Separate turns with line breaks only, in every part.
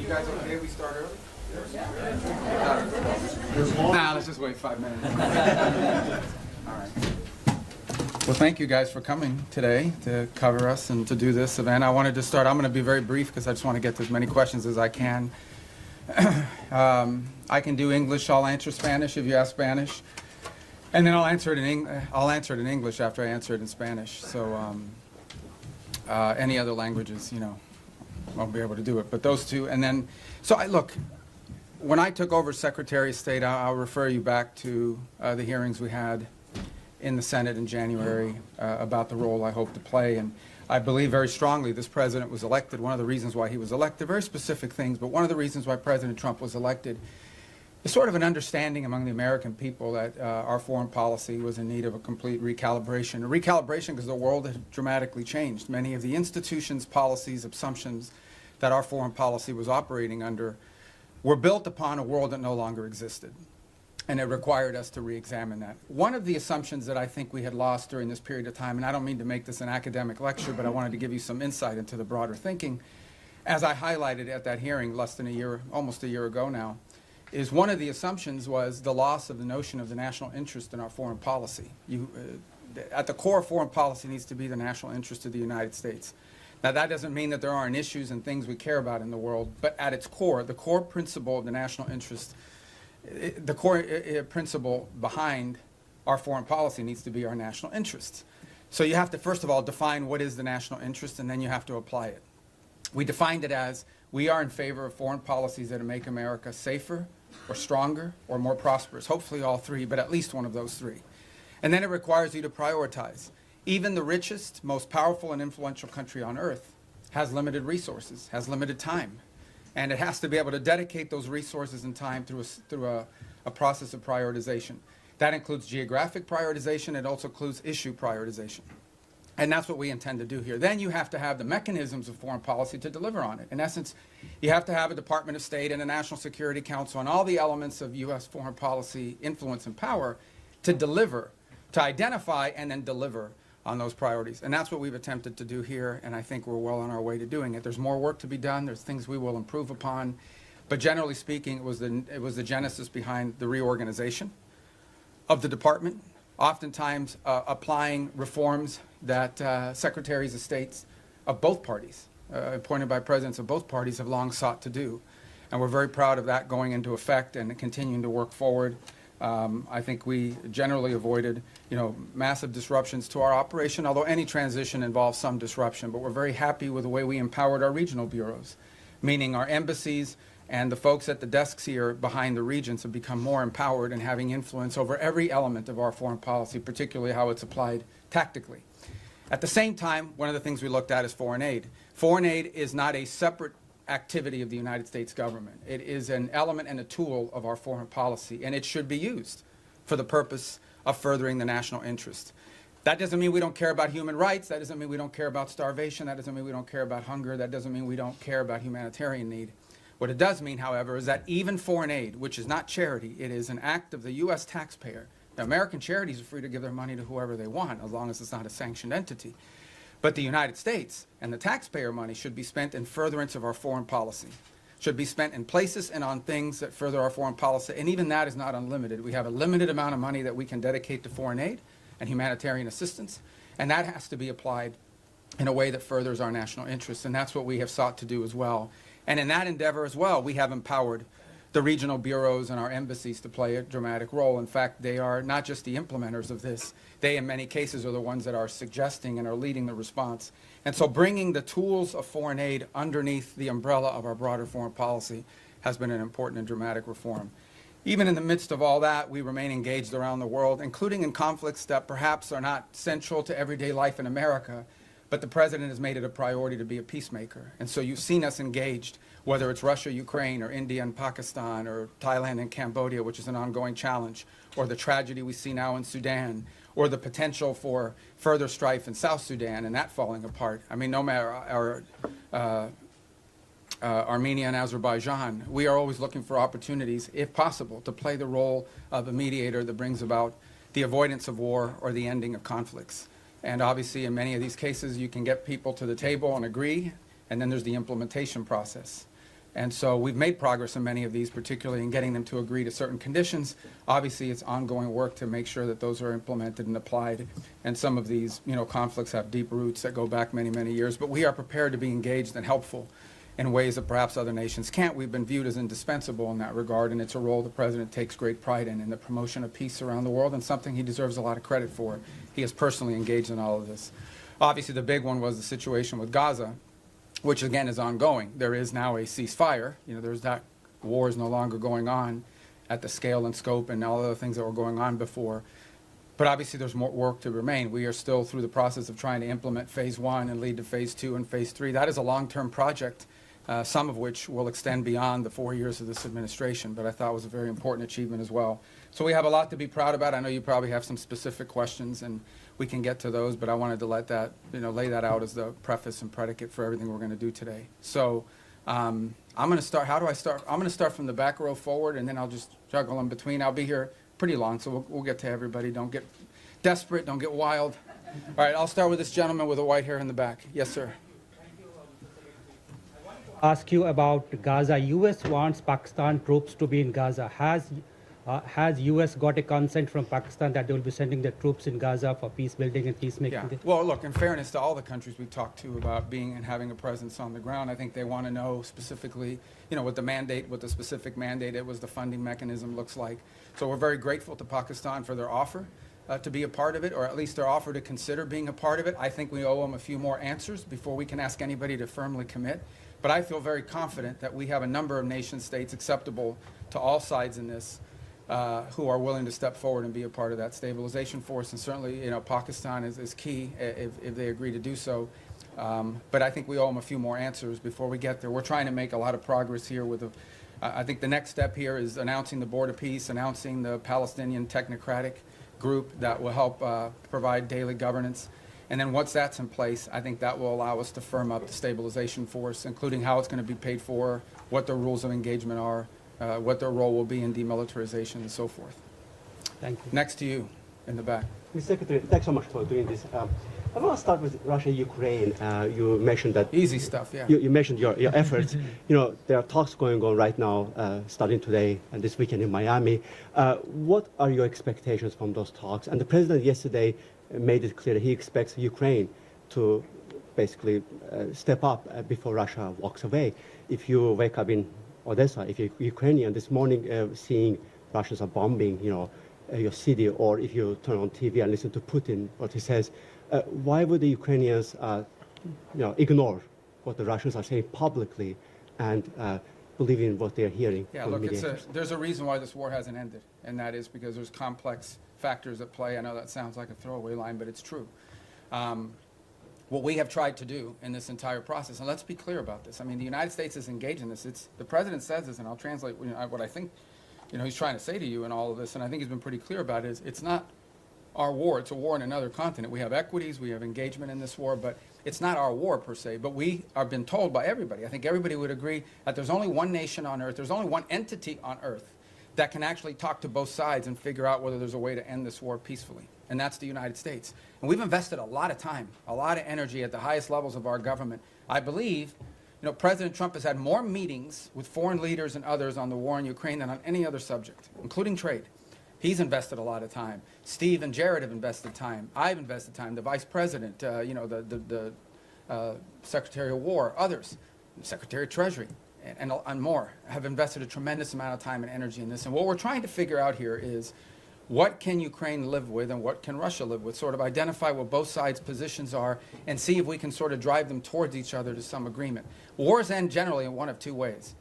You guys okay? We start early? Nah, let's just wait 5 minutes. All right. Well, thank you guys for coming today to cover us and to do this event. I wanted to start. I'm going to be very brief because I just want to get to as many questions as I can. I can do English. I'll answer Spanish if you ask Spanish, and then I'll answer it in English after I answer it in Spanish. So any other languages, you know, won't be able to do it. But those two, and then look. When I took over Secretary of State, I'll refer you back to the hearings we had in the Senate in January about the role I hope to play. And I believe very strongly this president was elected. One of the reasons why he was elected, very specific things, but one of the reasons why President Trump was elected is sort of an understanding among the American people that our foreign policy was in need of a complete recalibration. A recalibration because the world had dramatically changed. Many of the institutions, policies, assumptions that our foreign policy was operating under were built upon a world that no longer existed, and it required us to re-examine that. One of the assumptions that I think we had lost during this period of time, and I don't mean to make this an academic lecture, but I wanted to give you some insight into the broader thinking, as I highlighted at that hearing less than a year, almost a year ago now, is one of the assumptions was the loss of the notion of the national interest in our foreign policy. At the core of foreign policy needs to be the national interest of the United States. Now, that doesn't mean that there aren't issues and things we care about in the world, but at its core, the core principle of the national interest, the core principle behind our foreign policy needs to be our national interests. So you have to, first of all, define what is the national interest, and then you have to apply it. We defined it as we are in favor of foreign policies that make America safer or stronger or more prosperous, hopefully all three, but at least one of those three. And then it requires you to prioritize. Even the richest, most powerful and influential country on earth has limited resources, has limited time. And it has to be able to dedicate those resources and time through a process of prioritization. That includes geographic prioritization. It also includes issue prioritization. And that's what we intend to do here. Then you have to have the mechanisms of foreign policy to deliver on it. In essence, you have to have a Department of State and a National Security Council and all the elements of U.S. foreign policy influence and power to deliver, to identify and then deliver on those priorities. And that's what we've attempted to do here, and I think we're well on our way to doing it. There's more work to be done. There's things we will improve upon. But generally speaking, it was the genesis behind the reorganization of the department, oftentimes applying reforms that secretaries of states of both parties, appointed by presidents of both parties, have long sought to do. And we're very proud of that going into effect and continuing to work forward. I think we generally avoided, massive disruptions to our operation, although any transition involves some disruption. But we're very happy with the way we empowered our regional bureaus, meaning our embassies and the folks at the desks here behind the regions have become more empowered and having influence over every element of our foreign policy, particularly how it's applied tactically. At the same time, one of the things we looked at is foreign aid. Foreign aid is not a separate activity of the United States government. It is an element and a tool of our foreign policy, and it should be used for the purpose of furthering the national interest. That doesn't mean we don't care about human rights. That doesn't mean we don't care about starvation. That doesn't mean we don't care about hunger. That doesn't mean we don't care about humanitarian need. What it does mean, however, is that even foreign aid, which is not charity, it is an act of the U.S. taxpayer. Now, American charities are free to give their money to whoever they want, as long as it's not a sanctioned entity. But the United States and the taxpayer money should be spent in furtherance of our foreign policy, should be spent in places and on things that further our foreign policy. And even that is not unlimited. We have a limited amount of money that we can dedicate to foreign aid and humanitarian assistance, and that has to be applied in a way that furthers our national interests. And that's what we have sought to do as well. And in that endeavor as well, we have empowered the regional bureaus and our embassies to play a dramatic role. In fact, they are not just the implementers of this. They, in many cases, are the ones that are suggesting and are leading the response. And so bringing the tools of foreign aid underneath the umbrella of our broader foreign policy has been an important and dramatic reform. Even in the midst of all that, we remain engaged around the world, including in conflicts that perhaps are not central to everyday life in America, but the president has made it a priority to be a peacemaker. And so you've seen us engaged, whether it's Russia, Ukraine, or India and Pakistan, or Thailand and Cambodia, which is an ongoing challenge, or the tragedy we see now in Sudan, or the potential for further strife in South Sudan and that falling apart. I mean, no matter Armenia and Azerbaijan, we are always looking for opportunities, if possible, to play the role of a mediator that brings about the avoidance of war or the ending of conflicts. And obviously, in many of these cases, you can get people to the table and agree, and then there's the implementation process. And so we've made progress in many of these, particularly in getting them to agree to certain conditions. Obviously, it's ongoing work to make sure that those are implemented and applied. And some of these, conflicts have deep roots that go back many, many years. But we are prepared to be engaged and helpful in ways that perhaps other nations can't. We've been viewed as indispensable in that regard, and it's a role the President takes great pride in the promotion of peace around the world, and something he deserves a lot of credit for. He is personally engaged in all of this. Obviously, the big one was the situation with Gaza, which again is ongoing. There is now a ceasefire. There's that war is no longer going on at the scale and scope and all the other things that were going on before. But obviously there's more work to remain. We are still through the process of trying to implement phase 1 and lead to phase 2 and phase 3. That is a long-term project, some of which will extend beyond the 4 years of this administration, but I thought was a very important achievement as well. So we have a lot to be proud about. I know you probably have some specific questions, and we can get to those, but I wanted to let that, lay that out as the preface and predicate for everything we're going to do today. So I'm going to start. How do I start? I'm going to start from the back row forward, and then I'll just juggle in between. I'll be here pretty long, so we'll get to everybody. Don't get desperate. Don't get wild. All right, I'll start with this gentleman with the white hair in the back. Yes, sir.
Ask you about Gaza. U.S. wants Pakistan troops to be in Gaza. Has U.S. got a consent from Pakistan that they will be sending their troops in Gaza for peace building and peacemaking?
Yeah. Well, look, in fairness to all the countries we've talked to about being and having a presence on the ground, I think they want to know specifically, what the specific mandate it was, the funding mechanism looks like. So we're very grateful to Pakistan for their offer to be a part of it, or at least their offer to consider being a part of it. I think we owe them a few more answers before we can ask anybody to firmly commit. But I feel very confident that we have a number of nation states acceptable to all sides in this who are willing to step forward and be a part of that stabilization force. And certainly, Pakistan is key if they agree to do so. But I think we owe them a few more answers before we get there. We're trying to make a lot of progress here with I think the next step here is announcing the Board of Peace, announcing the Palestinian Technocratic Group that will help provide daily governance. And then once that's in place, I think that will allow us to firm up the stabilization force, including how it's going to be paid for, what the rules of engagement are, what their role will be in demilitarization and so forth.
Thank you.
Next to you, in the back.
Mr. Secretary, thanks so much for doing this. I want to start with Russia-Ukraine. You mentioned that...
Easy stuff, yeah.
You mentioned your efforts. There are talks going on right now, starting today and this weekend in Miami. What are your expectations from those talks? And the President yesterday made it clear that he expects Ukraine to basically step up before Russia walks away. If you wake up in Odessa, if you're Ukrainian this morning seeing Russians are bombing, your city, or if you turn on TV and listen to Putin, what he says, why would the Ukrainians, ignore what the Russians are saying publicly and believe in what they're hearing?
Yeah, look, there's a reason why this war hasn't ended, and that is because there's complex factors at play. I know that sounds like a throwaway line, but it's true. What we have tried to do in this entire process, and let's be clear about this. I mean, the United States is engaged in this. The President says this, and I'll translate what I think he's trying to say to you in all of this, and I think he's been pretty clear about it, is it's not our war. It's a war in another continent. We have equities, we have engagement in this war, but it's not our war per se. But we have been told by everybody, I think everybody would agree, that there's only one nation on earth, there's only one entity on earth that can actually talk to both sides and figure out whether there's a way to end this war peacefully, and that's the United States. And we've invested a lot of time, a lot of energy at the highest levels of our government. I believe President Trump has had more meetings with foreign leaders and others on the war in Ukraine than on any other subject, including trade. He's invested a lot of time. Steve and Jared have invested time. I've invested time. The Vice President, the Secretary of War, others, Secretary of Treasury, and more have invested a tremendous amount of time and energy in this. And what we're trying to figure out here is what can Ukraine live with and what can Russia live with, sort of identify what both sides' positions are and see if we can sort of drive them towards each other to some agreement. Wars end generally in one of two ways.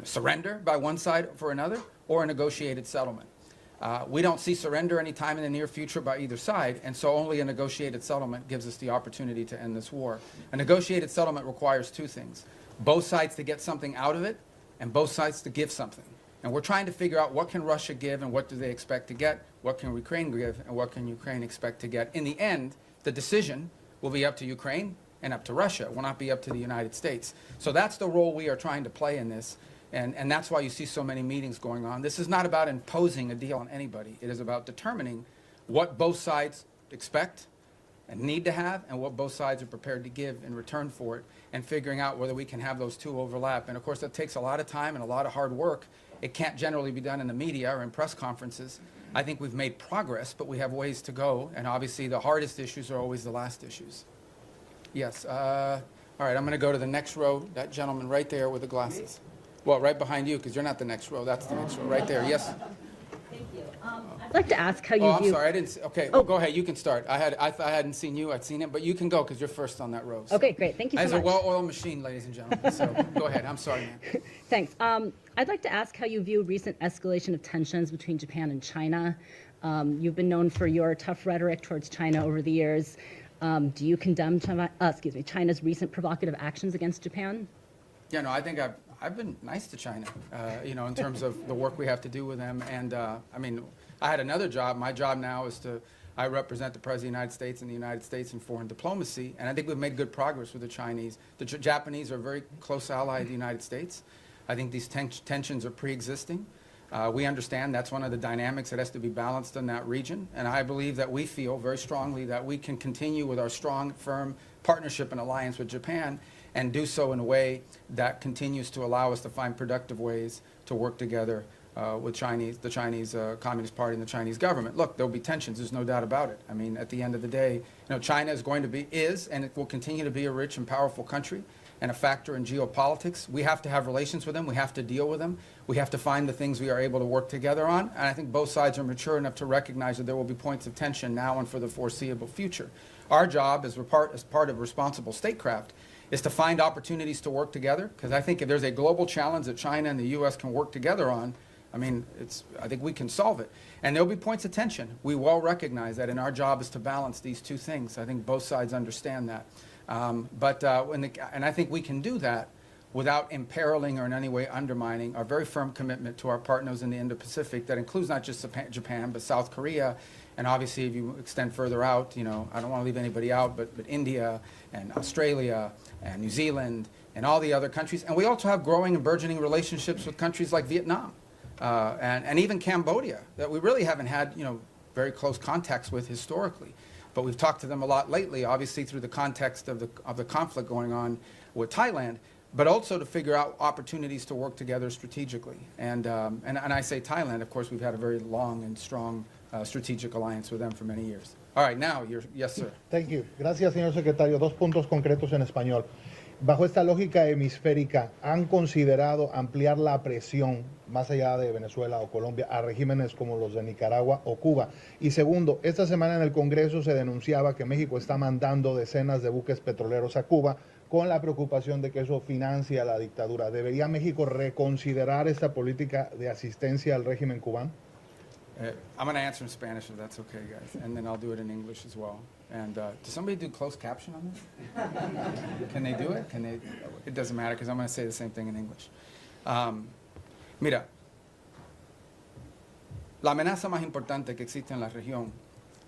Surrender by one side for another, or a negotiated settlement. We don't see surrender anytime in the near future by either side, and so only a negotiated settlement gives us the opportunity to end this war. A negotiated settlement requires two things: both sides to get something out of it, and both sides to give something. And we're trying to figure out what can Russia give and what do they expect to get, what can Ukraine give and what can Ukraine expect to get. In the end, the decision will be up to Ukraine and up to Russia. It will not be up to the United States. So that's the role we are trying to play in this. And that's why you see so many meetings going on. This is not about imposing a deal on anybody. It is about determining what both sides expect and need to have, and what both sides are prepared to give in return for it, and figuring out whether we can have those two overlap. And of course, that takes a lot of time and a lot of hard work. It can't generally be done in the media or in press conferences. I think we've made progress, but we have ways to go, and obviously the hardest issues are always the last issues. Yes, all right, I'm going to go to the next row, that gentleman right there with the glasses. Well, right behind you, because you're not the next row, that's the next row, right there, yes?
Thank you. I'd like to ask how you
Oh, I'm
view.
sorry, I didn't see, okay,
Oh.
go ahead, you can start. I hadn't seen you, I'd seen him, but you can go, because you're first on that row. So.
Okay, great. Thank you so
As
much.
a well-oiled machine, ladies and gentlemen, so go ahead, I'm sorry, man.
Thanks. I'd like to ask how you view recent escalation of tensions between Japan and China. You've been known for your tough rhetoric towards China over the years. Do you condemn China's recent provocative actions against Japan?
Yeah, no, I think I've been nice to China, you know, in terms of the work we have to do with them. And I mean, I had another job. My job now is I represent the President of the United States and the United States in foreign diplomacy. And I think we've made good progress with the Chinese. The Japanese are a very close ally of the United States. I think these tensions are pre-existing. We understand that's one of the dynamics that has to be balanced in that region. And I believe that we feel very strongly that we can continue with our strong, firm partnership and alliance with Japan and do so in a way that continues to allow us to find productive ways to work together with the Chinese Communist Party and the Chinese government. Look, there'll be tensions, there's no doubt about it. I mean, at the end of the day, you know, China is and it will continue to be a rich and powerful country and a factor in geopolitics. We have to have relations with them. We have to deal with them. We have to find the things we are able to work together on. And I think both sides are mature enough to recognize that there will be points of tension now and for the foreseeable future. Our job as part of responsible statecraft is to find opportunities to work together, because I think if there's a global challenge that China and the U.S. can work together on, I mean, I think we can solve it. And there'll be points of tension. We well recognize that, and our job is to balance these two things. I think both sides understand that. And I think we can do that without imperiling or in any way undermining our very firm commitment to our partners in the Indo-Pacific. That includes not just Japan, but South Korea, and obviously if you extend further out, you know, I don't want to leave anybody out, but India and Australia and New Zealand and all the other countries. And we also have growing and burgeoning relationships with countries like Vietnam and even Cambodia that we really haven't had, you know, very close contacts with historically. But we've talked to them a lot lately, obviously through the context of the conflict going on with Thailand, but also to figure out opportunities to work together strategically. And I say Thailand, of course, we've had a very long and strong strategic alliance with them for many years. All right, now, yes, sir.
Thank you. Gracias, señor secretario. Dos puntos concretos en español. Bajo esta lógica hemisférica, ¿han considerado ampliar la presión más allá de Venezuela o Colombia a regímenes como los de Nicaragua o Cuba? Y segundo, esta semana en el Congreso se denunciaba que México está mandando decenas de buques petroleros a Cuba con la preocupación de que eso financia la dictadura. ¿Debería México reconsiderar esta política de asistencia al régimen cubano?
I'm going to answer in Spanish if that's okay, guys, and then I'll do it in English as well. And does somebody do closed caption on this? Can they do it? It doesn't matter because I'm going to say the same thing in English. Mira, la amenaza más importante que existe en la región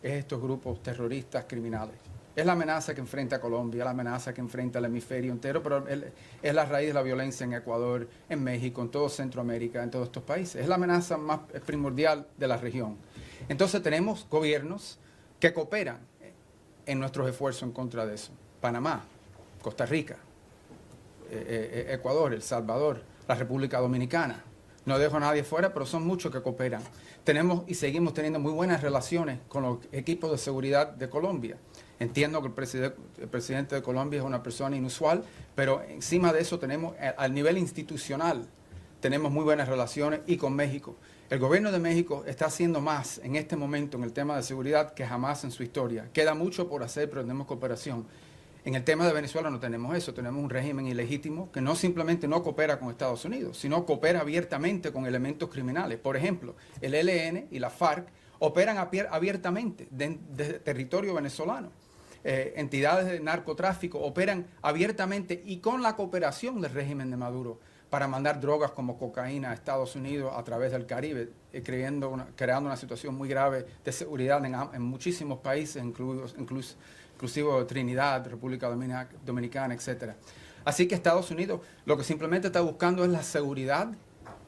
es estos grupos terroristas criminales. Es la amenaza que enfrenta Colombia, la amenaza que enfrenta el hemisferio entero, pero es la raíz de la violencia en Ecuador, en México, en todo Centroamérica, en todos estos países. Es la amenaza más primordial de la región. Entonces tenemos gobiernos que cooperan en nuestros esfuerzos en contra de eso. Panamá, Costa Rica, Ecuador, El Salvador, la República Dominicana. No dejo a nadie fuera, pero son muchos que cooperan. Tenemos y seguimos teniendo muy buenas relaciones con los equipos de seguridad de Colombia. Entiendo que el presidente de Colombia es una persona inusual, pero encima de eso tenemos, al nivel institucional, tenemos muy buenas relaciones y con México. El gobierno de México está haciendo más en este momento en el tema de seguridad que jamás en su historia. Queda mucho por hacer, pero tenemos cooperación. En el tema de Venezuela no tenemos eso, tenemos un régimen ilegítimo que no simplemente no coopera con Estados Unidos, sino coopera abiertamente con elementos criminales. Por ejemplo, el ELN y la FARC operan abiertamente desde territorio venezolano. Entidades de narcotráfico operan abiertamente y con la cooperación del régimen de Maduro para mandar drogas como cocaína a Estados Unidos a través del Caribe, creando una situación muy grave de seguridad en muchísimos países, inclusive Trinidad, República Dominicana, etc. Así que Estados Unidos lo que simplemente está buscando es la seguridad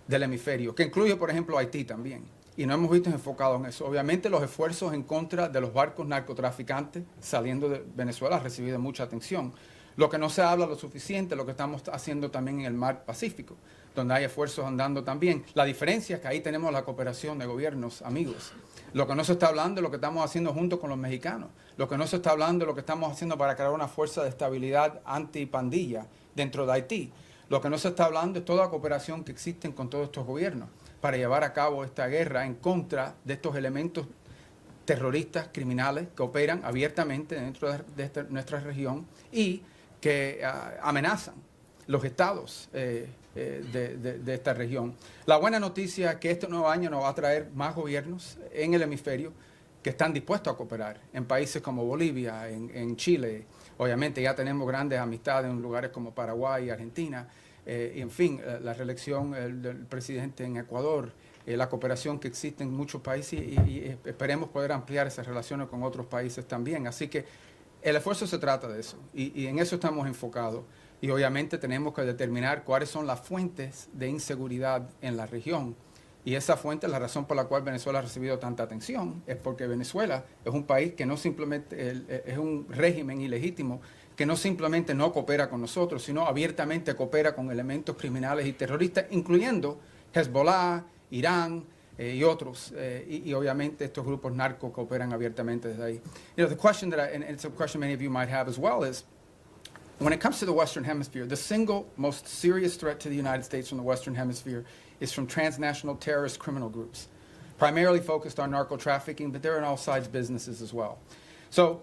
del hemisferio, que incluye, por ejemplo, Haití también. y no hemos visto enfocado en eso. Obviamente los esfuerzos en contra de los barcos narcotraficantes saliendo de Venezuela han recibido mucha atención. Lo que no se habla lo suficiente, lo que estamos haciendo también en el mar Pacífico, donde hay esfuerzos andando también. La diferencia es que ahí tenemos la cooperación de gobiernos amigos. Lo que no se está hablando es lo que estamos haciendo junto con los mexicanos. Lo que no se está hablando es lo que estamos haciendo para crear una fuerza de estabilidad antipandilla dentro de Haití. Lo que no se está hablando es toda la cooperación que existen con todos estos gobiernos para llevar a cabo esta guerra en contra de estos elementos terroristas, criminales, que operan abiertamente dentro de nuestra región y que amenazan los estados de esta región. La buena noticia es que este nuevo año nos va a traer más gobiernos en el hemisferio que están dispuestos a cooperar en países como Bolivia, en Chile. Obviamente ya tenemos grandes amistades en lugares como Paraguay y Argentina. Y en fin, la reelección del presidente en Ecuador, la cooperación que existe en muchos países y esperemos poder ampliar esas relaciones con otros países también. Así que el esfuerzo se trata de eso y en eso estamos enfocados. Y obviamente tenemos que determinar cuáles son las fuentes de inseguridad en la región. Y esa fuente, la razón por la cual Venezuela ha recibido tanta atención, es porque Venezuela es un país que no simplemente, es un régimen ilegítimo, que no simplemente no coopera con nosotros, sino abiertamente coopera con elementos criminales y terroristas, incluyendo Hezbollah, Irán y otros. Y obviamente estos grupos narcos cooperan abiertamente desde ahí. You know, the question that and it's a question many of you might have as well, is when it comes to the Western Hemisphere, the single most serious threat to the United States from the Western Hemisphere is from transnational terrorist criminal groups, primarily focused on narco trafficking, but they're in all sides businesses as well. So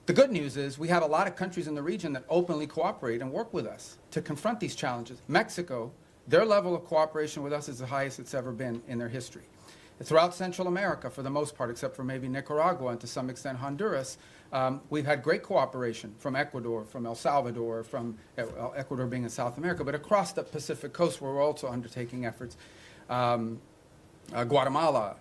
the good news is we have a lot of countries in the region that openly cooperate and work with us to confront these challenges. Mexico, their level of cooperation with us is the highest it's ever been in their history. Throughout Central America, for the most part, except for maybe Nicaragua and to some extent Honduras, we've had great cooperation from Ecuador, from El Salvador, from Ecuador being in South America, but across the Pacific coast where we're also undertaking efforts. Guatemala,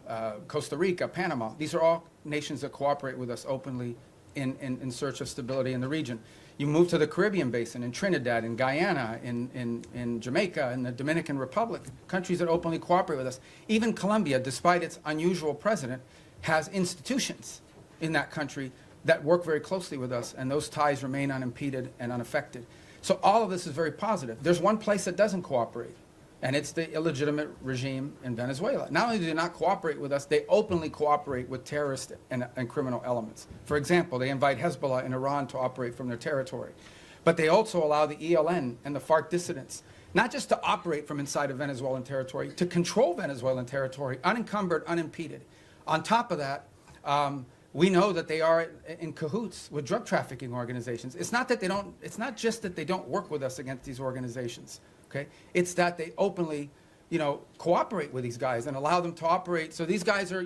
Costa Rica, Panama, these are all nations that cooperate with us openly in search of stability in the region. You move to the Caribbean basin, in Trinidad, in Guyana, in Jamaica, in the Dominican Republic, countries that openly cooperate with us. Even Colombia, despite its unusual president, has institutions in that country that work very closely with us, and those ties remain unimpeded and unaffected. So all of this is very positive. There's one place that doesn't cooperate, and it's the illegitimate regime in Venezuela. Not only do they not cooperate with us, they openly cooperate with terrorist and criminal elements. For example, they invite Hezbollah in Iran to operate from their territory. But they also allow the ELN and the FARC dissidents not just to operate from inside of Venezuelan territory, to control Venezuelan territory, unencumbered, unimpeded. On top of that, we know that they are in cahoots with drug trafficking organizations. It's not just that they don't work with us against these organizations. Okay? It's that they openly, cooperate with these guys and allow them to operate. So these guys are,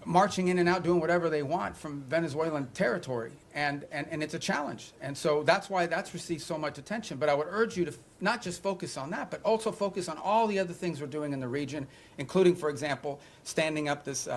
marching in and out, doing whatever they want from Venezuelan territory, and it's a challenge. And so that's why that's received so much attention. But I would urge you to not just focus on that, but also focus on all the other things we're doing in the region, including, for example, standing up this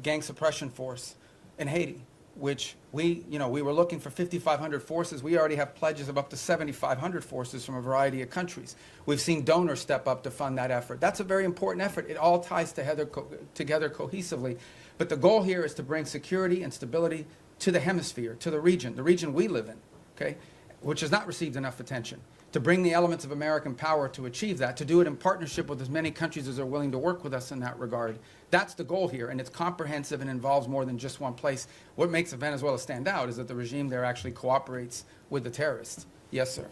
gang suppression force in Haiti, which we were looking for 5,500 forces. We already have pledges of up to 7,500 forces from a variety of countries. We've seen donors step up to fund that effort. That's a very important effort. It all ties together cohesively. But the goal here is to bring security and stability to the hemisphere, to the region we live in, okay, which has not received enough attention. To bring the elements of American power to achieve that, to do it in partnership with as many countries as are willing to work with us in that regard. That's the goal here, and it's comprehensive and involves more than just one place. What makes Venezuela stand out is that the regime there actually cooperates with the terrorists. Yes, sir.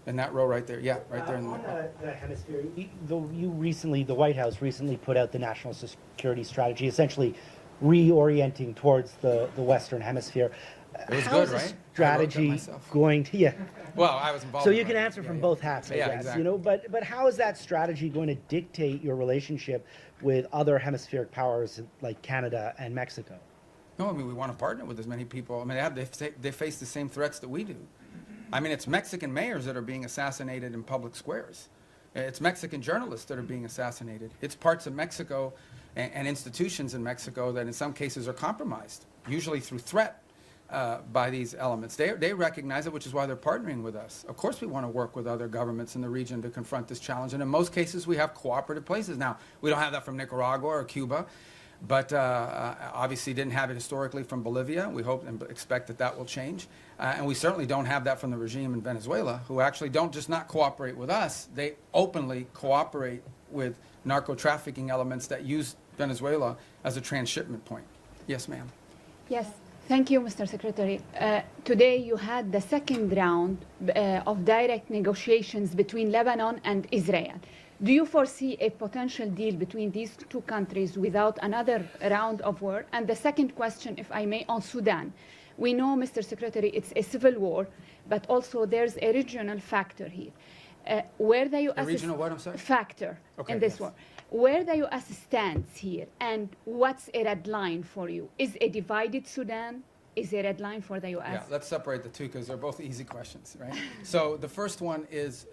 In that row right there. Yeah, right there in the middle.
The hemisphere. The White House recently put out the national security strategy, essentially reorienting towards the Western Hemisphere.
It was
How
good,
is the
right?
strategy going to? Yeah.
Well, I was involved.
So
in
you can
it.
answer from both hats, I guess.
Exactly.
But how is that strategy going to dictate your relationship with other hemispheric powers like Canada and Mexico?
No, I mean, we want to partner with as many people. I mean, they face the same threats that we do. I mean, it's Mexican mayors that are being assassinated in public squares. It's Mexican journalists that are being assassinated. It's parts of Mexico and institutions in Mexico that in some cases are compromised, usually through threat. by these elements. They recognize it, which is why they're partnering with us. Of course we want to work with other governments in the region to confront this challenge, and in most cases we have cooperative places. Now, we don't have that from Nicaragua or Cuba, but obviously didn't have it historically from Bolivia. We hope and expect that that will change. And we certainly don't have that from the regime in Venezuela, who actually don't just not cooperate with us, they openly cooperate with narco-trafficking elements that use Venezuela as a transshipment point. Yes, ma'am.
Yes, thank you, Mr. Secretary. Today you had the second round of direct negotiations between Lebanon and Israel. Do you foresee a potential deal between these two countries without another round of war? And the second question, if I may, on Sudan. We know, Mr. Secretary, it's a civil war, but also there's a regional factor here. Where the U.S.
A regional what, I'm sorry?
Factor
Okay,
in this
yes.
war. Where the U.S. stands here, and what's a red line for you? Is a divided Sudan is a red line for the U.S.?
Yeah, let's separate the two because they're both easy questions, right? So the first one is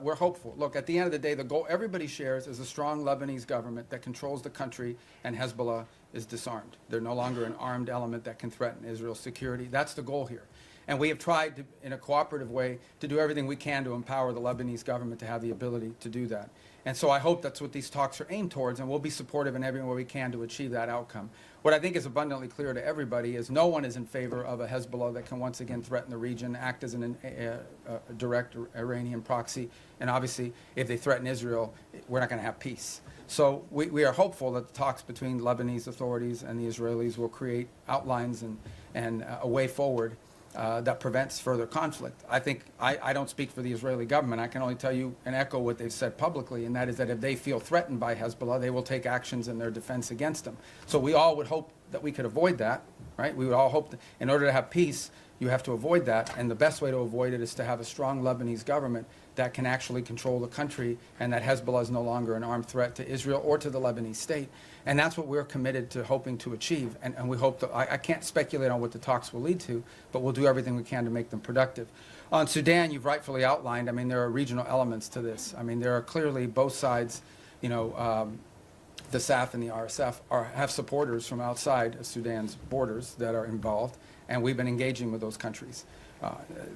we're hopeful. Look, at the end of the day, the goal everybody shares is a strong Lebanese government that controls the country, and Hezbollah is disarmed. They're no longer an armed element that can threaten Israel's security. That's the goal here. And we have tried to, in a cooperative way, to do everything we can to empower the Lebanese government to have the ability to do that. And so I hope that's what these talks are aimed towards, and we'll be supportive in every way we can to achieve that outcome. What I think is abundantly clear to everybody is no one is in favor of a Hezbollah that can once again threaten the region, act as a direct Iranian proxy, and obviously if they threaten Israel, we're not going to have peace. So we are hopeful that the talks between Lebanese authorities and the Israelis will create outlines and a way forward that prevents further conflict. I think I don't speak for the Israeli government. I can only tell you and echo what they've said publicly, and that is that if they feel threatened by Hezbollah, they will take actions in their defense against them. So we all would hope that we could avoid that, right? We would all hope that in order to have peace, you have to avoid that, and the best way to avoid it is to have a strong Lebanese government that can actually control the country, and that Hezbollah is no longer an armed threat to Israel or to the Lebanese state. And that's what we're committed to hoping to achieve. And we hope that, I can't speculate on what the talks will lead to, but we'll do everything we can to make them productive. On Sudan, you've rightfully outlined, I mean, there are regional elements to this. I mean, there are clearly both sides, you know, the SAF and the RSF have supporters from outside of Sudan's borders that are involved, and we've been engaging with those countries.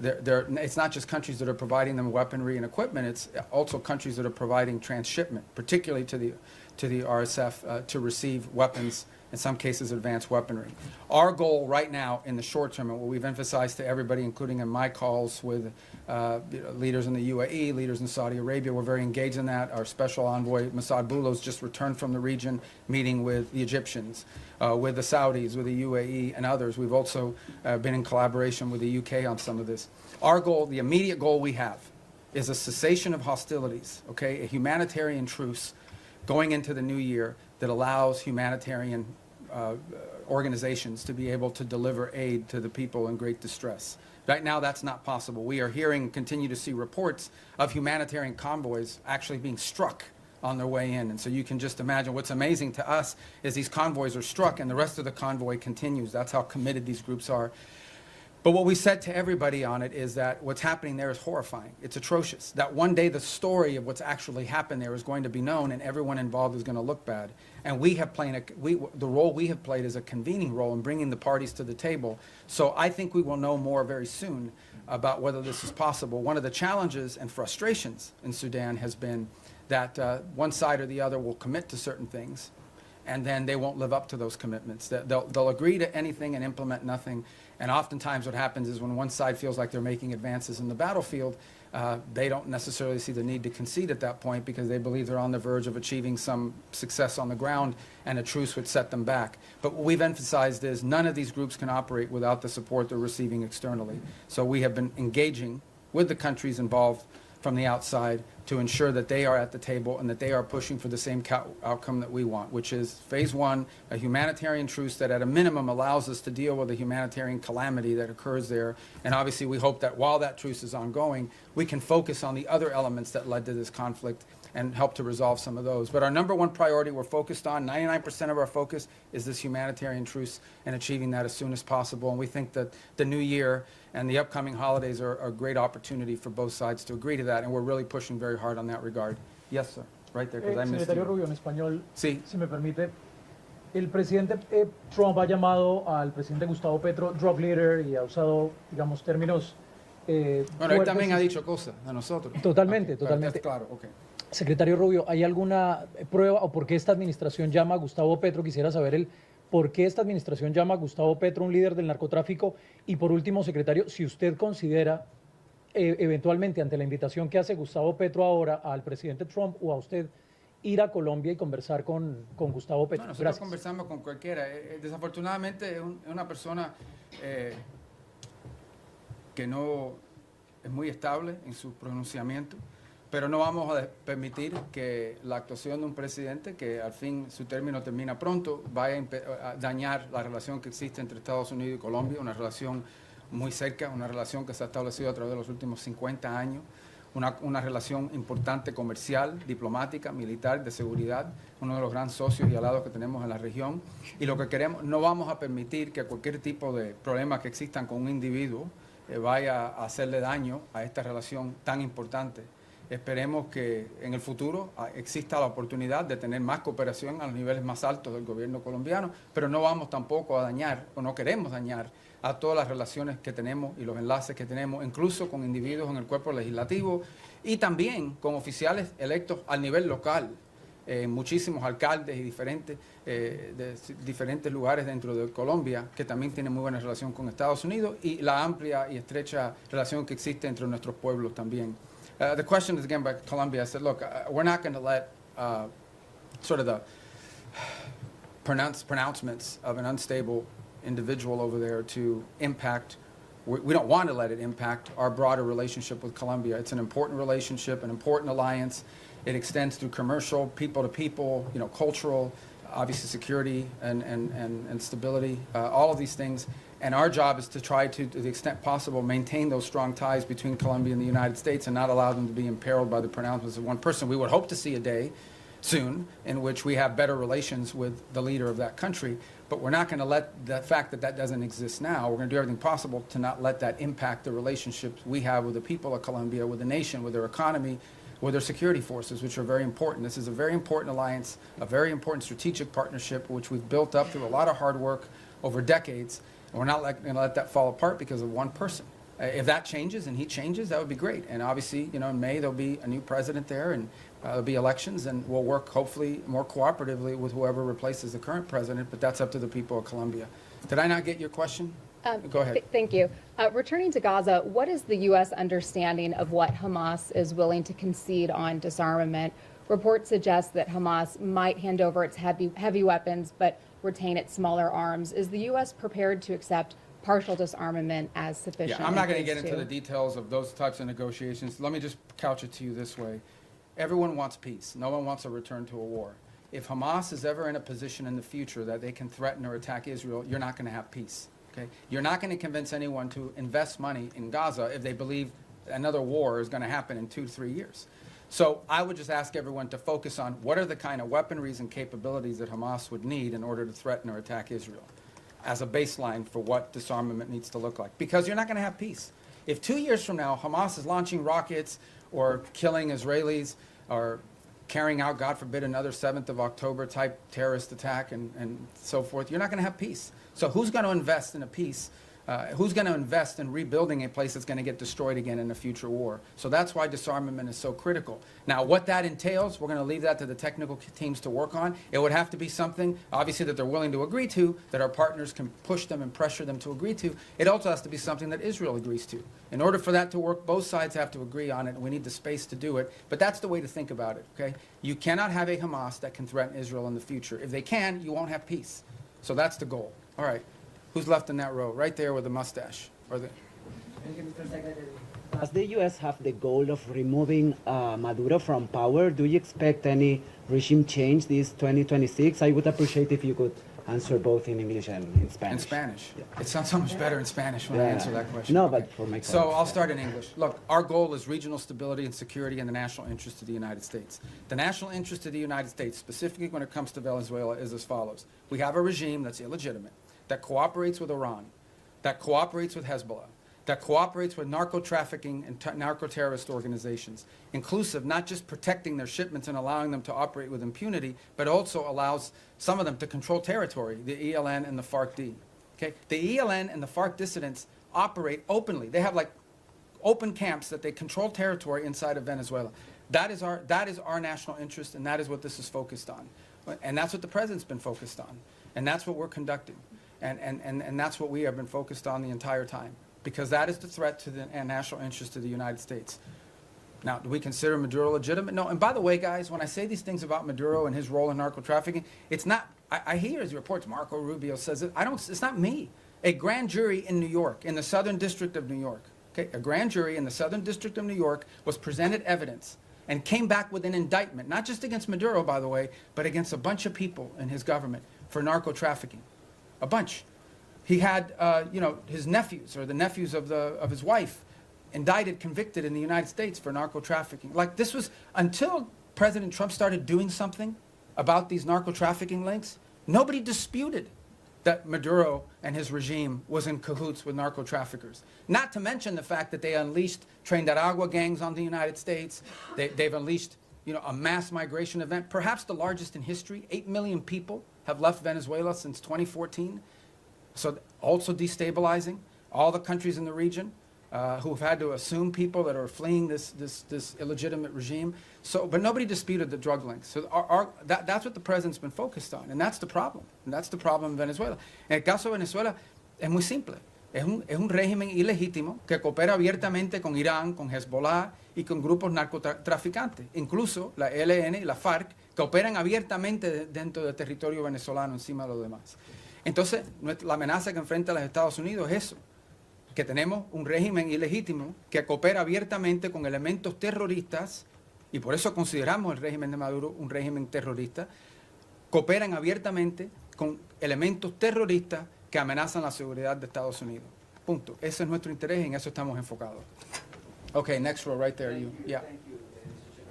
It's not just countries that are providing them weaponry and equipment, it's also countries that are providing transshipment, particularly to the RSF to receive weapons, in some cases advanced weaponry. Our goal right now in the short term, and what we've emphasized to everybody, including in my calls with leaders in the UAE, leaders in Saudi Arabia, we're very engaged in that. Our special envoy, Massad Boulos, just returned from the region, meeting with the Egyptians, with the Saudis, with the UAE, and others. We've also been in collaboration with the UK on some of this. Our goal, the immediate goal we have, is a cessation of hostilities, okay, a humanitarian truce going into the new year that allows humanitarian organizations to be able to deliver aid to the people in great distress. Right now, that's not possible. We are hearing and continue to see reports of humanitarian convoys actually being struck on their way in. And so you can just imagine what's amazing to us is these convoys are struck and the rest of the convoy continues. That's how committed these groups are. But what we said to everybody on it is that what's happening there is horrifying. It's atrocious. That one day the story of what's actually happened there is going to be known and everyone involved is going to look bad. And we have played the role we have played is a convening role in bringing the parties to the table. So I think we will know more very soon about whether this is possible. One of the challenges and frustrations in Sudan has been that one side or the other will commit to certain things and then they won't live up to those commitments. They'll agree to anything and implement nothing. And oftentimes what happens is when one side feels like they're making advances in the battlefield, they don't necessarily see the need to concede at that point because they believe they're on the verge of achieving some success on the ground and a truce would set them back. But what we've emphasized is none of these groups can operate without the support they're receiving externally. So we have been engaging with the countries involved from the outside to ensure that they are at the table and that they are pushing for the same outcome that we want, which is phase one, a humanitarian truce that at a minimum allows us to deal with the humanitarian calamity that occurs there. And obviously we hope that while that truce is ongoing, we can focus on the other elements that led to this conflict and help to resolve some of those. But our number one priority we're focused on, 99% of our focus is this humanitarian truce and achieving that as soon as possible. And we think that the new year and the upcoming holidays are a great opportunity for both sides to agree to that. And we're really pushing very hard on that regard. Yes, sir. Right there, because I missed
Secretario
you.
Rubio, en español,
Sí.
si me permite. El presidente Trump ha llamado al presidente Gustavo Petro drug leader y ha usado, digamos, términos
Bueno, él
fuertes
también
y-
ha dicho cosas a nosotros.
Totalmente,
Ok, pero
totalmente.
está claro, ok.
Secretario Rubio, ¿hay alguna prueba o por qué esta administración llama a Gustavo Petro? Quisiera saber el por qué esta administración llama a Gustavo Petro un líder del narcotráfico. Y por último, secretario, si usted considera eventualmente ante la invitación que hace Gustavo Petro ahora al presidente Trump o a usted ir a Colombia y conversar con Gustavo Petro.
No, nosotros
Gracias.
conversamos con cualquiera. Desafortunadamente es una persona que no es muy estable en su pronunciamiento, pero no vamos a permitir que la actuación de un presidente, que al fin su término termina pronto, vaya a dañar la relación que existe entre Estados Unidos y Colombia, una relación muy cerca, una relación que se ha establecido a través de los últimos 50 años, una relación importante comercial, diplomática, militar, de seguridad, uno de los grandes socios y aliados que tenemos en la región. Y lo que queremos, no vamos a permitir que cualquier tipo de problema que existan con un individuo vaya a hacerle daño a esta relación tan importante. Esperemos que en el futuro exista la oportunidad de tener más cooperación a los niveles más altos del gobierno colombiano, pero no vamos tampoco a dañar, o no queremos dañar, a todas las relaciones que tenemos y los enlaces que tenemos, incluso con individuos en el cuerpo legislativo y también con oficiales electos al nivel local, muchísimos alcaldes y de diferentes lugares dentro de Colombia que también tienen muy buena relación con Estados Unidos y la amplia y estrecha relación que existe entre nuestros pueblos también. The question is again by Colombia. I said, look, we're not going to let sort of the pronouncements of an unstable individual over there to impact. We don't want to let it impact our broader relationship with Colombia. It's an important relationship, an important alliance. It extends through commercial, people to people, cultural, obviously security and stability, all of these things. And our job is to try to the extent possible, maintain those strong ties between Colombia and the United States and not allow them to be imperiled by the pronouncements of one person. We would hope to see a day soon in which we have better relations with the leader of that country, but we're not going to let the fact that doesn't exist now, we're going to do everything possible to not let that impact the relationships we have with the people of Colombia, with the nation, with their economy, with their security forces, which are very important. This is a very important alliance, a very important strategic partnership, which we've built up through a lot of hard work over decades, and we're not going to let that fall apart because of one person. If that changes and he changes, that would be great. And obviously, in May, there'll be a new president there, and there'll be elections, and we'll work hopefully more cooperatively with whoever replaces the current president, but that's up to the people of Colombia. Did I not get your question? Go ahead.
Thank you. Returning to Gaza, what is the U.S. understanding of what Hamas is willing to concede on disarmament? Reports suggest that Hamas might hand over its heavy weapons but retain its smaller arms. Is the U.S. prepared to accept partial disarmament as sufficient?
Yeah, I'm not going to
in
get
phase
into
two?
the details of those types of negotiations. Let me just couch it to you this way. Everyone wants peace. No one wants a return to a war. If Hamas is ever in a position in the future that they can threaten or attack Israel, you're not going to have peace. Okay? You're not going to convince anyone to invest money in Gaza if they believe another war is going to happen in 2 to 3 years. So I would just ask everyone to focus on what are the kind of weaponries and capabilities that Hamas would need in order to threaten or attack Israel as a baseline for what disarmament needs to look like. Because you're not going to have peace. If 2 years from now Hamas is launching rockets or killing Israelis or carrying out, God forbid, another 7th of October type terrorist attack and so forth, you're not going to have peace. So who's going to invest in a peace? Who's going to invest in rebuilding a place that's going to get destroyed again in a future war? So that's why disarmament is so critical. Now, what that entails, we're going to leave that to the technical teams to work on. It would have to be something, obviously, that they're willing to agree to, that our partners can push them and pressure them to agree to. It also has to be something that Israel agrees to. In order for that to work, both sides have to agree on it, and we need the space to do it. But that's the way to think about it, okay? You cannot have a Hamas that can threaten Israel in the future. If they can, you won't have peace. So that's the goal. All right. Who's left in that row? Right there with the mustache. Or the...
Does the U.S. have the goal of removing Maduro from power? Do you expect any regime change this 2026? I would appreciate if you could answer both in English and in Spanish.
In Spanish.
Yeah.
It sounds so much better in Spanish when I
Yeah.
answer that question.
No,
Okay.
but for my
So
colleagues,
I'll
yeah.
start in English. Look, our goal is regional stability and security in the national interest of the United States. The national interest of the United States, specifically when it comes to Venezuela, is as follows. We have a regime that's illegitimate, that cooperates with Iran, that cooperates with Hezbollah, that cooperates with narco-trafficking and narco-terrorist organizations, inclusive not just protecting their shipments and allowing them to operate with impunity, but also allows some of them to control territory, the ELN and the FARC-D. Okay? The ELN and the FARC dissidents operate openly. They have like open camps that they control territory inside of Venezuela. That is our national interest, and that is what this is focused on. And that's what the president's been focused on. And that's what we're conducting. And that's what we have been focused on the entire time. Because that is the threat to the national interest of the United States. Now, do we consider Maduro legitimate? No. And by the way, guys, when I say these things about Maduro and his role in narco-trafficking, it's not, I hear his reports, Marco Rubio says it, it's not me. A grand jury in New York, in the Southern District of New York, okay, a grand jury in the Southern District of New York was presented evidence and came back with an indictment, not just against Maduro, by the way, but against a bunch of people in his government for narco-trafficking. A bunch. He had, his nephews or the nephews of his wife indicted, convicted in the United States for narco-trafficking. Like this was, until President Trump started doing something about these narco-trafficking links, nobody disputed that Maduro and his regime was in cahoots with narco-traffickers. Not to mention the fact that they unleashed Trinidad gangs on the United States. They've unleashed, a mass migration event, perhaps the largest in history. 8 million people have left Venezuela since 2014. So also destabilizing all the countries in the region who have had to assume people that are fleeing this illegitimate regime. So, but nobody disputed the drug links. So that's what the president's been focused on, and that's the problem. And that's the problem in Venezuela. En el caso de Venezuela es muy simple. Es un régimen ilegítimo que coopera abiertamente con Irán, con Hezbollah y con grupos narcotraficantes. Incluso la ELN y la FARC que operan abiertamente dentro del territorio venezolano encima de los demás. Entonces, la amenaza que enfrenta los Estados Unidos es eso, que tenemos un régimen ilegítimo que coopera abiertamente con elementos terroristas, y por eso consideramos el régimen de Maduro un régimen terrorista, cooperan abiertamente con elementos terroristas que amenazan la seguridad de Estados Unidos. Punto. Ese es nuestro interés y en eso estamos enfocados. Okay, next row right there. You. Yeah.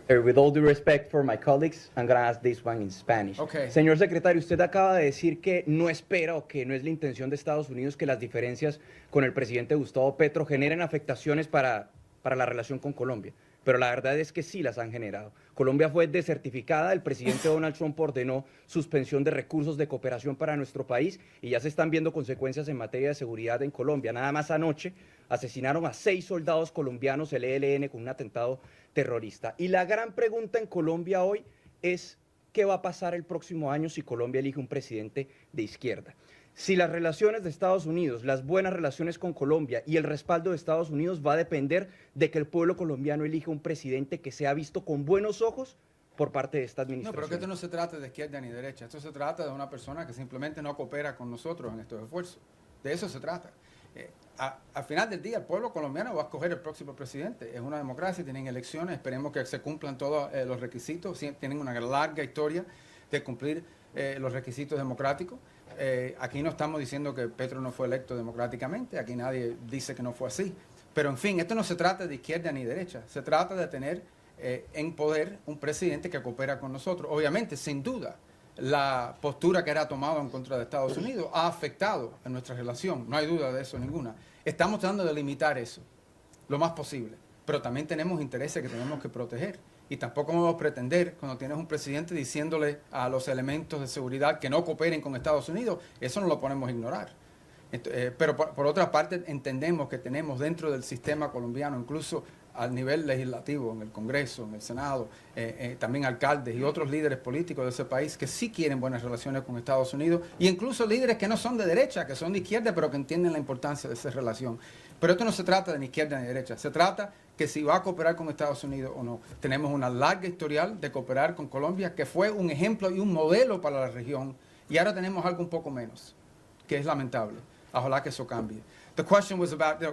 With all due respect for my colleagues, I'm going to ask this one in Spanish.
Okay.
Señor secretario, usted acaba de decir que no espera o que no es la intención de Estados Unidos que las diferencias con el presidente Gustavo Petro generen afectaciones para la relación con Colombia. Pero la verdad es que sí las han generado. Colombia fue desertificada, el presidente Donald Trump ordenó suspensión de recursos de cooperación para nuestro país y ya se están viendo consecuencias en materia de seguridad en Colombia. Nada más anoche asesinaron a 6 soldados colombianos, el ELN, con un atentado terrorista. Y la gran pregunta en Colombia hoy es ¿qué va a pasar el próximo año si Colombia elige un presidente de izquierda? Si las relaciones de Estados Unidos, las buenas relaciones con Colombia y el respaldo de Estados Unidos va a depender de que el pueblo colombiano elija un presidente que sea visto con buenos ojos por parte de esta administración.
No, pero que esto no se trata de izquierda ni derecha. Esto se trata de una persona que simplemente no coopera con nosotros en estos esfuerzos. De eso se trata. Al final del día, el pueblo colombiano va a escoger el próximo presidente. Es una democracia, tienen elecciones, esperemos que se cumplan todos los requisitos. Tienen una larga historia de cumplir los requisitos democráticos. Aquí no estamos diciendo que Petro no fue electo democráticamente, aquí nadie dice que no fue así. Pero en fin, esto no se trata de izquierda ni derecha, se trata de tener en poder un presidente que coopera con nosotros. Obviamente, sin duda, la postura que era tomada en contra de Estados Unidos ha afectado a nuestra relación, no hay duda de eso ninguna. Estamos tratando de limitar eso lo más posible, pero también tenemos intereses que tenemos que proteger. Y tampoco podemos pretender, cuando tienes un presidente diciéndole a los elementos de seguridad que no cooperen con Estados Unidos, eso no lo podemos ignorar. Pero por otra parte, entendemos que tenemos dentro del sistema colombiano, incluso al nivel legislativo, en el Congreso, en el Senado, también alcaldes y otros líderes políticos de ese país que sí quieren buenas relaciones con Estados Unidos, y incluso líderes que no son de derecha, que son de izquierda, pero que entienden la importancia de esa relación. Pero esto no se trata de ni izquierda ni derecha, se trata que si va a cooperar con Estados Unidos o no. Tenemos una larga historial de cooperar con Colombia, que fue un ejemplo y un modelo para la región, y ahora tenemos algo un poco menos, que es lamentable. Ojalá que eso cambie. The question was about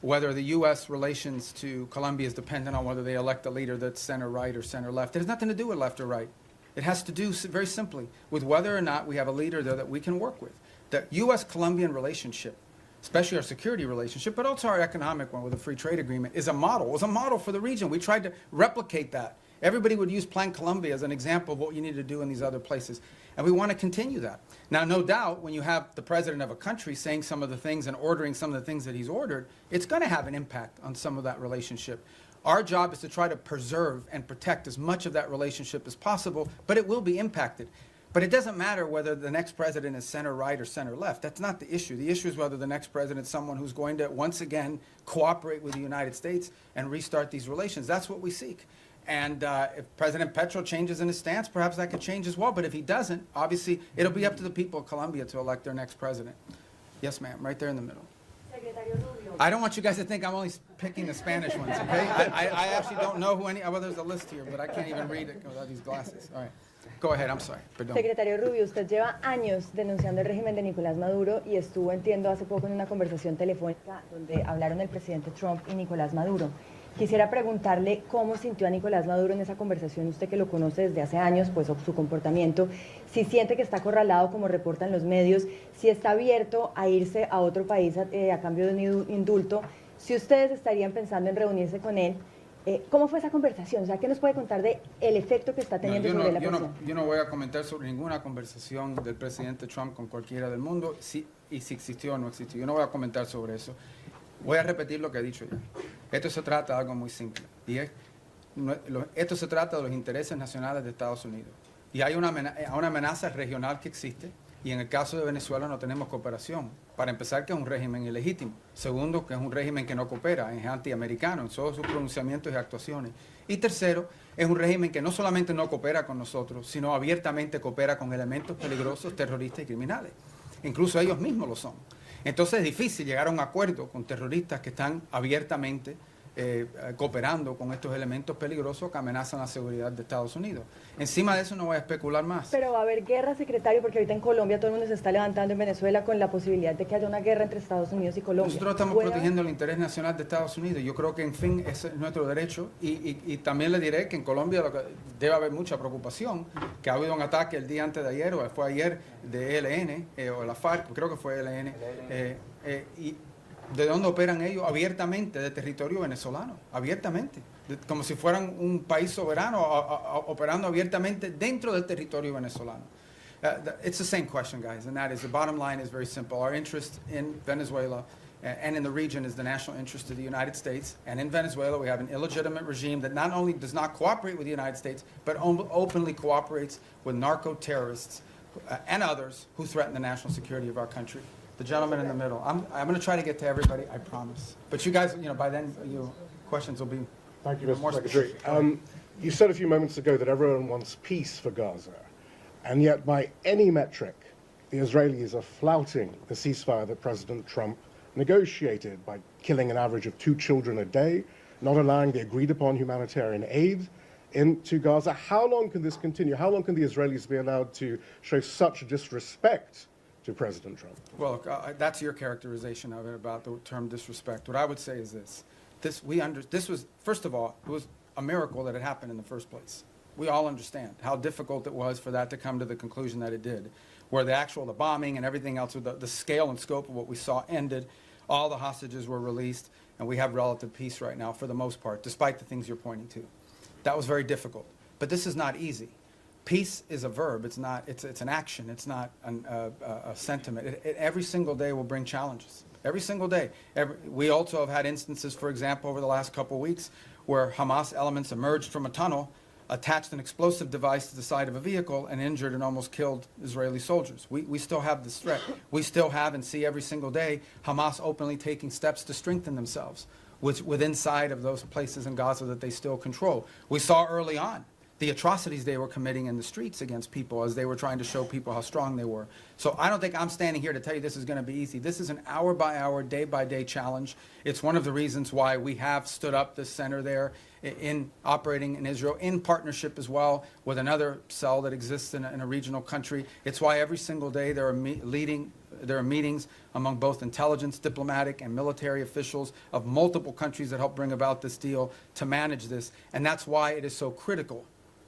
whether the U.S. relations to Colombia is dependent on whether they elect a leader that's center-right or center-left. It has nothing to do with left or right. It has to do very simply with whether or not we have a leader there that we can work with. The U.S. Colombian relationship, especially our security relationship, but also our economic one with a free trade agreement, is a model. It was a model for the region. We tried to replicate that Everybody would use Plan Colombia as an example of what you need to do in these other places. And we want to continue that. Now, no doubt, when you have the president of a country saying some of the things and ordering some of the things that he's ordered, it's going to have an impact on some of that relationship. Our job is to try to preserve and protect as much of that relationship as possible, but it will be impacted. But it doesn't matter whether the next president is center right or center left. That's not the issue. The issue is whether the next president is someone who's going to, once again, cooperate with the United States and restart these relations. That's what we seek. And if President Petro changes in his stance, perhaps that could change as well. But if he doesn't, obviously, it'll be up to the people of Colombia to elect their next president. Yes, ma'am, right there in the middle. I don't want you guys to think I'm only picking the Spanish ones, okay? I actually don't know who any, well, there's a list here, but I can't even read it without these glasses. All right. Go ahead, I'm sorry. Perdón.
Secretario Rubio, usted lleva años denunciando el régimen de Nicolás Maduro y estuvo, entiendo, hace poco en una conversación telefónica donde hablaron el presidente Trump y Nicolás Maduro. Quisiera preguntarle cómo sintió a Nicolás Maduro en esa conversación, usted que lo conoce desde hace años, pues su comportamiento, si siente que está acorralado como reportan los medios, si está abierto a irse a otro país a cambio de un indulto, si ustedes estarían pensando en reunirse con él. ¿Cómo fue esa conversación? O sea, ¿qué nos puede contar de el efecto que está teniendo sobre la presión?
Yo no voy a comentar sobre ninguna conversación del presidente Trump con cualquiera del mundo, si existió o no existió. Yo no voy a comentar sobre eso. Voy a repetir lo que he dicho ya. Esto se trata de algo muy simple. Y esto se trata de los intereses nacionales de Estados Unidos. Y hay una amenaza regional que existe. Y en el caso de Venezuela no tenemos cooperación. Para empezar, que es un régimen ilegítimo. Segundo, que es un régimen que no coopera, es antiamericano en todos sus pronunciamientos y actuaciones. Y tercero, es un régimen que no solamente no coopera con nosotros, sino abiertamente coopera con elementos peligrosos, terroristas y criminales. Incluso ellos mismos lo son. Entonces es difícil llegar a un acuerdo con terroristas que están abiertamente cooperando con estos elementos peligrosos que amenazan la seguridad de Estados Unidos. Encima de eso no voy a especular más.
Pero va a haber guerra, secretario, porque ahorita en Colombia todo el mundo se está levantando, en Venezuela, con la posibilidad de que haya una guerra entre Estados Unidos y Colombia.
Nosotros estamos protegiendo el interés nacional de Estados Unidos. Yo creo que, en fin, ese es nuestro derecho. Y también le diré que en Colombia debe haber mucha preocupación, que ha habido un ataque el día antes de ayer, o fue ayer, de ELN, o la FARC, creo que fue ELN, y ¿de dónde operan ellos? Abiertamente, de territorio venezolano, abiertamente, como si fueran un país soberano, operando abiertamente dentro del territorio venezolano. It's the same question, guys, and that is, the bottom line is very simple. Our interest in Venezuela and in the region is the national interest of the United States, and in Venezuela we have an illegitimate regime that not only does not cooperate with the United States, but openly cooperates with narco-terrorists and others who threaten the national security of our country. The gentleman in the middle. I'm going to try to get to everybody, I promise. But you guys, by then, your questions will be
Thank you,
more
Mr. Secretary.
specific.
You said a few moments ago that everyone wants peace for Gaza, and yet by any metric, the Israelis are flouting the ceasefire that President Trump negotiated by killing an average of 2 children a day, not allowing the agreed-upon humanitarian aid into Gaza. How long can this continue? How long can the Israelis be allowed to show such disrespect to President Trump?
Well, look, that's your characterization of it, about the term disrespect. What I would say is this. This was, first of all, it was a miracle that it happened in the first place. We all understand how difficult it was for that to come to the conclusion that it did, where the bombing and everything else, the scale and scope of what we saw ended, all the hostages were released, and we have relative peace right now for the most part, despite the things you're pointing to. That was very difficult. But this is not easy. Peace is a verb. It's an action. It's not a sentiment. Every single day will bring challenges. Every single day. We also have had instances, for example, over the last couple of weeks, where Hamas elements emerged from a tunnel, attached an explosive device to the side of a vehicle, and injured and almost killed Israeli soldiers. We still have this threat. We still have and see every single day Hamas openly taking steps to strengthen themselves within inside of those places in Gaza that they still control. We saw early on the atrocities they were committing in the streets against people as they were trying to show people how strong they were. So I don't think I'm standing here to tell you this is going to be easy. This is an hour-by-hour, day-by-day challenge. It's one of the reasons why we have stood up this center there in operating in Israel, in partnership as well with another cell that exists in a regional country. It's why every single day there are meetings among both intelligence, diplomatic, and military officials of multiple countries that help bring about this deal to manage this. And that's why it is so critical.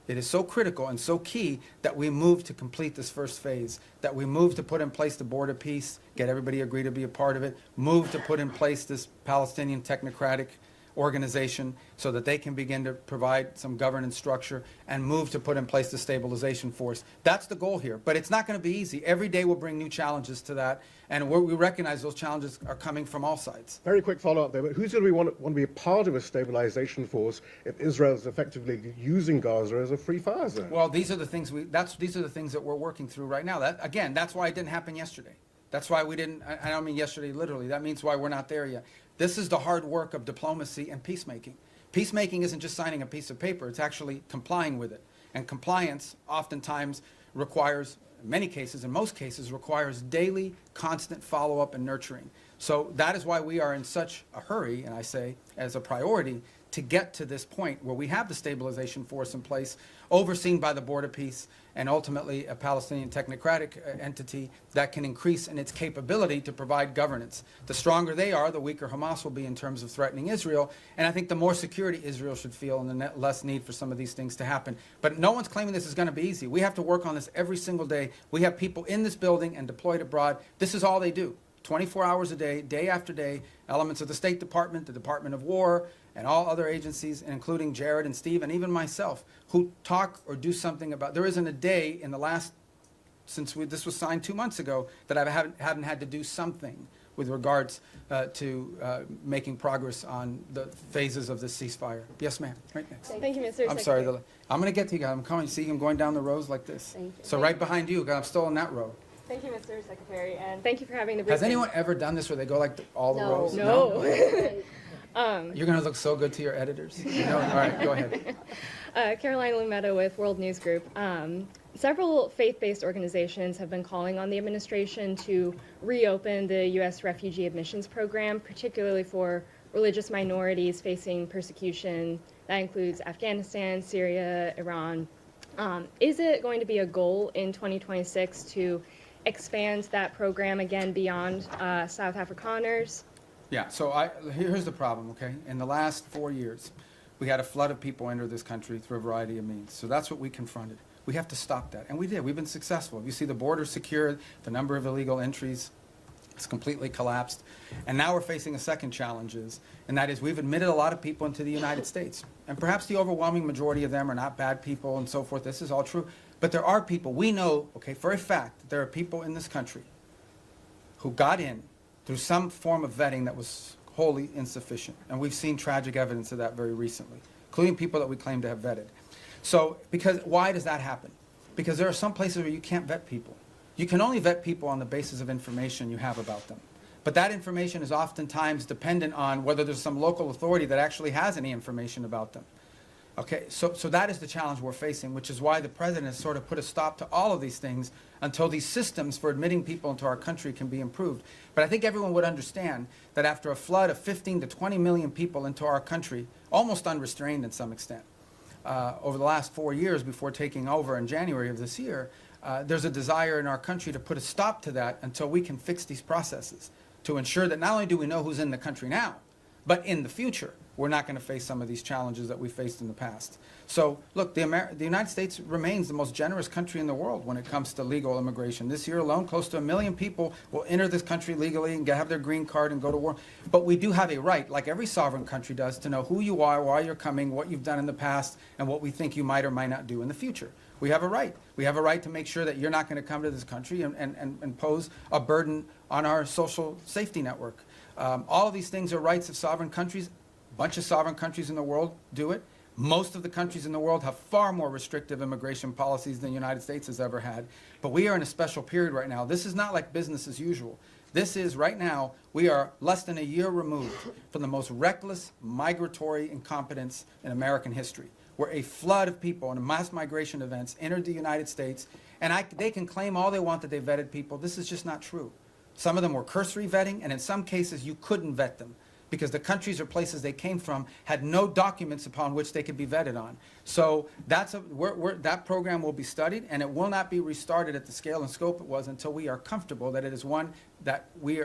It is so critical and so key that we move to complete this first phase, that we move to put in place the board of peace, get everybody agree to be a part of it, move to put in place this Palestinian technocratic organization so that they can begin to provide some governance structure and move to put in place the stabilization force. That's the goal here, but it's not going to be easy. Every day will bring new challenges to that, and we recognize those challenges are coming from all sides.
Very quick follow-up there, but who's going to want to be a part of a stabilization force if Israel is effectively using Gaza as a free fire zone?
Well, these are the things these are the things that we're working through right now. That's why it didn't happen yesterday. That's why we didn't, I don't mean yesterday literally, that means why we're not there yet. This is the hard work of diplomacy and peacemaking. Peacemaking isn't just signing a piece of paper, it's actually complying with it. And compliance oftentimes requires, in many cases, in most cases, requires daily, constant follow-up and nurturing. So that is why we are in such a hurry, and I say as a priority, to get to this point where we have the stabilization force in place, overseen by the Board of Peace, and ultimately a Palestinian technocratic entity that can increase in its capability to provide governance. The stronger they are, the weaker Hamas will be in terms of threatening Israel, and I think the more security Israel should feel and the less need for some of these things to happen. But no one's claiming this is going to be easy. We have to work on this every single day. We have people in this building and deployed abroad. This is all they do. 24 hours a day, day after day, elements of the State Department, the Department of War, and all other agencies, including Jared and Steve and even myself, who talk or do something about. There isn't a day in the last, this was signed 2 months ago, that I haven't had to do something with regards to making progress on the phases of the ceasefire. Yes, ma'am. Right next.
Thank you, Mr.
I'm sorry. I'm going to get to you guys. I'm coming. See, I'm going down the rows like this.
Thank you.
So right behind you, I'm still in that row.
Thank you, Mr. Secretary, and thank you for having the
Has
briefing.
anyone ever done this where they go like all the rows?
No.
You're going to look so good to your editors. You know? All right, go ahead.
Caroline Lumetta with World News Group. Several faith-based organizations have been calling on the administration to reopen the U.S. Refugee Admissions Program, particularly for religious minorities facing persecution. That includes Afghanistan, Syria, Iran. Is it going to be a goal in 2026 to expand that program again beyond South Afrikaners?
Yeah, so here's the problem, okay? In the last 4 years, we had a flood of people enter this country through a variety of means. So that's what we confronted. We have to stop that, and we did. We've been successful. You see the border secured, the number of illegal entries has completely collapsed. And now we're facing a second challenge, and that is we've admitted a lot of people into the United States. And perhaps the overwhelming majority of them are not bad people and so forth. This is all true. But there are people, we know, okay, for a fact, that there are people in this country who got in through some form of vetting that was wholly insufficient. And we've seen tragic evidence of that very recently, including people that we claim to have vetted. So, why does that happen? Because there are some places where you can't vet people. You can only vet people on the basis of information you have about them. But that information is oftentimes dependent on whether there's some local authority that actually has any information about them. Okay, so that is the challenge we're facing, which is why the president has sort of put a stop to all of these things until these systems for admitting people into our country can be improved. But I think everyone would understand that after a flood of 15 to 20 million people into our country, almost unrestrained in some extent, over the last 4 years before taking over in January of this year, there's a desire in our country to put a stop to that until we can fix these processes to ensure that not only do we know who's in the country now, but in the future, we're not going to face some of these challenges that we faced in the past. So, look, the United States remains the most generous country in the world when it comes to legal immigration. This year alone, close to 1 million people will enter this country legally and have their green card and go to war. But we do have a right, like every sovereign country does, to know who you are, why you're coming, what you've done in the past, and what we think you might or might not do in the future. We have a right. We have a right to make sure that you're not going to come to this country and pose a burden on our social safety network. All of these things are rights of sovereign countries. A bunch of sovereign countries in the world do it. Most of the countries in the world have far more restrictive immigration policies than the United States has ever had. But we are in a special period right now. This is not like business as usual. This is, right now, we are less than a year removed from the most reckless migratory incompetence in American history, where a flood of people and mass migration events entered the United States. And they can claim all they want that they vetted people. This is just not true. Some of them were cursory vetting, and in some cases you couldn't vet them because the countries or places they came from had no documents upon which they could be vetted on. So that program will be studied, and it will not be restarted at the scale and scope it was until we are comfortable that it is one that we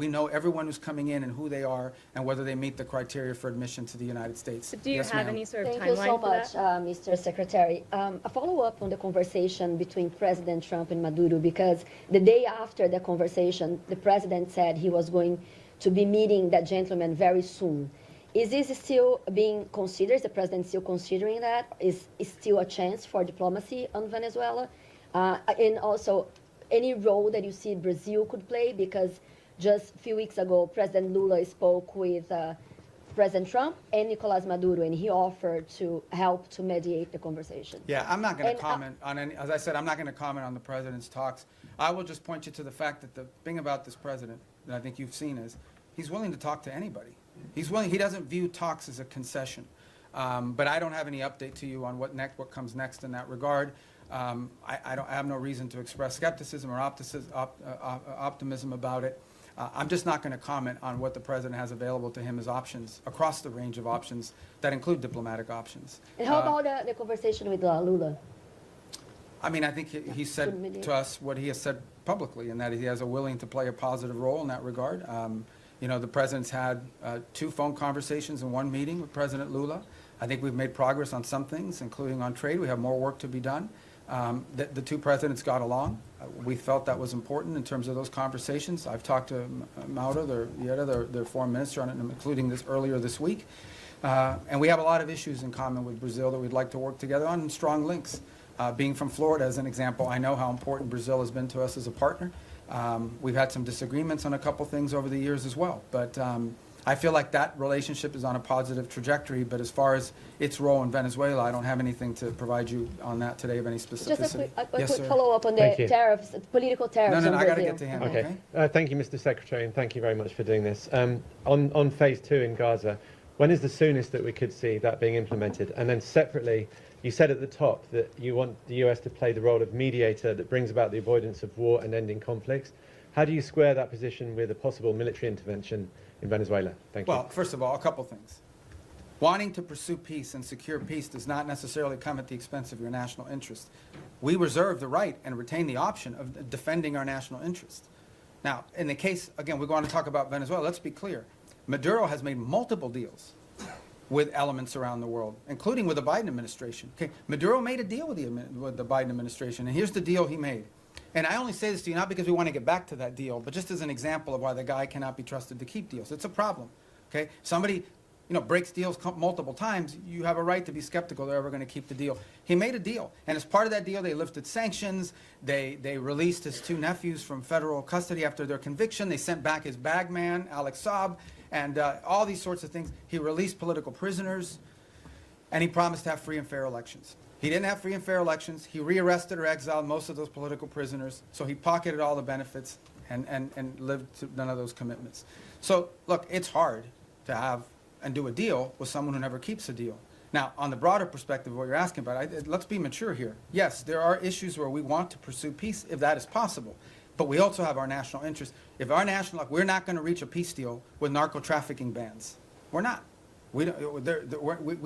know everyone who's coming in and who they are and whether they meet the criteria for admission to the United States.
Do you have any sort of
timeline for that? Thank you so much, Mr. Secretary. A follow-up on the conversation between President Trump and Maduro, because the day after the conversation, the president said he was going to be meeting that gentleman very soon. Is this still being considered? Is the president still considering that? Is still a chance for diplomacy on Venezuela? And also, any role that you see Brazil could play? Because just a few weeks ago, President Lula spoke with President Trump and Nicolás Maduro, and he offered to help to mediate the conversation.
Yeah, I'm not going to
And,
comment on any, as I said, I'm not going to comment on the president's talks. I will just point you to the fact that the thing about this president that I think you've seen is he's willing to talk to anybody. He's willing, he doesn't view talks as a concession. But I don't have any update to you on what comes next in that regard. I have no reason to express skepticism or optimism about it. I'm just not going to comment on what the president has available to him as options across the range of options that include diplomatic options.
And how about the conversation with Lula?
I mean, I think he said to us what he has said publicly, and that he has a willing to play a positive role in that regard. You know, the president's had 2 phone conversations and 1 meeting with President Lula. I think we've made progress on some things, including on trade. We have more work to be done. The 2 presidents got along. We felt that was important in terms of those conversations. I've talked to Mauro, their foreign minister, on it, including this earlier this week. And we have a lot of issues in common with Brazil that we'd like to work together on, and strong links. Being from Florida, as an example, I know how important Brazil has been to us as a partner. We've had some disagreements on a couple things over the years as well. But I feel like that relationship is on a positive trajectory. But as far as its role in Venezuela, I don't have anything to provide you on that today of any specificity.
Just a quick
Yes, sir.
follow-up on the tariffs, political tariffs.
No,
on
I got to
Brazil.
get to him.
Okay. Thank you, Mr. Secretary, and thank you very much for doing this. On phase 2 in Gaza, when is the soonest that we could see that being implemented? And then separately, you said at the top that you want the US to play the role of mediator that brings about the avoidance of war and ending conflicts. How do you square that position with a possible military intervention in Venezuela? Thank you.
Well, first of all, a couple things. Wanting to pursue peace and secure peace does not necessarily come at the expense of your national interest. We reserve the right and retain the option of defending our national interest. Now, in the case, again, we're going to talk about Venezuela. Let's be clear. Maduro has made multiple deals with elements around the world, including with the Biden administration. Okay, Maduro made a deal with the Biden administration, and here's the deal he made. And I only say this to you not because we want to get back to that deal, but just as an example of why the guy cannot be trusted to keep deals. It's a problem. Okay, somebody, breaks deals multiple times. You have a right to be skeptical they're ever going to keep the deal. He made a deal, and as part of that deal, they lifted sanctions. They released his 2 nephews from federal custody after their conviction. They sent back his bagman, Alex Saab, and all these sorts of things. He released political prisoners, and he promised to have free and fair elections. He didn't have free and fair elections. He rearrested or exiled most of those political prisoners, so he pocketed all the benefits and lived to none of those commitments. So, look, it's hard to have and do a deal with someone who never keeps a deal. Now, on the broader perspective of what you're asking about, let's be mature here. Yes, there are issues where we want to pursue peace if that is possible. But we also have our national interest. If our we're not going to reach a peace deal with narco-trafficking bans. We're not. We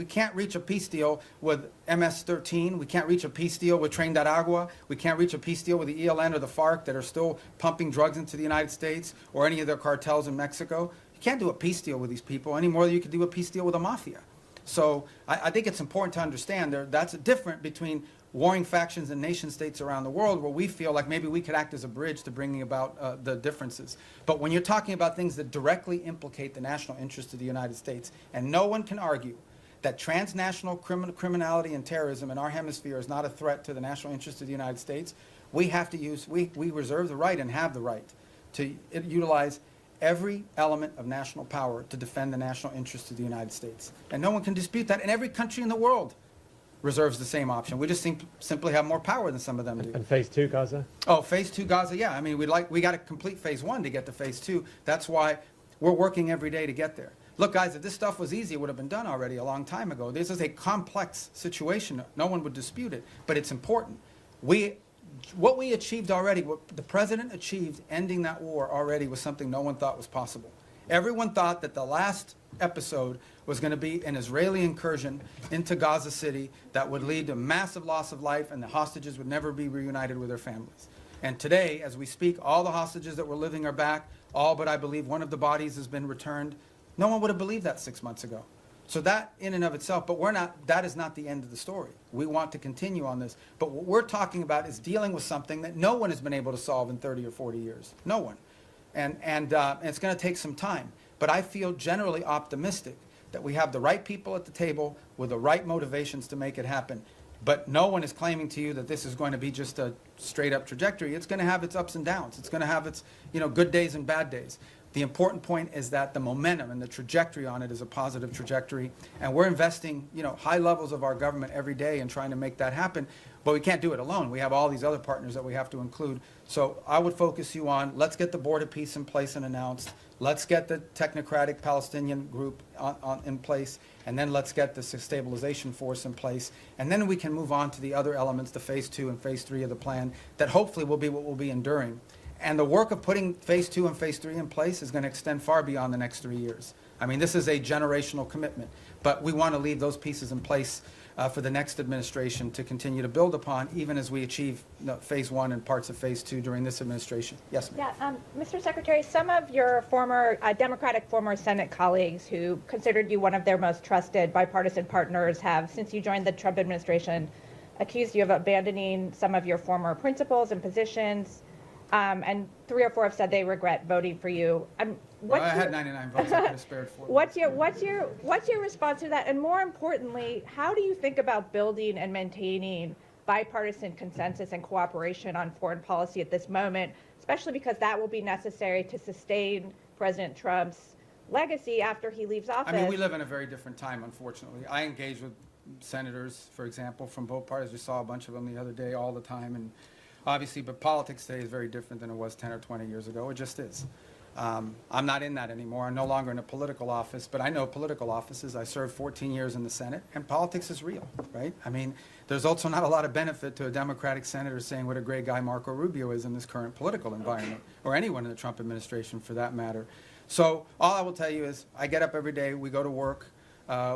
can't reach a peace deal with MS-13. We can't reach a peace deal with Tren de Aragua. We can't reach a peace deal with the ELN or the FARC that are still pumping drugs into the United States or any of their cartels in Mexico. You can't do a peace deal with these people any more than you could do a peace deal with a mafia. So I think it's important to understand that's different between warring factions and nation states around the world where we feel like maybe we could act as a bridge to bringing about the differences. But when you're talking about things that directly implicate the national interest of the United States, and no one can argue that transnational criminality and terrorism in our hemisphere is not a threat to the national interest of the United States, we reserve the right and have the right to utilize every element of national power to defend the national interest of the United States. And no one can dispute that. And every country in the world reserves the same option. We just simply have more power than some of them do.
And phase 2 Gaza?
Oh, phase 2 Gaza, yeah. I mean, we got to complete phase 1 to get to phase 2. That's why we're working every day to get there. Look, guys, if this stuff was easy, it would have been done already a long time ago. This is a complex situation. No one would dispute it, but it's important. What we achieved already, what the president achieved ending that war already was something no one thought was possible. Everyone thought that the last episode was going to be an Israeli incursion into Gaza City that would lead to massive loss of life and the hostages would never be reunited with their families. And today, as we speak, all the hostages that were living are back, all but I believe one of the bodies has been returned. No one would have believed that 6 months ago. So that in and of itself, but that is not the end of the story. We want to continue on this. But what we're talking about is dealing with something that no one has been able to solve in 30 or 40 years. No one. And it's going to take some time. But I feel generally optimistic that we have the right people at the table with the right motivations to make it happen. But no one is claiming to you that this is going to be just a straight up trajectory. It's going to have its ups and downs. It's going to have its, good days and bad days. The important point is that the momentum and the trajectory on it is a positive trajectory. And we're investing, high levels of our government every day in trying to make that happen. But we can't do it alone. We have all these other partners that we have to include. So I would focus you on, let's get the board of peace in place and announced. Let's get the technocratic Palestinian group in place. And then let's get the stabilization force in place. And then we can move on to the other elements, the phase 2 and phase 3 of the plan, that hopefully will be what will be enduring. And the work of putting phase 2 and phase 3 in place is going to extend far beyond the next 3 years. I mean, this is a generational commitment. But we want to leave those pieces in place for the next administration to continue to build upon, even as we achieve phase 1 and parts of phase 2 during this administration. Yes, ma'am.
Yeah, Mr. Secretary, some of your former Democratic former Senate colleagues who considered you one of their most trusted bipartisan partners have, since you joined the Trump administration, accused you of abandoning some of your former principles and positions. And 3 or 4 have said they regret voting for you.
I had 99 votes. I could have spared 4.
What's your response to that? And more importantly, how do you think about building and maintaining bipartisan consensus and cooperation on foreign policy at this moment, especially because that will be necessary to sustain President Trump's legacy after he leaves office?
I mean, we live in a very different time, unfortunately. I engage with senators, for example, from both parties. We saw a bunch of them the other day all the time. And obviously, but politics today is very different than it was 10 or 20 years ago. It just is. I'm not in that anymore. I'm no longer in a political office, but I know political offices. I served 14 years in the Senate, and politics is real, right? I mean, there's also not a lot of benefit to a Democratic senator saying what a great guy Marco Rubio is in this current political environment, or anyone in the Trump administration for that matter. So all I will tell you is I get up every day, we go to work,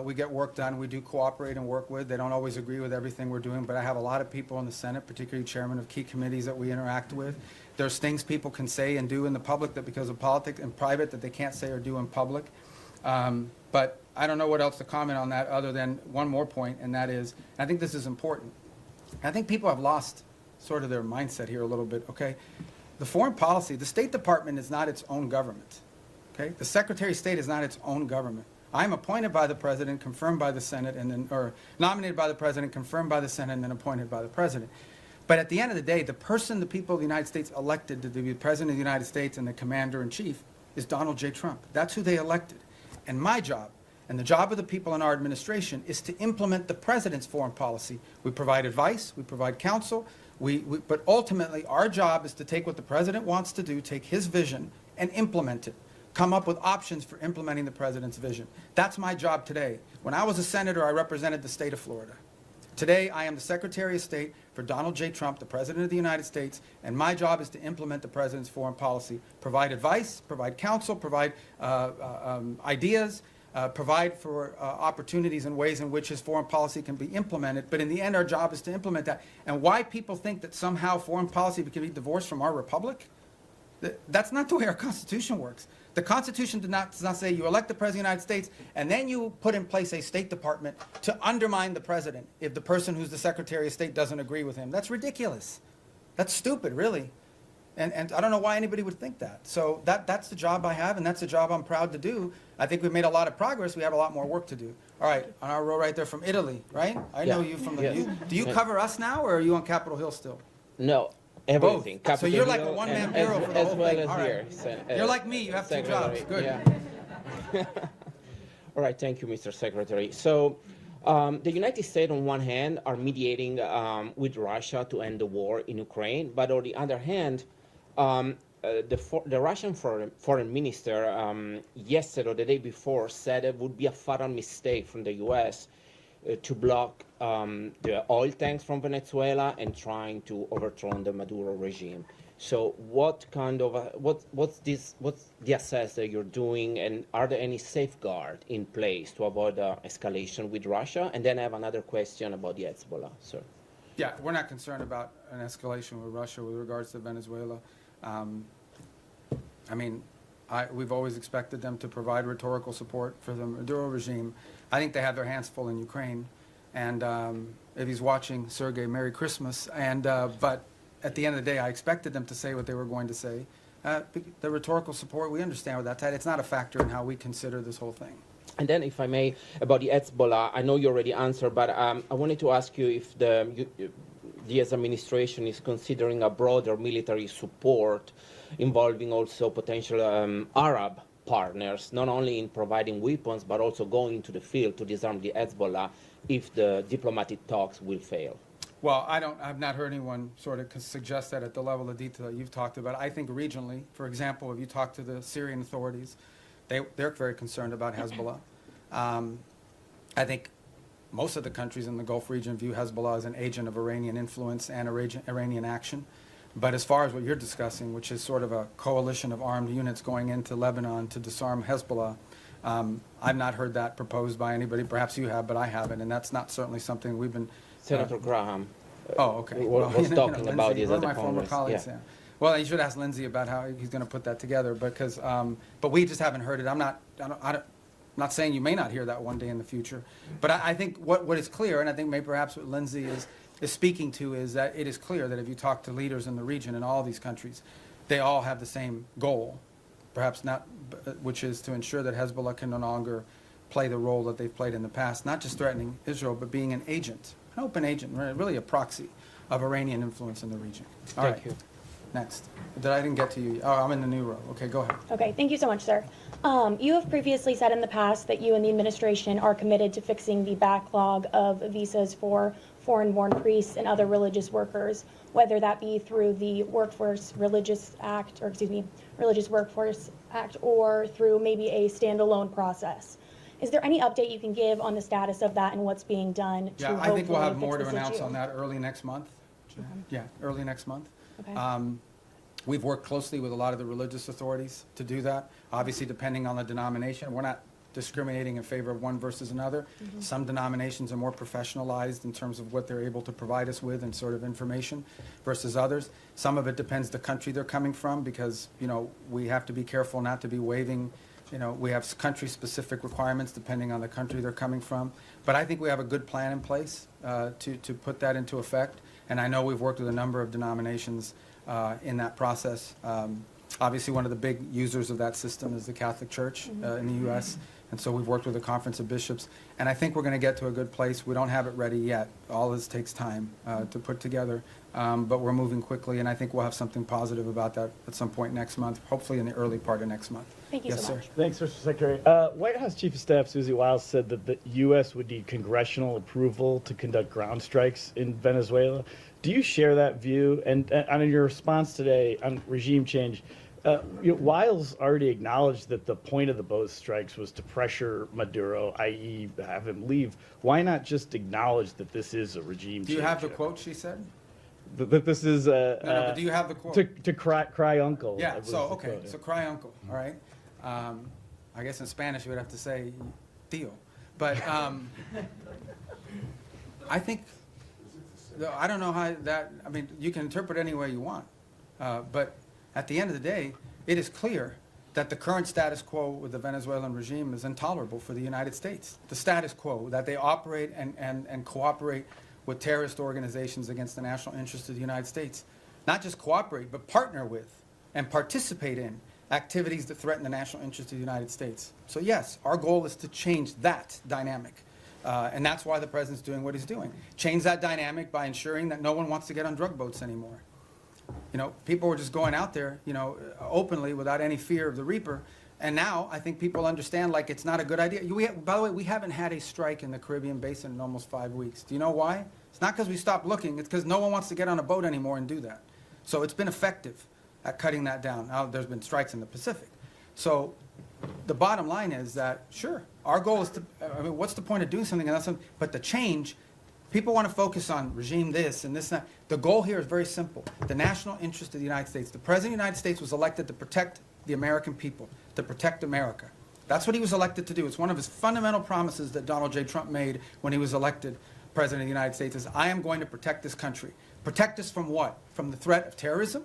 we get work done, we do cooperate and work with. They don't always agree with everything we're doing, but I have a lot of people in the Senate, particularly chairmen of key committees that we interact with. There's things people can say and do in the public that because of politics and private that they can't say or do in public. But I don't know what else to comment on that other than one more point, and that is, and I think this is important. I think people have lost sort of their mindset here a little bit, okay? The foreign policy, the State Department is not its own government, okay? The Secretary of State is not its own government. I'm appointed by the President, confirmed by the Senate, and then, or nominated by the President, confirmed by the Senate, and then appointed by the President. But at the end of the day, the person the people of the United States elected to be the President of the United States and the Commander-in-Chief is Donald J. Trump. That's who they elected. And my job, and the job of the people in our administration, is to implement the President's foreign policy. We provide advice, we provide counsel, but ultimately our job is to take what the President wants to do, take his vision, and implement it. Come up with options for implementing the President's vision. That's my job today. When I was a senator, I represented the state of Florida. Today, I am the Secretary of State for Donald J. Trump, the President of the United States, and my job is to implement the President's foreign policy, provide advice, provide counsel, provide ideas, provide for opportunities and ways in which his foreign policy can be implemented. But in the end, our job is to implement that. And why people think that somehow foreign policy can be divorced from our republic, that's not the way our Constitution works. The Constitution does not say you elect the President of the United States and then you put in place a State Department to undermine the President if the person who's the Secretary of State doesn't agree with him. That's ridiculous. That's stupid, really. And I don't know why anybody would think that. So that's the job I have, and that's the job I'm proud to do. I think we've made a lot of progress. We have a lot more work to do. All right, on our row right there from Italy, right? I know you from the...
Yes.
Do you cover us now, or are you on Capitol Hill still?
No, everything.
Both. So you're like a one-man bureau for the whole
well
thing.
as
All right.
here.
You're like me. You have 2 jobs. Good.
Yeah. All right. Thank you, Mr. Secretary. So the United States, on one hand, are mediating with Russia to end the war in Ukraine. But on the other hand, the Russian foreign minister yesterday or the day before said it would be a fatal mistake from the U.S. To block the oil tanks from Venezuela and trying to overthrow the Maduro regime. So what kind of what's the assess that you're doing, and are there any safeguards in place to avoid escalation with Russia? And then I have another question about the Hezbollah, sir.
Yeah, we're not concerned about an escalation with Russia with regards to Venezuela. I mean, we've always expected them to provide rhetorical support for the Maduro regime. I think they have their hands full in Ukraine. And if he's watching, Sergei, Merry Christmas. And but at the end of the day, I expected them to say what they were going to say. The rhetorical support, we understand what that's at. It's not a factor in how we consider this whole thing.
And then, if I may, about the Hezbollah, I know you already answered, but I wanted to ask you if the U.S. administration is considering a broader military support involving also potential Arab partners, not only in providing weapons, but also going into the field to disarm the Hezbollah if the diplomatic talks will fail.
Well, I've not heard anyone sort of suggest that at the level of detail that you've talked about. I think regionally, for example, if you talk to the Syrian authorities, they're very concerned about Hezbollah. I think most of the countries in the Gulf region view Hezbollah as an agent of Iranian influence and Iranian action. But as far as what you're discussing, which is sort of a coalition of armed units going into Lebanon to disarm Hezbollah, I've not heard that proposed by anybody. Perhaps you have, but I haven't, and that's not certainly something we've been...
Senator Graham
okay.
was talking about this at the
my former
Congress.
colleagues, yeah. Well, you should ask Lindsey about how he's going to put that together, because, but we just haven't heard it. I'm not saying you may not hear that one day in the future, but I think what is clear, and I think maybe perhaps what Lindsey is speaking to, is that it is clear that if you talk to leaders in the region in all these countries, they all have the same goal, perhaps not, which is to ensure that Hezbollah can no longer play the role that they've played in the past, not just threatening Israel, but being an agent, an open agent, really a proxy of Iranian influence in the region.
Thank you.
Next. I didn't get to you. Oh, I'm in the new row. Okay, go ahead.
Okay, thank you so much, sir. You have previously said in the past that you and the administration are committed to fixing the backlog of visas for foreign-born priests and other religious workers, whether that be through the Religious Workforce Act, or through maybe a standalone process. Is there any update you can give on the status of that and what's being done to
I think we'll have more to
fix this
announce
issue?
on that early next month.
Okay.
Yeah, early next month.
Okay.
We've worked closely with a lot of the religious authorities to do that. Obviously, depending on the denomination, we're not discriminating in favor of one versus another.
Mhm.
Some denominations are more professionalized in terms of what they're able to provide us with and sort of information versus others. Some of it depends the country they're coming from, because, we have to be careful not to be waiving, we have country-specific requirements depending on the country they're coming from. But I think we have a good plan in place to put that into effect. And I know we've worked with a number of denominations in that process. Obviously, one of the big users of that system is the Catholic Church in the U.S., and so we've worked with the Conference of Bishops. And I think we're going to get to a good place. We don't have it ready yet. All this takes time to put together, but we're moving quickly, and I think we'll have something positive about that at some point next month, hopefully in the early part of next month.
Thank you
yes,
so
sir.
much.
Thanks, Mr. Secretary. White House Chief of Staff Susie Wiles said that the U.S. would need congressional approval to conduct ground strikes in Venezuela. Do you share that view? And in your response today on regime change, Wiles already acknowledged that the point of the both strikes was to pressure Maduro, i.e. have him leave. Why not just acknowledge that this is a regime change?
Do you have the quote she said?
That this is
but do you have the quote?
To cry uncle.
Yeah,
was
so,
the
okay,
quote, yeah.
so cry uncle, all right? I guess in Spanish you would have to say tío. But I think, I don't know how that, you can interpret any way you want. But at the end of the day, it is clear that the current status quo with the Venezuelan regime is intolerable for the United States. The status quo, that they operate and cooperate with terrorist organizations against the national interests of the United States. Not just cooperate, but partner with and participate in activities that threaten the national interests of the United States. So yes, our goal is to change that dynamic. And that's why the president's doing what he's doing. Change that dynamic by ensuring that no one wants to get on drug boats anymore. People were just going out there, openly without any fear of the reaper. And now I think people understand, like, it's not a good idea. By the way, we haven't had a strike in the Caribbean basin in almost 5 weeks. Do you know why? It's not because we stopped looking. It's because no one wants to get on a boat anymore and do that. So it's been effective at cutting that down. Now, there's been strikes in the Pacific. So the bottom line is that, sure, our goal is to, what's the point of doing something? But the change, people want to focus on regime this and this and that. The goal here is very simple. The national interest of the United States. The President of the United States was elected to protect the American people, to protect America. That's what he was elected to do. It's one of his fundamental promises that Donald J. Trump made when he was elected President of the United States, is I am going to protect this country. Protect us from what? From the threat of terrorism,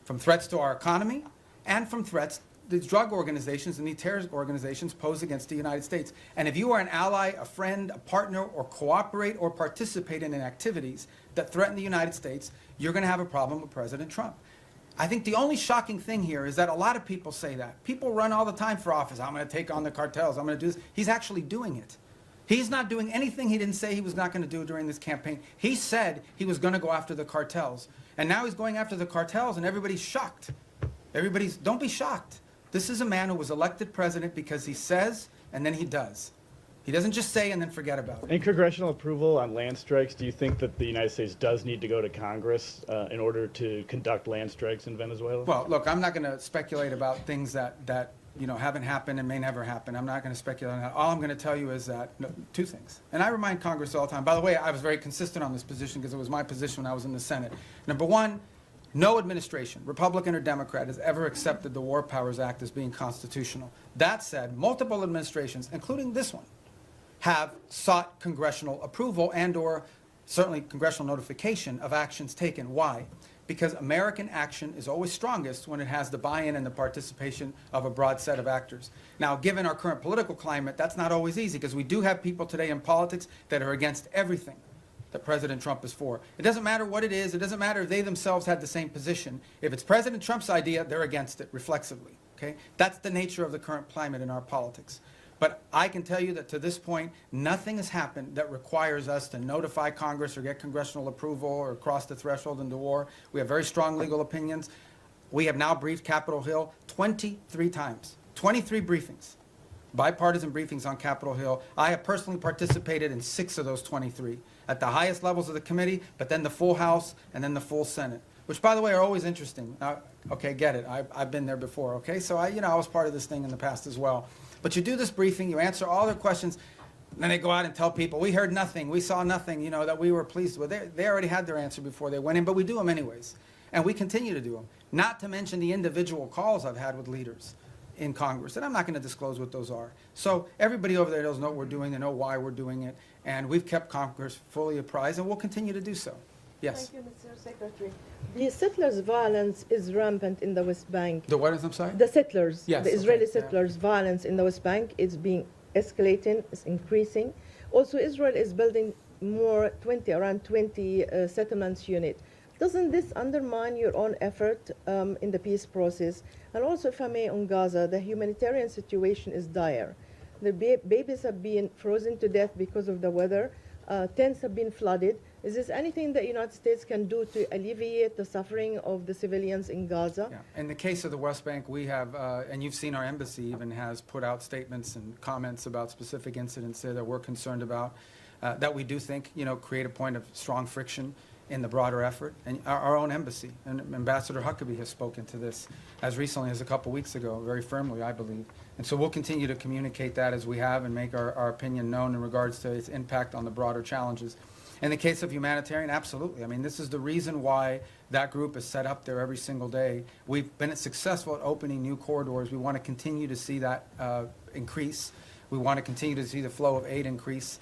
from threats to our economy, and from threats these drug organizations and these terrorist organizations pose against the United States. And if you are an ally, a friend, a partner, or cooperate or participate in activities that threaten the United States, you're going to have a problem with President Trump. I think the only shocking thing here is that a lot of people say that. People run all the time for office. I'm going to take on the cartels. I'm going to do this. He's actually doing it. He's not doing anything he didn't say he was not going to do during this campaign. He said he was going to go after the cartels. And now he's going after the cartels, and everybody's shocked. Don't be shocked. This is a man who was elected president because he says and then he does. He doesn't just say and then forget about it.
In congressional approval on land strikes, do you think that the United States does need to go to Congress in order to conduct land strikes in Venezuela?
Well, look, I'm not going to speculate about things that haven't happened and may never happen. I'm not going to speculate on that. All I'm going to tell you is that two things. And I remind Congress all the time. By the way, I was very consistent on this position because it was my position when I was in the Senate. Number one, no administration, Republican or Democrat, has ever accepted the War Powers Act as being constitutional. That said, multiple administrations, including this one, have sought congressional approval and or certainly congressional notification of actions taken. Why? Because American action is always strongest when it has the buy-in and the participation of a broad set of actors. Now, given our current political climate, that's not always easy because we do have people today in politics that are against everything that President Trump is for. It doesn't matter what it is. It doesn't matter if they themselves had the same position. If it's President Trump's idea, they're against it reflexively. Okay? That's the nature of the current climate in our politics. But I can tell you that to this point, nothing has happened that requires us to notify Congress or get congressional approval or cross the threshold into war. We have very strong legal opinions. We have now briefed Capitol Hill 23 times, 23 briefings, bipartisan briefings on Capitol Hill. I have personally participated in 6 of those 23 at the highest levels of the committee, but then the full House and then the full Senate, which, by the way, are always interesting. Okay, get it. I've been there before, okay? So I was part of this thing in the past as well. But you do this briefing, you answer all their questions, and then they go out and tell people, we heard nothing, we saw nothing, that we were pleased with. They already had their answer before they went in, but we do them anyways. And we continue to do them. Not to mention the individual calls I've had with leaders in Congress, and I'm not going to disclose what those are. So everybody over there does know what we're doing, they know why we're doing it, and we've kept Congress fully apprised, and we'll continue to do so. Yes?
Thank you, Mr. Secretary. The settlers' violence is rampant in the West Bank.
The what is, I'm sorry?
The settlers,
yes,
the Israeli
okay,
settlers' violence in the West Bank is being escalating, it's increasing. Also, Israel is building around 20 settlements unit. Doesn't this undermine your own effort in the peace process? And also, if I may, on Gaza, the humanitarian situation is dire. The babies have been frozen to death because of the weather. Tents have been flooded. Is there anything that the United States can do to alleviate the suffering of the civilians in Gaza?
Yeah. In the case of the West Bank, we have, and you've seen our embassy even has put out statements and comments about specific incidents there that we're concerned about, that we do think, create a point of strong friction in the broader effort. And our own embassy, and Ambassador Huckabee has spoken to this as recently as a couple weeks ago, very firmly, I believe. And so we'll continue to communicate that as we have and make our opinion known in regards to its impact on the broader challenges. In the case of humanitarian, absolutely. I mean, this is the reason why that group is set up there every single day. We've been successful at opening new corridors. We want to continue to see that increase. We want to continue to see the flow of aid increase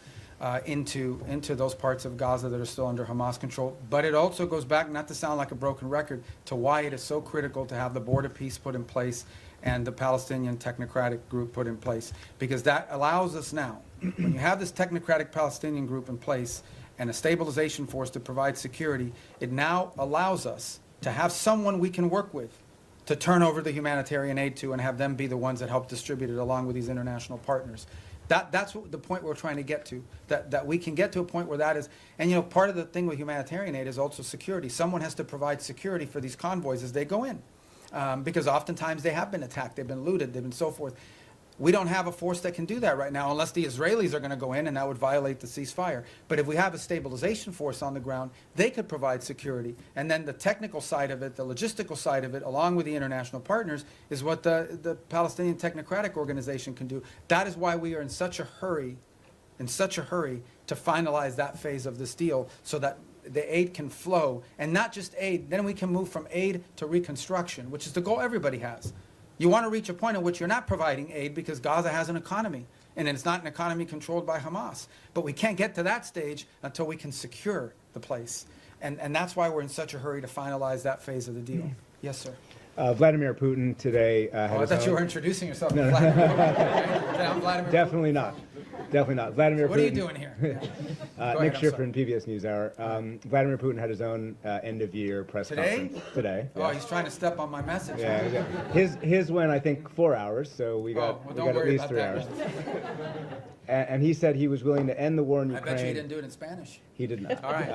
into those parts of Gaza that are still under Hamas control. But it also goes back, not to sound like a broken record, to why it is so critical to have the border peace put in place and the Palestinian technocratic group put in place. Because that allows us now, when you have this technocratic Palestinian group in place, and a stabilization force to provide security, it now allows us to have someone we can work with to turn over the humanitarian aid to and have them be the ones that help distribute it along with these international partners. That's the point we're trying to get to, that we can get to a point where that is, and part of the thing with humanitarian aid is also security. Someone has to provide security for these convoys as they go in, because oftentimes they have been attacked, they've been looted, they've been so forth. We don't have a force that can do that right now unless the Israelis are going to go in, and that would violate the ceasefire. But if we have a stabilization force on the ground, they could provide security. And then the technical side of it, the logistical side of it, along with the international partners, is what the Palestinian Technocratic Organization can do. That is why we are in such a hurry to finalize that phase of this deal so that the aid can flow. And not just aid, then we can move from aid to reconstruction, which is the goal everybody has. You want to reach a point at which you're not providing aid because Gaza has an economy, and it's not an economy controlled by Hamas. But we can't get to that stage until we can secure the place. And that's why we're in such a hurry to finalize that phase of the deal. Yes, sir.
Vladimir Putin today
I thought you were introducing yourself.
No,
Vladimir. I'm Vladimir
definitely not.
Definitely not. Vladimir Putin.
What are you doing here?
Nick
ahead, I'm
Schifrin,
sorry.
PBS NewsHour. Vladimir Putin had his own end-of-year press
Today?
conference today.
Oh, he's trying to step on my message.
Yeah, exactly. His went, I think, 4 hours, so we got,
well,
we
don't
got at
worry
least
about
3
that
hours.
one.
And he said he was willing to end the war in
I
Ukraine.
bet you he didn't do it in Spanish.
He did not.
All right.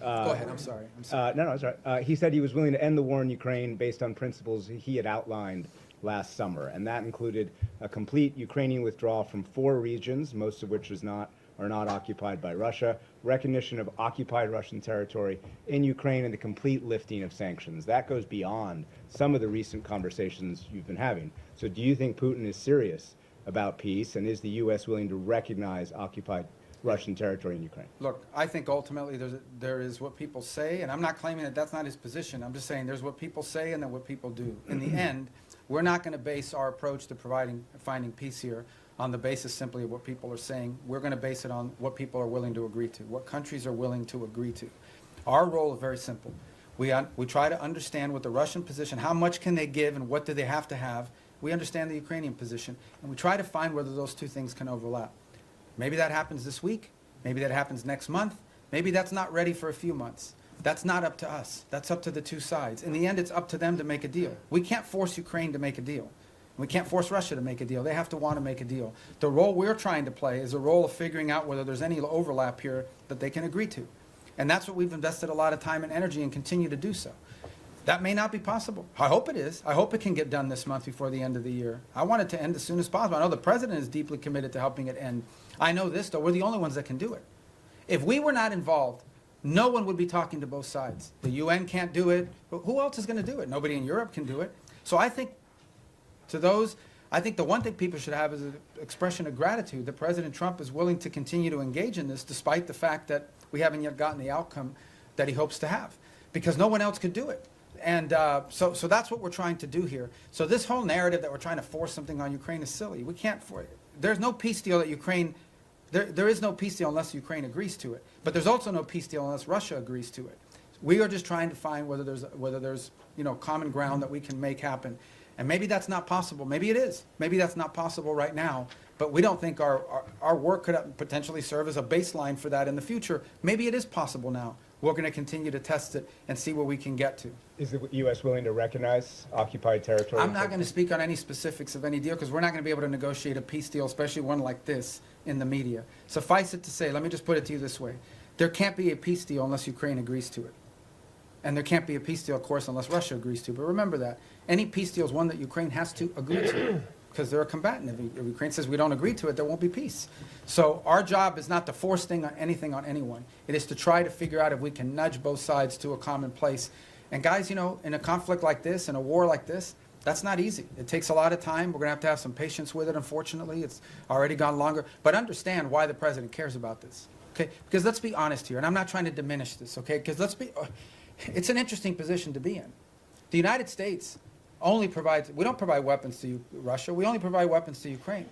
Go ahead. I'm sorry.
No, it's all right. He said he was willing to end the war in Ukraine based on principles he had outlined last summer, and that included a complete Ukrainian withdrawal from 4 regions, most of which are not occupied by Russia, recognition of occupied Russian territory in Ukraine, and the complete lifting of sanctions. That goes beyond some of the recent conversations you've been having. So do you think Putin is serious about peace, and is the U.S. willing to recognize occupied Russian territory in Ukraine?
Look, I think ultimately there is what people say, and I'm not claiming that that's not his position. I'm just saying there's what people say and then what people do. In the end, we're not going to base our approach to finding peace here on the basis simply of what people are saying. We're going to base it on what people are willing to agree to, what countries are willing to agree to. Our role is very simple. We try to understand what the Russian position, how much can they give and what do they have to have. We understand the Ukrainian position, and we try to find whether those two things can overlap. Maybe that happens this week. Maybe that happens next month. Maybe that's not ready for a few months. That's not up to us. That's up to the two sides. In the end, it's up to them to make a deal. We can't force Ukraine to make a deal. We can't force Russia to make a deal. They have to want to make a deal. The role we're trying to play is a role of figuring out whether there's any overlap here that they can agree to. And that's what we've invested a lot of time and energy and continue to do so. That may not be possible. I hope it is. I hope it can get done this month before the end of the year. I want it to end as soon as possible. I know the president is deeply committed to helping it end. I know this, though. We're the only ones that can do it. If we were not involved, no one would be talking to both sides. The UN can't do it. Who else is going to do it? Nobody in Europe can do it. So I think I think the one thing people should have is an expression of gratitude that President Trump is willing to continue to engage in this despite the fact that we haven't yet gotten the outcome that he hopes to have, because no one else could do it. And so that's what we're trying to do here. So this whole narrative that we're trying to force something on Ukraine is silly. We can't force it. There's no peace deal that Ukraine, there is no peace deal unless Ukraine agrees to it. But there's also no peace deal unless Russia agrees to it. We are just trying to find whether there's common ground that we can make happen. And maybe that's not possible. Maybe it is. Maybe that's not possible right now. But we don't think our work could potentially serve as a baseline for that in the future. Maybe it is possible now. We're going to continue to test it and see where we can get to.
Is the U.S. willing to recognize occupied territory?
I'm not going to speak on any specifics of any deal because we're not going to be able to negotiate a peace deal, especially one like this, in the media. Suffice it to say, let me just put it to you this way. There can't be a peace deal unless Ukraine agrees to it. And there can't be a peace deal, of course, unless Russia agrees to it. But remember that. Any peace deal is one that Ukraine has to agree to because they're a combatant. If Ukraine says we don't agree to it, there won't be peace. So our job is not to force anything on anyone. It is to try to figure out if we can nudge both sides to a common place. And guys, in a conflict like this, in a war like this, that's not easy. It takes a lot of time. We're going to have some patience with it, unfortunately. It's already gone longer. But understand why the president cares about this. Okay? Because let's be honest here, and I'm not trying to diminish this, okay? Because it's an interesting position to be in. The United States only provides, we don't provide weapons to Russia, we only provide weapons to Ukraine.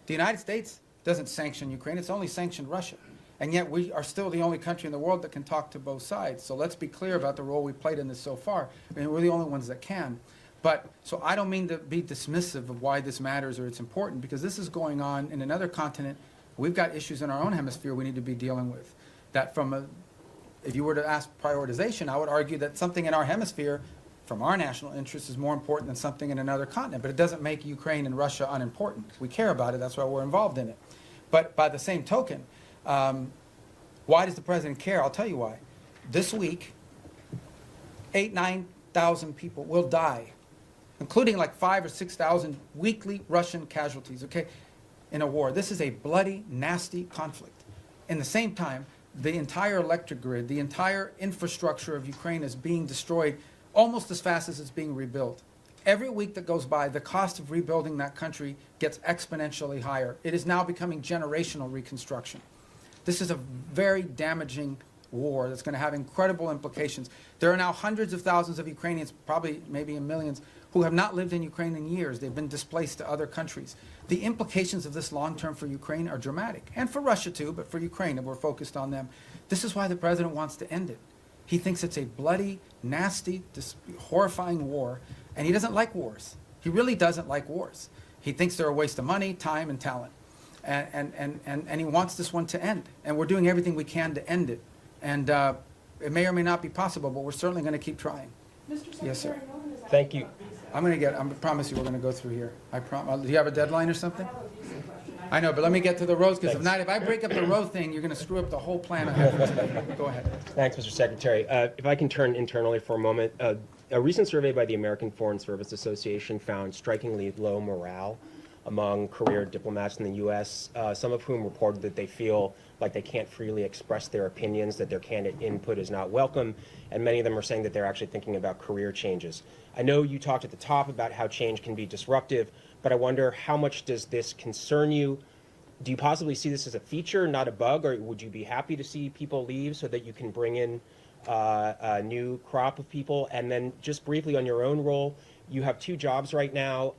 The United States doesn't sanction Ukraine, it's only sanctioned Russia. And yet we are still the only country in the world that can talk to both sides. So let's be clear about the role we've played in this so far. I mean, we're the only ones that can. But, so I don't mean to be dismissive of why this matters or it's important, because this is going on in another continent. We've got issues in our own hemisphere we need to be dealing with. That if you were to ask prioritization, I would argue that something in our hemisphere from our national interest is more important than something in another continent. But it doesn't make Ukraine and Russia unimportant. We care about it. That's why we're involved in it. But by the same token, why does the president care? I'll tell you why. This week, 9,000 people will die, including like 5,000 or 6,000 weekly Russian casualties, okay, in a war. This is a bloody, nasty conflict. In the same time, the entire electric grid, the entire infrastructure of Ukraine is being destroyed almost as fast as it's being rebuilt. Every week that goes by, the cost of rebuilding that country gets exponentially higher. It is now becoming generational reconstruction. This is a very damaging war that's going to have incredible implications. There are now hundreds of thousands of Ukrainians, probably maybe in millions, who have not lived in Ukraine in years. They've been displaced to other countries. The implications of this long-term for Ukraine are dramatic, and for Russia too, but for Ukraine, and we're focused on them. This is why the president wants to end it. He thinks it's a bloody, nasty, horrifying war, and he doesn't like wars. He really doesn't like wars. He thinks they're a waste of money, time, and talent. and he wants this one to end. And we're doing everything we can to end it. And it may or may not be possible, but we're certainly going to keep trying. Yes, sir.
Thank you.
I promise you we're going to go through here. I promise. Do you have a deadline or something? I know, but let me get to the roads, because if I break up the road thing, you're going to screw up the whole plan I have for today. Go ahead.
Thanks, Mr. Secretary. If I can turn internally for a moment, a recent survey by the American Foreign Service Association found strikingly low morale among career diplomats in the U.S., some of whom reported that they feel like they can't freely express their opinions, that their candidate input is not welcome, and many of them are saying that they're actually thinking about career changes. I know you talked at the top about how change can be disruptive, but I wonder, how much does this concern you? Do you possibly see this as a feature, not a bug, or would you be happy to see people leave so that you can bring in a new crop of people? And then just briefly on your own role, you have 2 jobs right now.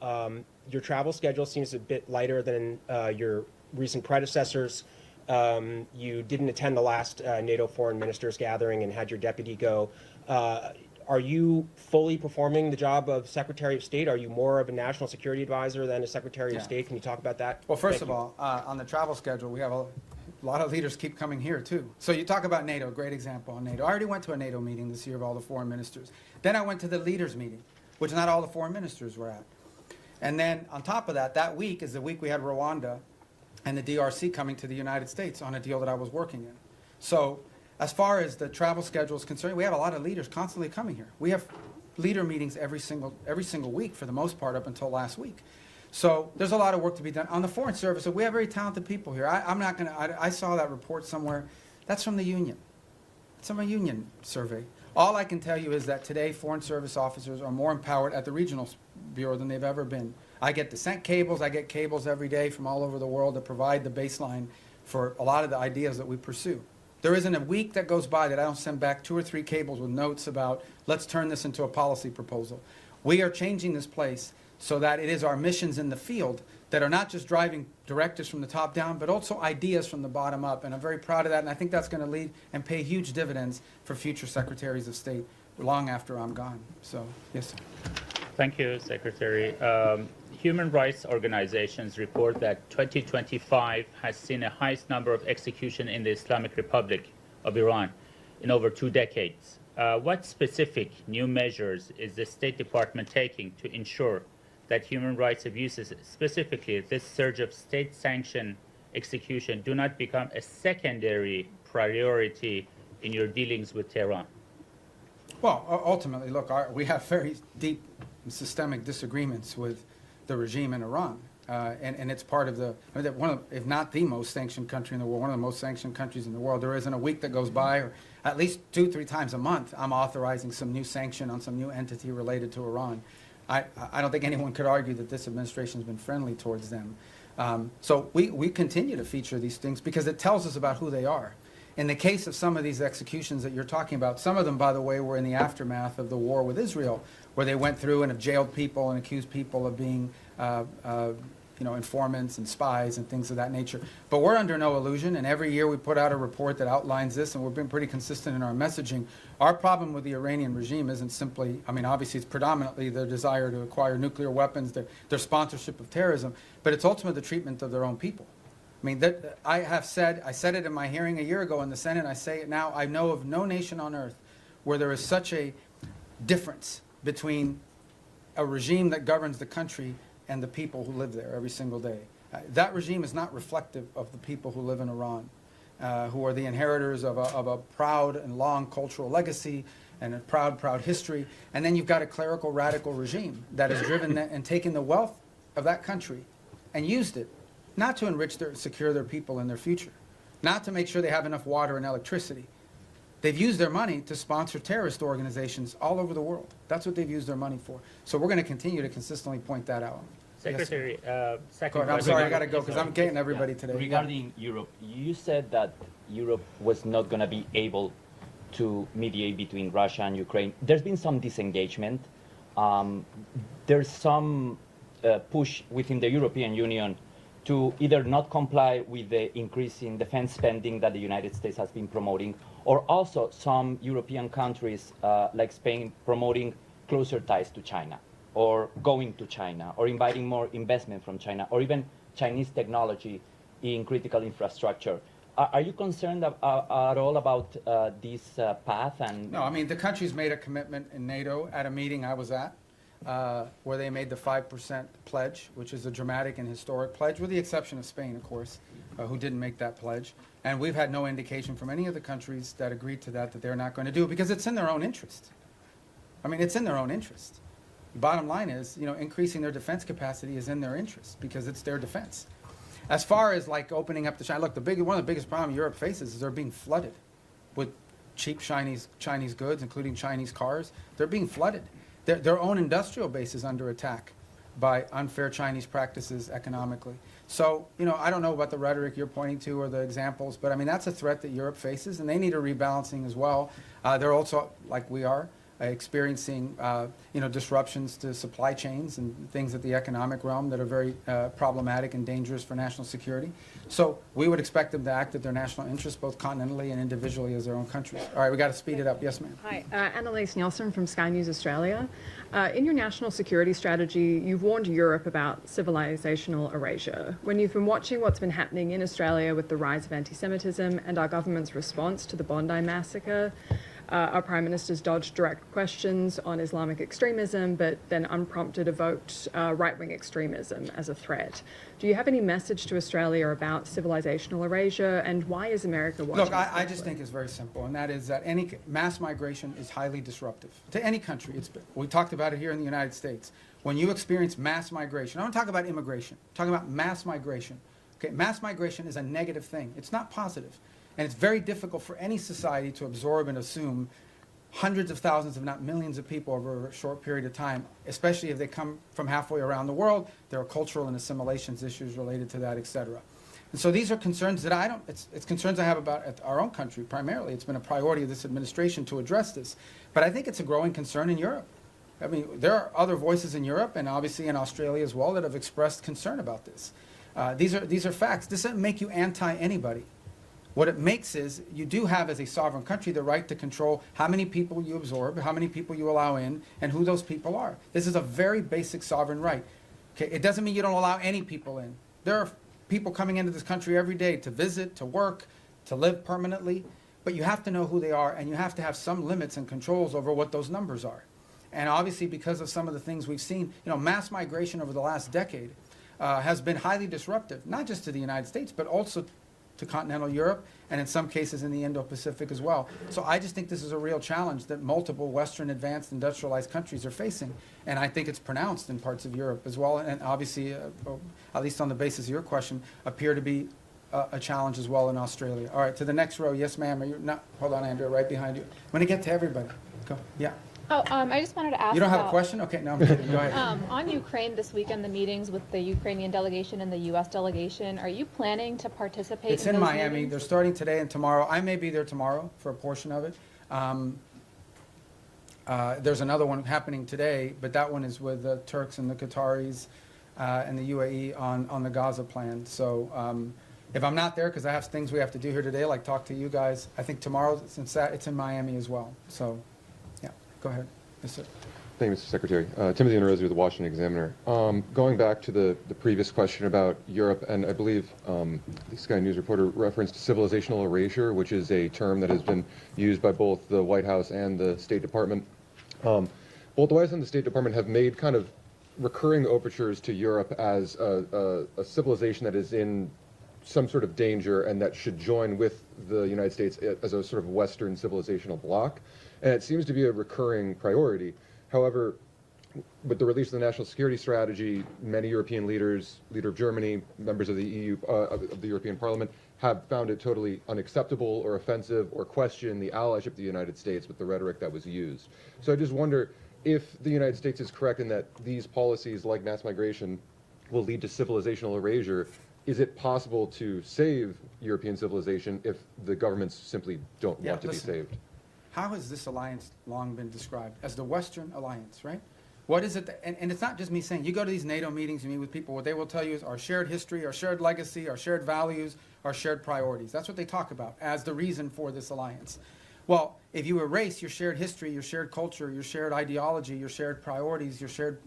Your travel schedule seems a bit lighter than your recent predecessors. You didn't attend the last NATO foreign ministers gathering and had your deputy go. Are you fully performing the job of Secretary of State? Are you more of a national security advisor than a Secretary of State? Can you talk about that?
Well, first of all, on the travel schedule, we have a lot of leaders keep coming here, too. So you talk about NATO, great example on NATO. I already went to a NATO meeting this year of all the foreign ministers. Then I went to the leaders meeting, which not all the foreign ministers were at. And then on top of that, that week is the week we had Rwanda and the DRC coming to the United States on a deal that I was working in. So as far as the travel schedule is concerned, we have a lot of leaders constantly coming here. We have leader meetings every single week for the most part up until last week. So there's a lot of work to be done. On the Foreign Service, we have very talented people here. I saw that report somewhere. That's from the union. It's from a union survey. All I can tell you is that today Foreign Service officers are more empowered at the regional bureau than they've ever been. I get sent cables. I get cables every day from all over the world to provide the baseline for a lot of the ideas that we pursue. There isn't a week that goes by that I don't send back 2 or 3 cables with notes about, let's turn this into a policy proposal. We are changing this place so that it is our missions in the field that are not just driving directives from the top down, but also ideas from the bottom up. And I'm very proud of that, and I think that's going to lead and pay huge dividends for future secretaries of state long after I'm gone. So, yes, sir.
Thank you, Secretary. Human rights organizations report that 2025 has seen the highest number of executions in the Islamic Republic of Iran in over 2 decades. What specific new measures is the State Department taking to ensure that human rights abuses, specifically this surge of state-sanctioned execution, do not become a secondary priority in your dealings with Tehran?
Well, ultimately, look, we have very deep and systemic disagreements with the regime in Iran. And it's part of one of, if not the most sanctioned country in the world, one of the most sanctioned countries in the world. There isn't a week that goes by, or at least 2-3 times a month, I'm authorizing some new sanction on some new entity related to Iran. I don't think anyone could argue that this administration has been friendly towards them. So we continue to feature these things because it tells us about who they are. In the case of some of these executions that you're talking about, some of them, by the way, were in the aftermath of the war with Israel, where they went through and have jailed people and accused people of being informants and spies and things of that nature. But we're under no illusion, and every year we put out a report that outlines this, and we've been pretty consistent in our messaging. Our problem with the Iranian regime isn't simply, obviously it's predominantly their desire to acquire nuclear weapons, their sponsorship of terrorism, but it's ultimately the treatment of their own people. I said it in my hearing a year ago in the Senate, I say it now, I know of no nation on earth where there is such a difference between a regime that governs the country and the people who live there every single day. That regime is not reflective of the people who live in Iran, who are the inheritors of a proud and long cultural legacy and a proud history. And then you've got a clerical radical regime that has driven and taken the wealth of that country and used it not to enrich secure their people and their future, not to make sure they have enough water and electricity. They've used their money to sponsor terrorist organizations all over the world. That's what they've used their money for. So we're going to continue to consistently point that out.
Secretary,
second. I'm sorry, I got to go because I'm getting everybody today.
Regarding Europe, you said that Europe was not going to be able to mediate between Russia and Ukraine. There's been some disengagement. There's some push within the European Union to either not comply with the increase in defense spending that the United States has been promoting, or also some European countries like Spain promoting closer ties to China, or going to China, or inviting more investment from China, or even Chinese technology in critical infrastructure. Are you concerned at all about this path? And
No, I mean, the country's made a commitment in NATO at a meeting I was at, where they made the 5% pledge, which is a dramatic and historic pledge, with the exception of Spain, of course, who didn't make that pledge. And we've had no indication from any of the countries that agreed to that they're not going to do it, because it's in their own interest. I mean, it's in their own interest. The bottom line is, increasing their defense capacity is in their interest, because it's their defense. As far as like opening up the China, look, one of the biggest problems Europe faces is they're being flooded with cheap Chinese goods, including Chinese cars. They're being flooded. Their own industrial base is under attack by unfair Chinese practices economically. So, I don't know about the rhetoric you're pointing to or the examples, but I mean, that's a threat that Europe faces, and they need a rebalancing as well. They're also, like we are, experiencing disruptions to supply chains and things at the economic realm that are very problematic and dangerous for national security. So we would expect them to act at their national interests, both continentally and individually as their own countries. All right, we got to speed it up. Yes, ma'am.
Hi, Annalise Nielsen from Sky News Australia. In your national security strategy, you've warned Europe about civilizational erasure. When you've been watching what's been happening in Australia with the rise of anti-Semitism and our government's response to the Bondi massacre, our Prime Minister's dodged direct questions on Islamic extremism, but then unprompted evoked right-wing extremism as a threat. Do you have any message to Australia about civilizational erasure, and why is America watching?
Look, I just think it's very simple, and that is that any mass migration is highly disruptive to any country. We talked about it here in the United States. When you experience mass migration, I don't talk about immigration, I'm talking about mass migration. Okay, mass migration is a negative thing. It's not positive. And it's very difficult for any society to absorb and assume hundreds of thousands, if not millions of people over a short period of time, especially if they come from halfway around the world. There are cultural and assimilations issues related to that, et cetera. And so these are concerns that it's concerns I have about our own country primarily. It's been a priority of this administration to address this. But I think it's a growing concern in Europe. I mean, there are other voices in Europe and obviously in Australia as well that have expressed concern about this. These are facts. This doesn't make you anti-anybody. What it makes is you do have, as a sovereign country, the right to control how many people you absorb, how many people you allow in, and who those people are. This is a very basic sovereign right. Okay, it doesn't mean you don't allow any people in. There are people coming into this country every day to visit, to work, to live permanently, but you have to know who they are, and you have to have some limits and controls over what those numbers are. And obviously, because of some of the things we've seen, mass migration over the last decade has been highly disruptive, not just to the United States, but also to continental Europe, and in some cases in the Indo-Pacific as well. So I just think this is a real challenge that multiple Western advanced industrialized countries are facing, and I think it's pronounced in parts of Europe as well, and obviously, at least on the basis of your question, appear to be a challenge as well in Australia. All right, to the next row. Yes, ma'am. Are you not? Hold on, Andrea, right behind you. I'm going to get to everybody. Go. Yeah.
Oh, I just wanted to ask.
You don't have
about,
a question? Okay, no, I'm kidding. Go ahead.
On Ukraine this weekend, the meetings with the Ukrainian delegation and the U.S. delegation, are you planning to participate
It's
in
in
those
Miami.
meetings?
They're starting today and tomorrow. I may be there tomorrow for a portion of it. There's another one happening today, but that one is with the Turks and the Qataris and the UAE on the Gaza plan. So if I'm not there, because I have things we have to do here today, like talk to you guys, I think tomorrow, since that, it's in Miami as well. So, yeah, go ahead. Yes, sir.
Thank you, Mr. Secretary. Timothy Inorosi with the Washington Examiner. Going back to the previous question about Europe, and I believe the Sky News reporter referenced civilizational erasure, which is a term that has been used by both the White House and the State Department. Both the White House and the State Department have made kind of recurring overtures to Europe as a civilization that is in some sort of danger and that should join with the United States as a sort of Western civilizational bloc. And it seems to be a recurring priority. However, with the release of the National Security Strategy, many European leaders, leader of Germany, members of the EU, of the European Parliament, have found it totally unacceptable or offensive or question the allyship of the United States with the rhetoric that was used. So I just wonder if the United States is correct in that these policies, like mass migration, will lead to civilizational erasure. Is it possible to save European civilization if the governments simply don't want to be saved?
How has this alliance long been described? As the Western alliance, right? What is it? And it's not just me saying, you go to these NATO meetings, you meet with people, what they will tell you is our shared history, our shared legacy, our shared values, our shared priorities. That's what they talk about as the reason for this alliance. Well, if you erase your shared history, your shared culture, your shared ideology, your shared priorities, your shared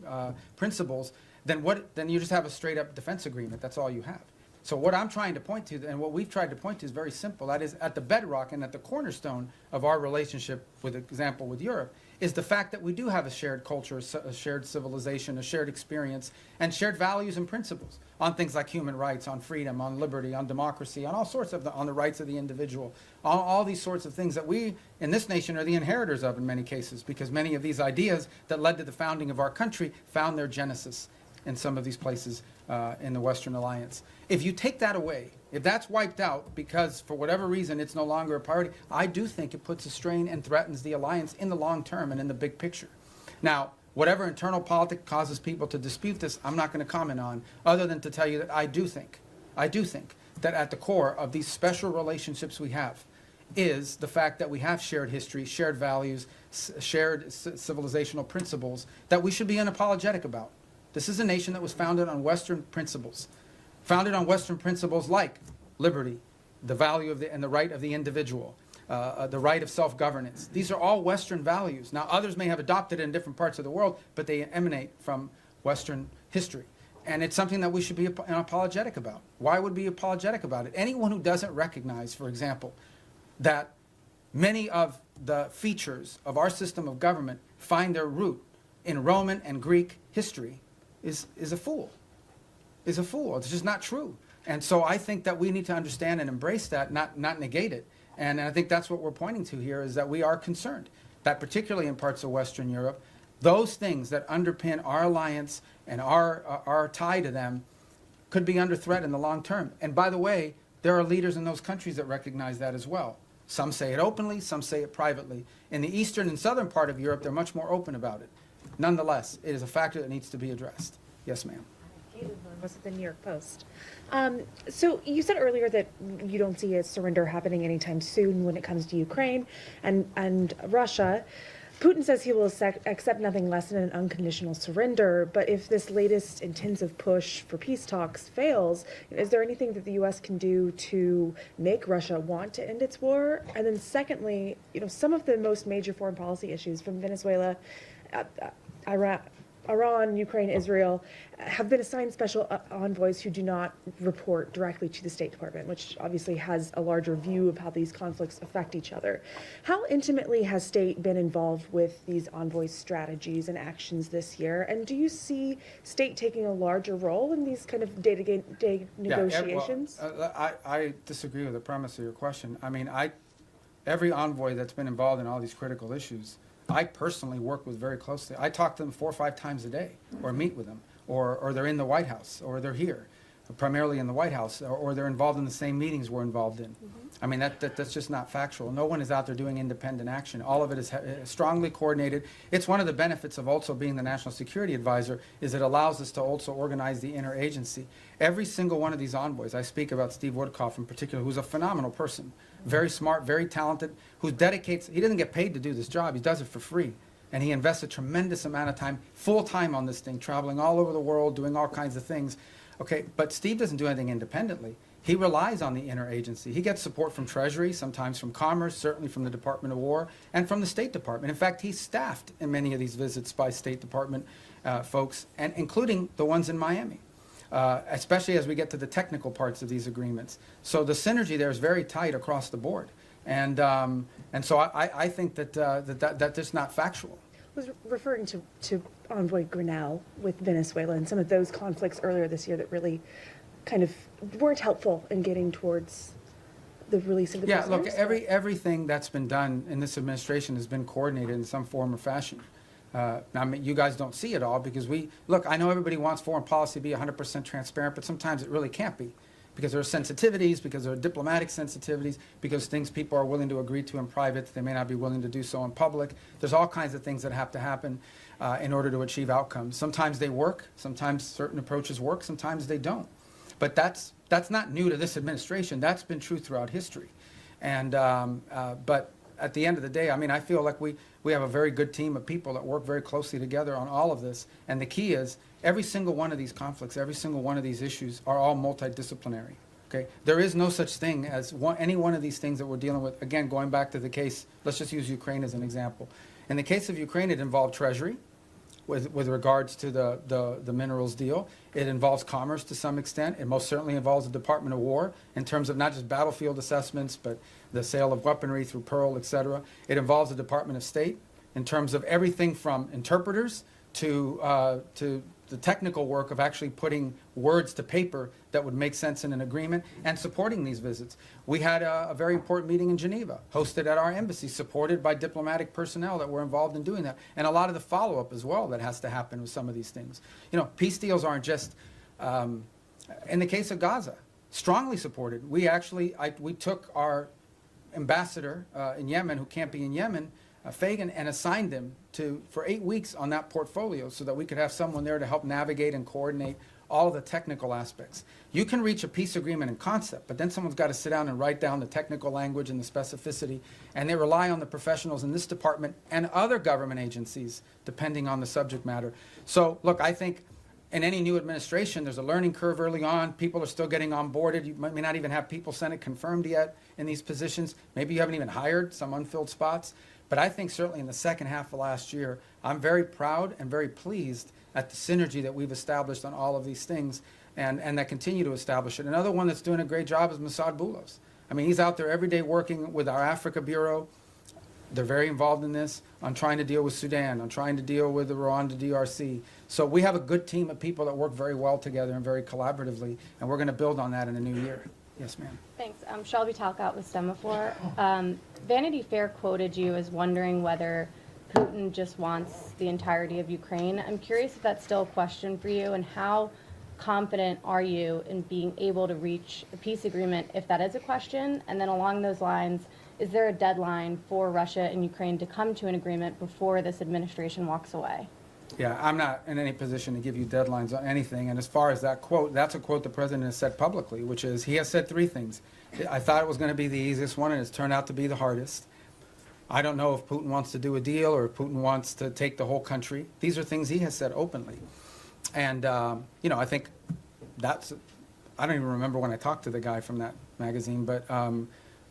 principles, then you just have a straight up defense agreement. That's all you have. So what I'm trying to point to, and what we've tried to point to, is very simple. That is, at the bedrock and at the cornerstone of our relationship, with example with Europe, is the fact that we do have a shared culture, a shared civilization, a shared experience, and shared values and principles on things like human rights, on freedom, on liberty, on democracy, on all sorts of on the rights of the individual, on all these sorts of things that we in this nation are the inheritors of in many cases, because many of these ideas that led to the founding of our country found their genesis in some of these places in the Western Alliance. If you take that away, if that's wiped out because for whatever reason it's no longer a priority, I do think it puts a strain and threatens the alliance in the long term and in the big picture. Now, whatever internal politics causes people to dispute this, I'm not going to comment on, other than to tell you that I do think that at the core of these special relationships we have is the fact that we have shared history, shared values, shared civilizational principles that we should be unapologetic about. This is a nation that was founded on Western principles. Founded on Western principles like liberty, the value of and the right of the individual, the right of self-governance. These are all Western values. Now, others may have adopted it in different parts of the world, but they emanate from Western history. And it's something that we should be unapologetic about. Why would we be apologetic about it? Anyone who doesn't recognize, for example, that many of the features of our system of government find their root in Roman and Greek history is a fool. Is a fool. It's just not true. And so I think that we need to understand and embrace that, not negate it. And I think that's what we're pointing to here, is that we are concerned that particularly in parts of Western Europe, those things that underpin our alliance and our tie to them could be under threat in the long term. And by the way, there are leaders in those countries that recognize that as well. Some say it openly, some say it privately. In the eastern and southern part of Europe, they're much more open about it. Nonetheless, it is a factor that needs to be addressed. Yes, ma'am.
Was it the New York Post? So you said earlier that you don't see a surrender happening anytime soon when it comes to Ukraine and Russia. Putin says he will accept nothing less than an unconditional surrender, but if this latest intensive push for peace talks fails, is there anything that the U.S. can do to make Russia want to end its war? And then secondly, some of the most major foreign policy issues from Venezuela, Iran, Ukraine, Israel, have been assigned special envoys who do not report directly to the State Department, which obviously has a larger view of how these conflicts affect each other. How intimately has State been involved with these envoys' strategies and actions this year? And do you see State taking a larger role in these kind of day-to-day negotiations?
I disagree with the premise of your question. I mean, every envoy that's been involved in all these critical issues, I personally work with very closely. I talk to them 4 or 5 times a day, or meet with them, or they're in the White House, or they're here, primarily in the White House, or they're involved in the same meetings we're involved in. I mean, that's just not factual. No one is out there doing independent action. All of it is strongly coordinated. It's one of the benefits of also being the National Security Advisor, is it allows us to also organize the interagency. Every single one of these envoys, I speak about Steve Woodcock in particular, who's a phenomenal person, very smart, very talented, who dedicates, he doesn't get paid to do this job, he does it for free. And he invests a tremendous amount of time, full time on this thing, traveling all over the world, doing all kinds of things. Okay, but Steve doesn't do anything independently. He relies on the interagency. He gets support from Treasury, sometimes from Commerce, certainly from the Department of War, and from the State Department. In fact, he's staffed in many of these visits by State Department folks, and including the ones in Miami. Especially as we get to the technical parts of these agreements. So the synergy there is very tight across the board. And so I think that's just not factual.
I was referring to Envoy Grinnell with Venezuela and some of those conflicts earlier this year that really kind of weren't helpful in getting towards the release of the prisoners.
Look, everything that's been done in this administration has been coordinated in some form or fashion. I mean, you guys don't see it all because I know everybody wants foreign policy to be 100% transparent, but sometimes it really can't be because there are sensitivities, because there are diplomatic sensitivities, because things people are willing to agree to in private, they may not be willing to do so in public. There's all kinds of things that have to happen in order to achieve outcomes. Sometimes they work, sometimes certain approaches work, sometimes they don't. But that's not new to this administration. That's been true throughout history. And but at the end of the day, I mean, I feel like we have a very good team of people that work very closely together on all of this. And the key is every single one of these conflicts, every single one of these issues are all multidisciplinary. Okay? There is no such thing as any one of these things that we're dealing with. Again, going back to the case, let's just use Ukraine as an example. In the case of Ukraine, it involved Treasury, with regards to the minerals deal. It involves commerce to some extent. It most certainly involves the Department of War in terms of not just battlefield assessments, but the sale of weaponry through Pearl, et cetera. It involves the Department of State in terms of everything from interpreters to the technical work of actually putting words to paper that would make sense in an agreement and supporting these visits. We had a very important meeting in Geneva, hosted at our embassy, supported by diplomatic personnel that were involved in doing that, and a lot of the follow-up as well that has to happen with some of these things. You know, peace deals aren't just, in the case of Gaza, strongly supported. We actually, we took our ambassador in Yemen, who can't be in Yemen, Fagan, and assigned him for 8 weeks on that portfolio so that we could have someone there to help navigate and coordinate all the technical aspects. You can reach a peace agreement in concept, but then someone's got to sit down and write down the technical language and the specificity, and they rely on the professionals in this department and other government agencies, depending on the subject matter. So, look, I think in any new administration, there's a learning curve early on. People are still getting onboarded. You may not even have people Senate confirmed yet in these positions. Maybe you haven't even hired some unfilled spots. But I think certainly in the second half of last year, I'm very proud and very pleased at the synergy that we've established on all of these things and that continue to establish it. Another one that's doing a great job is Mossad Boulos. I mean, he's out there every day working with our Africa Bureau. They're very involved in this, on trying to deal with Sudan, on trying to deal with the Rwanda DRC. So we have a good team of people that work very well together and very collaboratively, and we're going to build on that in the new year. Yes, ma'am.
Thanks. Shelby Talcott with Semaphore. Vanity Fair quoted you as wondering whether Putin just wants the entirety of Ukraine. I'm curious if that's still a question for you, and how confident are you in being able to reach a peace agreement if that is a question? And then along those lines, is there a deadline for Russia and Ukraine to come to an agreement before this administration walks away?
Yeah, I'm not in any position to give you deadlines on anything. And as far as that quote, that's a quote the president has said publicly, which is, he has said 3 things. I thought it was going to be the easiest one, and it's turned out to be the hardest. I don't know if Putin wants to do a deal or if Putin wants to take the whole country. These are things he has said openly. And, you know, I think that's, I don't even remember when I talked to the guy from that magazine, but,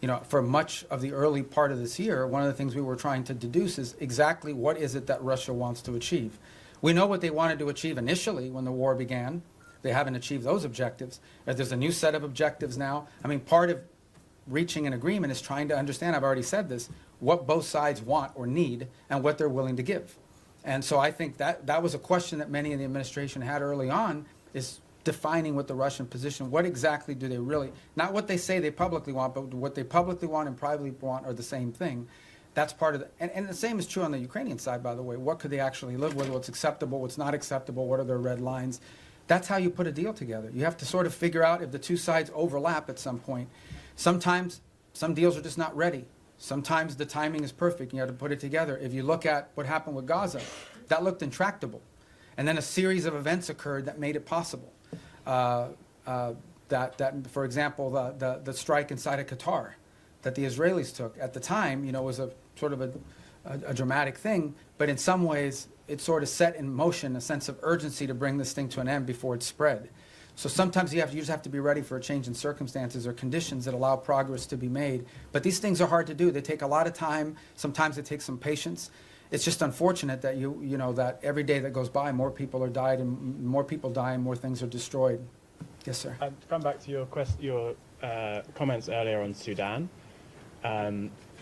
you know, for much of the early part of this year, one of the things we were trying to deduce is exactly what is it that Russia wants to achieve. We know what they wanted to achieve initially when the war began. They haven't achieved those objectives. There's a new set of objectives now. I mean, part of reaching an agreement is trying to understand, I've already said this, what both sides want or need and what they're willing to give. And so I think that was a question that many in the administration had early on, is defining what the Russian position, what exactly do they really, not what they say they publicly want, but what they publicly want and privately want are the same thing. That's part of the, and the same is true on the Ukrainian side, by the way. What could they actually live with? What's acceptable? What's not acceptable? What are their red lines? That's how you put a deal together. You have to sort of figure out if the two sides overlap at some point. Sometimes some deals are just not ready. Sometimes the timing is perfect and you have to put it together. If you look at what happened with Gaza, that looked intractable. And then a series of events occurred that made it possible. For example, the strike inside of Qatar that the Israelis took at the time, you know, was a sort of a dramatic thing, but in some ways it sort of set in motion a sense of urgency to bring this thing to an end before it spread. So sometimes you just have to be ready for a change in circumstances or conditions that allow progress to be made. But these things are hard to do. They take a lot of time. Sometimes it takes some patience. It's just unfortunate that you know that every day that goes by, more people are died and more people die and more things are destroyed. Yes, sir.
To come back to your comments earlier on Sudan.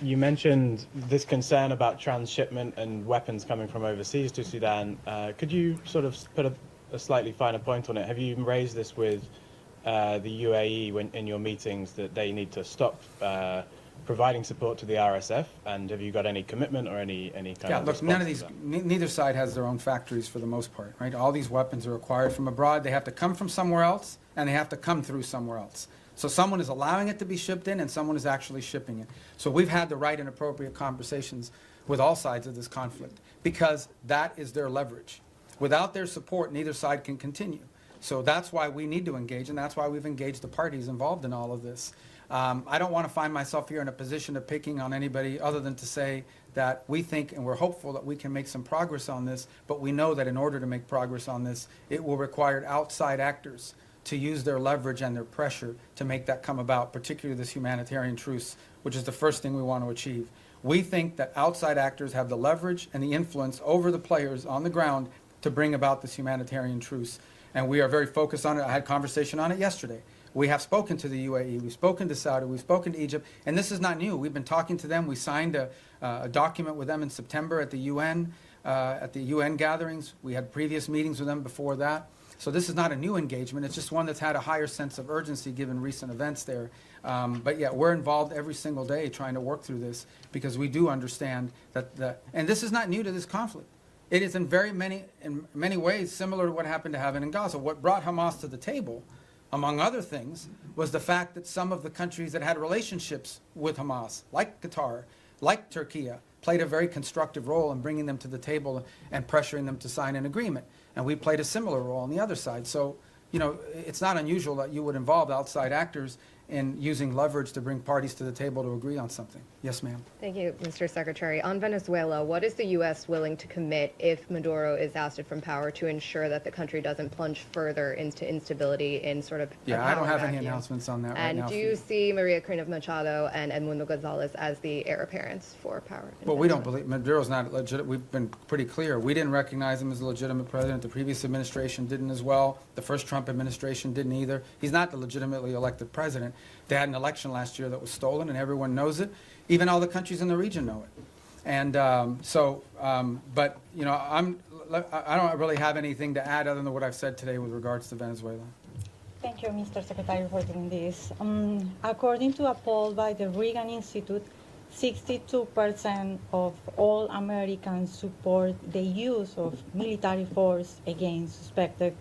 You mentioned this concern about transshipment and weapons coming from overseas to Sudan. Could you sort of put a slightly finer point on it? Have you raised this with the UAE in your meetings that they need to stop providing support to the RSF? And have you got any commitment or any kind of
look,
response
none of
to
these,
that?
neither side has their own factories for the most part, right? All these weapons are acquired from abroad. They have to come from somewhere else, and they have to come through somewhere else. So someone is allowing it to be shipped in, and someone is actually shipping it. So we've had the right and appropriate conversations with all sides of this conflict, because that is their leverage. Without their support, neither side can continue. So that's why we need to engage, and that's why we've engaged the parties involved in all of this. I don't want to find myself here in a position of picking on anybody other than to say that we think and we're hopeful that we can make some progress on this, but we know that in order to make progress on this, it will require outside actors to use their leverage and their pressure to make that come about, particularly this humanitarian truce, which is the first thing we want to achieve. We think that outside actors have the leverage and the influence over the players on the ground to bring about this humanitarian truce. And we are very focused on it. I had a conversation on it yesterday. We have spoken to the UAE, we've spoken to Saudi, we've spoken to Egypt, and this is not new. We've been talking to them. We signed a document with them in September at the UN gatherings. We had previous meetings with them before that. So this is not a new engagement. It's just one that's had a higher sense of urgency given recent events there. But yeah, we're involved every single day trying to work through this because we do understand that, and this is not new to this conflict. It is in many ways similar to what happened to happen in Gaza. What brought Hamas to the table, among other things, was the fact that some of the countries that had relationships with Hamas, like Qatar, like Turkey, played a very constructive role in bringing them to the table and pressuring them to sign an agreement. And we played a similar role on the other side. So, you know, it's not unusual that you would involve outside actors in using leverage to bring parties to the table to agree on something. Yes, ma'am.
Thank you, Mr. Secretary. On Venezuela, what is the U.S. willing to commit if Maduro is ousted from power to ensure that the country doesn't plunge further into instability in sort of
Yeah,
I
I don't have any announcements on that right now.
And do you see Maria Corina Machado and Edmundo Gonzalez as the heir apparents for power?
Well, we don't believe Maduro's not legitimate. We've been pretty clear. We didn't recognize him as a legitimate president. The previous administration didn't as well. The first Trump administration didn't either. He's not the legitimately elected president. They had an election last year that was stolen, and everyone knows it. Even all the countries in the region know it. And but you know, I don't really have anything to add other than what I've said today with regards to Venezuela.
Thank you, Mr. Secretary, for doing this. According to a poll by the Reagan Institute, 62% of all Americans support the use of military force against suspected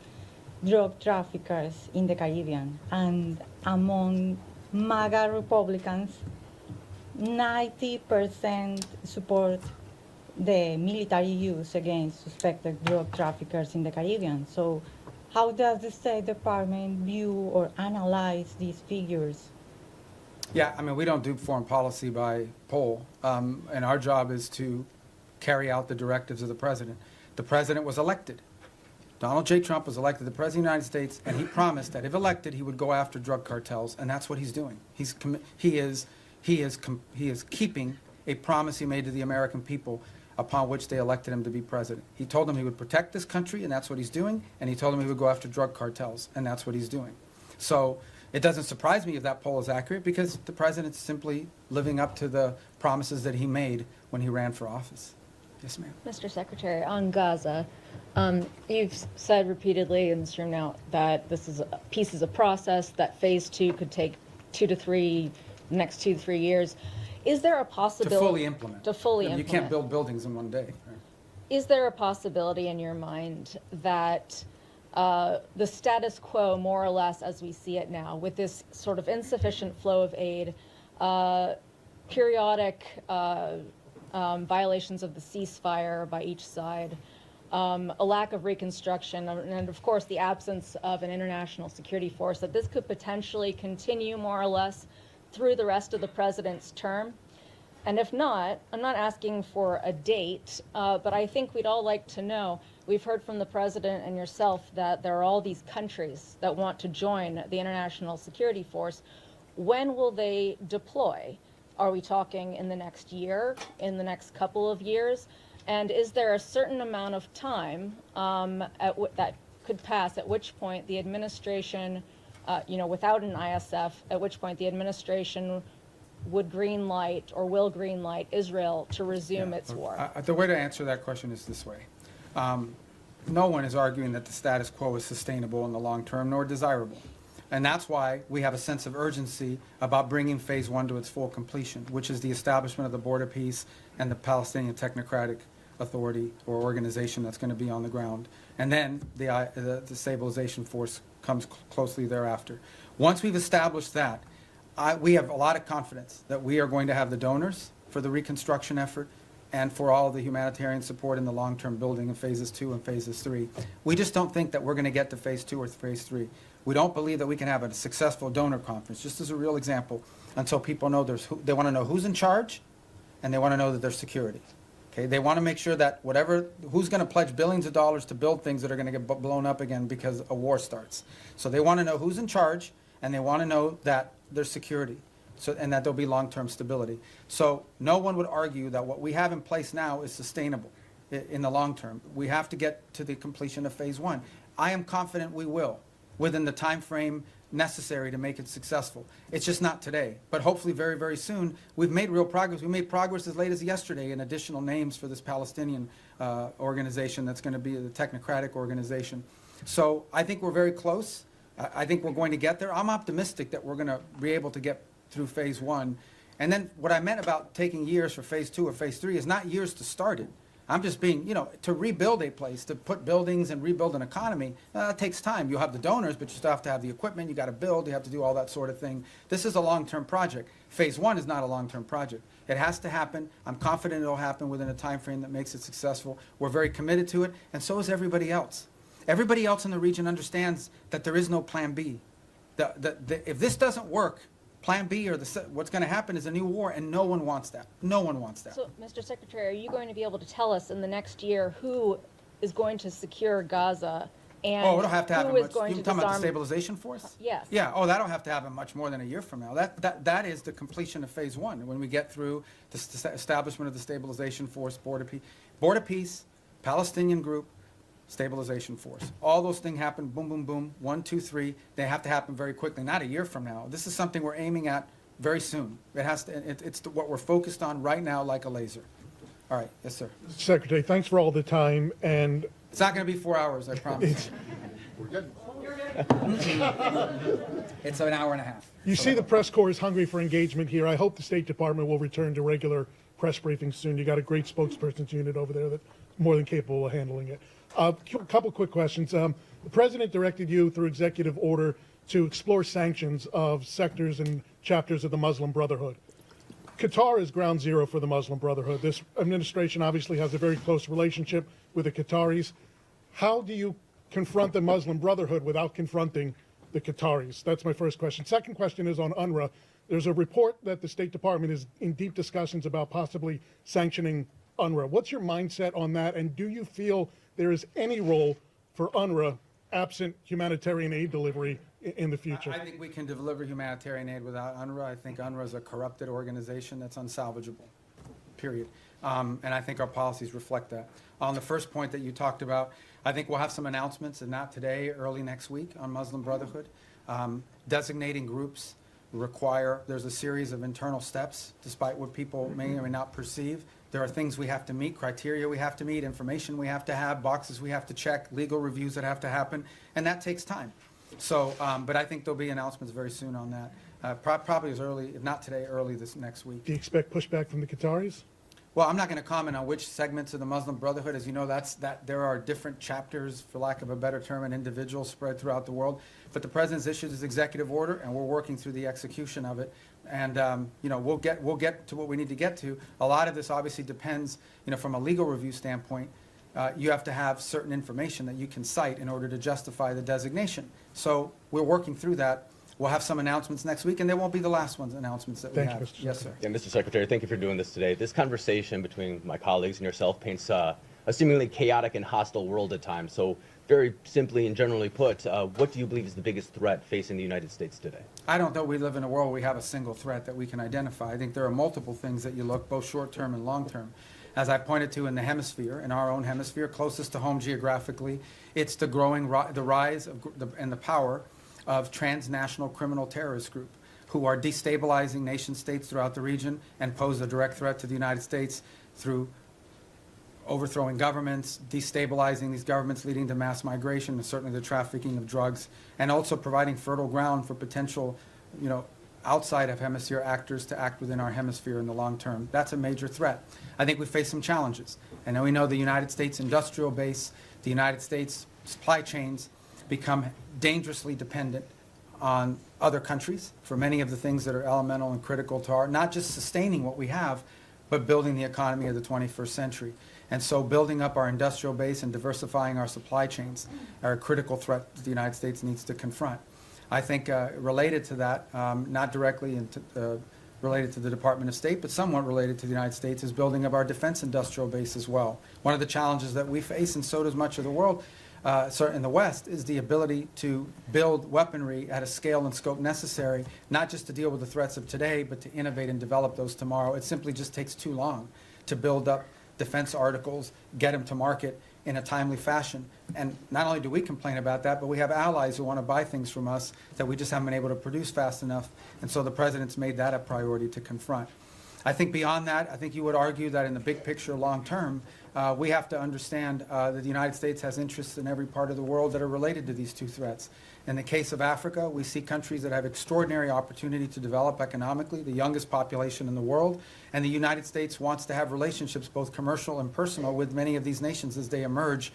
drug traffickers in the Caribbean. And among MAGA Republicans, 90% support the military use against suspected drug traffickers in the Caribbean. So how does the State Department view or analyze these figures?
Yeah, I mean, we don't do foreign policy by poll, and our job is to carry out the directives of the president. The president was elected. Donald J. Trump was elected the President of the United States, and he promised that if elected, he would go after drug cartels, and that's what he's doing. He is keeping a promise he made to the American people upon which they elected him to be president. He told them he would protect this country, and that's what he's doing, and he told them he would go after drug cartels, and that's what he's doing. So it doesn't surprise me if that poll is accurate because the president's simply living up to the promises that he made when he ran for office. Yes, ma'am.
Mr. Secretary, on Gaza, you've said repeatedly in this room now that this is peace is a process, that phase 2 could take next 2 to 3 years. Is there a possibility?
To fully implement.
To fully
You
implement.
can't build buildings in one day. Right?
Is there a possibility in your mind that the status quo, more or less as we see it now, with this sort of insufficient flow of aid, periodic violations of the ceasefire by each side, a lack of reconstruction, and of course the absence of an international security force, that this could potentially continue more or less through the rest of the president's term? And if not, I'm not asking for a date, but I think we'd all like to know. We've heard from the president and yourself that there are all these countries that want to join the international security force. When will they deploy? Are we talking in the next year, in the next couple of years? And is there a certain amount of time that could pass at which point the administration, without an ISF, at which point the administration would green light or will green light Israel to resume its war?
The way to answer that question is this way. No one is arguing that the status quo is sustainable in the long term nor desirable. And that's why we have a sense of urgency about bringing phase 1 to its full completion, which is the establishment of the border peace and the Palestinian Technocratic Authority or organization that's going to be on the ground. And then the stabilization force comes closely thereafter. Once we've established that, we have a lot of confidence that we are going to have the donors for the reconstruction effort and for all of the humanitarian support in the long-term building in phases 2 and phases 3. We just don't think that we're going to get to phase 2 or phase 3. We don't believe that we can have a successful donor conference, just as a real example, until people know they want to know who's in charge, and they want to know that there's security. Okay, they want to make sure that who's going to pledge billions of dollars to build things that are going to get blown up again because a war starts. So they want to know who's in charge, and they want to know that there's security, and that there'll be long-term stability. So no one would argue that what we have in place now is sustainable. in the long term. We have to get to the completion of phase one. I am confident we will, within the time frame necessary to make it successful. It's just not today, but hopefully very, very soon. We've made real progress. We made progress as late as yesterday in additional names for this Palestinian organization that's going to be the technocratic organization. So I think we're very close. I think we're going to get there. I'm optimistic that we're going to be able to get through phase one. And then what I meant about taking years for phase two or phase three is not years to start it. I'm just being, to rebuild a place, to put buildings and rebuild an economy, it takes time. You'll have the donors, but you still have to have the equipment. You got to build. You have to do all that sort of thing. This is a long-term project. Phase one is not a long-term project. It has to happen. I'm confident it'll happen within a time frame that makes it successful. We're very committed to it, and so is everybody else. Everybody else in the region understands that there is no plan B. If this doesn't work, plan B or what's going to happen is a new war, and no one wants that. No one wants that.
So, Mr. Secretary, are you going to be able to tell us in the next year who is going to secure Gaza and
it'll have to happen
who is
much.
going
You're
to
talking about the
disarm?
stabilization force?
Yes.
Yeah. Oh, that'll have to happen much more than a year from now. That is the completion of phase one. When we get through the establishment of the stabilization force, border peace, Palestinian group, stabilization force. All those things happen, boom, boom, boom, 1, 2, 3. They have to happen very quickly, not a year from now. This is something we're aiming at very soon. It has to. It's what we're focused on right now, like a laser. All right, yes, sir.
Secretary, thanks for all the time, and
it's not going to be 4 hours, I promise.
We're good.
It's an hour and a half.
You see the press corps is hungry for engagement here. I hope the State Department will return to regular press briefings soon. You got a great spokesperson's unit over there that's more than capable of handling it. A couple quick questions. The President directed you through executive order to explore sanctions of sectors and chapters of the Muslim Brotherhood. Qatar is ground zero for the Muslim Brotherhood. This administration obviously has a very close relationship with the Qataris. How do you confront the Muslim Brotherhood without confronting the Qataris? That's my first question. Second question is on UNRWA. There's a report that the State Department is in deep discussions about possibly sanctioning UNRWA. What's your mindset on that, and do you feel there is any role for UNRWA absent humanitarian aid delivery in the future?
I think we can deliver humanitarian aid without UNRWA. I think UNRWA is a corrupted organization that's unsalvageable, period. And I think our policies reflect that. On the first point that you talked about, I think we'll have some announcements, and not today, early next week, on Muslim Brotherhood. Designating groups there's a series of internal steps, despite what people may or may not perceive. There are things we have to meet, criteria we have to meet, information we have to have, boxes we have to check, legal reviews that have to happen, and that takes time. So, but I think there'll be announcements very soon on that, probably as early, if not today, early this next week.
Do you expect pushback from the Qataris?
Well, I'm not going to comment on which segments of the Muslim Brotherhood. As you know, there are different chapters, for lack of a better term, and individuals spread throughout the world. But the President's issued his executive order, and we're working through the execution of it. And we'll get to what we need to get to. A lot of this obviously depends, from a legal review standpoint. You have to have certain information that you can cite in order to justify the designation. So we're working through that. We'll have some announcements next week, and they won't be the last announcements that we have.
Thank you,
Yes, sir.
Yeah, Mr. Secretary, thank you for doing this today. This conversation between my colleagues and yourself paints a seemingly chaotic and hostile world at times. So very simply and generally put, what do you believe is the biggest threat facing the United States today?
I don't know we live in a world where we have a single threat that we can identify. I think there are multiple things that you look, both short-term and long-term. As I pointed to in the hemisphere, in our own hemisphere, closest to home geographically, it's the rise and the power of transnational criminal terrorist group who are destabilizing nation states throughout the region and pose a direct threat to the United States through overthrowing governments, destabilizing these governments, leading to mass migration, and certainly the trafficking of drugs, and also providing fertile ground for potential, outside of hemisphere actors to act within our hemisphere in the long term. That's a major threat. I think we face some challenges. And we know the United States industrial base, the United States supply chains become dangerously dependent on other countries for many of the things that are elemental and critical to our, not just sustaining what we have, but building the economy of the 21st century. And so building up our industrial base and diversifying our supply chains are a critical threat that the United States needs to confront. I think related to that, not directly related to the Department of State, but somewhat related to the United States, is building up our defense industrial base as well. One of the challenges that we face, and so does much of the world, in the West, is the ability to build weaponry at a scale and scope necessary, not just to deal with the threats of today, but to innovate and develop those tomorrow. It simply just takes too long to build up defense articles, get them to market in a timely fashion. And not only do we complain about that, but we have allies who want to buy things from us that we just haven't been able to produce fast enough. And so the president's made that a priority to confront. I think beyond that, I think you would argue that in the big picture, long term, we have to understand that the United States has interests in every part of the world that are related to these two threats. In the case of Africa, we see countries that have extraordinary opportunity to develop economically, the youngest population in the world, and the United States wants to have relationships, both commercial and personal, with many of these nations as they emerge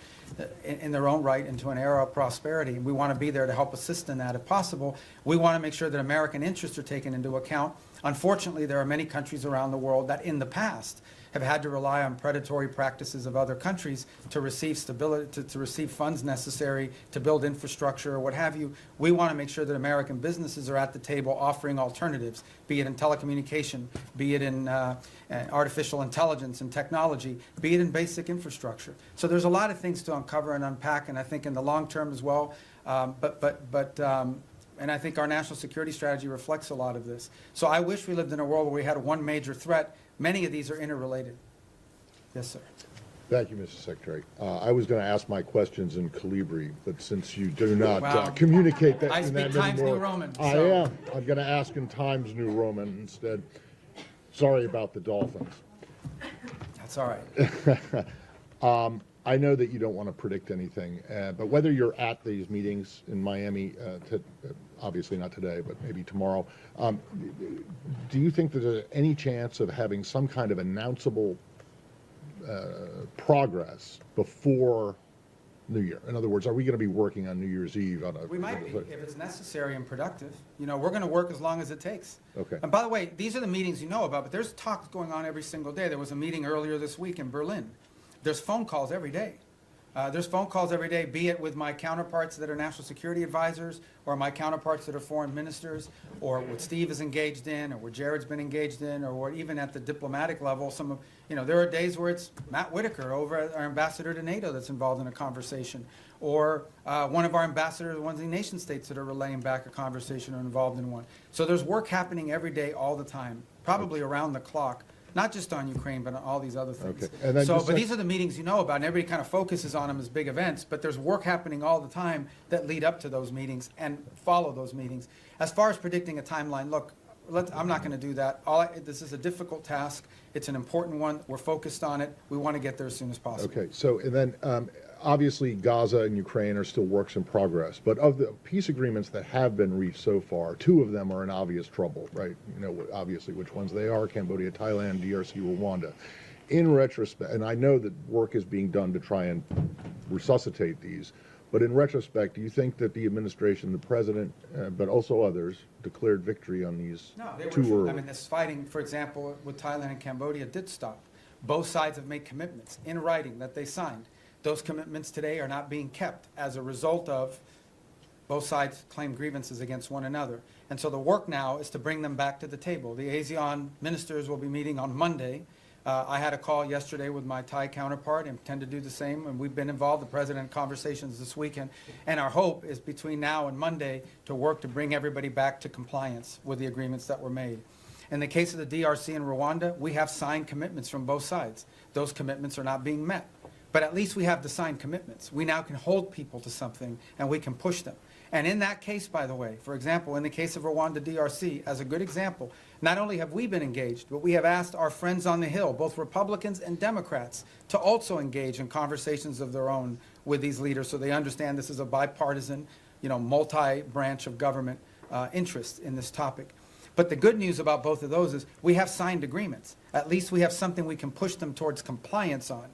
in their own right into an era of prosperity. We want to be there to help assist in that if possible. We want to make sure that American interests are taken into account. Unfortunately, there are many countries around the world that in the past have had to rely on predatory practices of other countries to receive stability, to receive funds necessary to build infrastructure or what have you. We want to make sure that American businesses are at the table offering alternatives, be it in telecommunication, be it in artificial intelligence and technology, be it in basic infrastructure. So there's a lot of things to uncover and unpack, and I think in the long term as well. And I think our national security strategy reflects a lot of this. So I wish we lived in a world where we had one major threat. Many of these are interrelated. Yes, sir.
Thank you, Mr. Secretary. I was going to ask my questions in Calibri, but since you do not
Wow.
communicate that
I
in that
speak Times
anymore,
New Roman.
I
So.
am. I'm going to ask in Times New Roman instead. Sorry about the Dolphins.
That's all right.
I know that you don't want to predict anything, but whether you're at these meetings in Miami, obviously not today, but maybe tomorrow, do you think that there's any chance of having some kind of announceable progress before New Year? In other words, are we going to be working on New Year's Eve?
We might be, if it's necessary and productive. You know, we're going to work as long as it takes.
Okay.
And by the way, these are the meetings you know about, but there's talks going on every single day. There was a meeting earlier this week in Berlin. There's phone calls every day. There's phone calls every day, be it with my counterparts that are national security advisors, or my counterparts that are foreign ministers, or what Steve is engaged in, or what Jared's been engaged in, or what even at the diplomatic level, some of, you know, there are days where it's Matt Whitaker, over our ambassador to NATO, that's involved in a conversation, or one of our ambassadors, one of the nation states that are relaying back a conversation or involved in one. So there's work happening every day, all the time, probably around the clock. Not just on Ukraine, but on all these other things.
Okay. And then
So,
just
but
like-
these are the meetings you know about, and everybody kind of focuses on them as big events, but there's work happening all the time that lead up to those meetings and follow those meetings. As far as predicting a timeline, look, I'm not going to do that. This is a difficult task. It's an important one. We're focused on it. We want to get there as soon as possible.
Okay, so and then obviously Gaza and Ukraine are still works in progress, but of the peace agreements that have been reached so far, two of them are in obvious trouble, right? You know, obviously which ones they are: Cambodia, Thailand, DRC, Rwanda. In retrospect, and I know that work is being done to try and resuscitate these, but in retrospect, do you think that the administration, the president, but also others, declared victory on these
No,
too early?
I mean, this fighting, for example, with Thailand and Cambodia did stop. Both sides have made commitments in writing that they signed. Those commitments today are not being kept as a result of both sides claim grievances against one another. And so the work now is to bring them back to the table. The ASEAN ministers will be meeting on Monday. I had a call yesterday with my Thai counterpart and intend to do the same, and we've been involved, the president, in conversations this weekend. And our hope is between now and Monday to work to bring everybody back to compliance with the agreements that were made. In the case of the DRC and Rwanda, we have signed commitments from both sides. Those commitments are not being met. But at least we have the signed commitments. We now can hold people to something, and we can push them. And in that case, by the way, for example, in the case of Rwanda DRC, as a good example, not only have we been engaged, but we have asked our friends on the Hill, both Republicans and Democrats, to also engage in conversations of their own with these leaders so they understand this is a bipartisan, multi-branch of government interest in this topic. But the good news about both of those is we have signed agreements. At least we have something we can push them towards compliance on.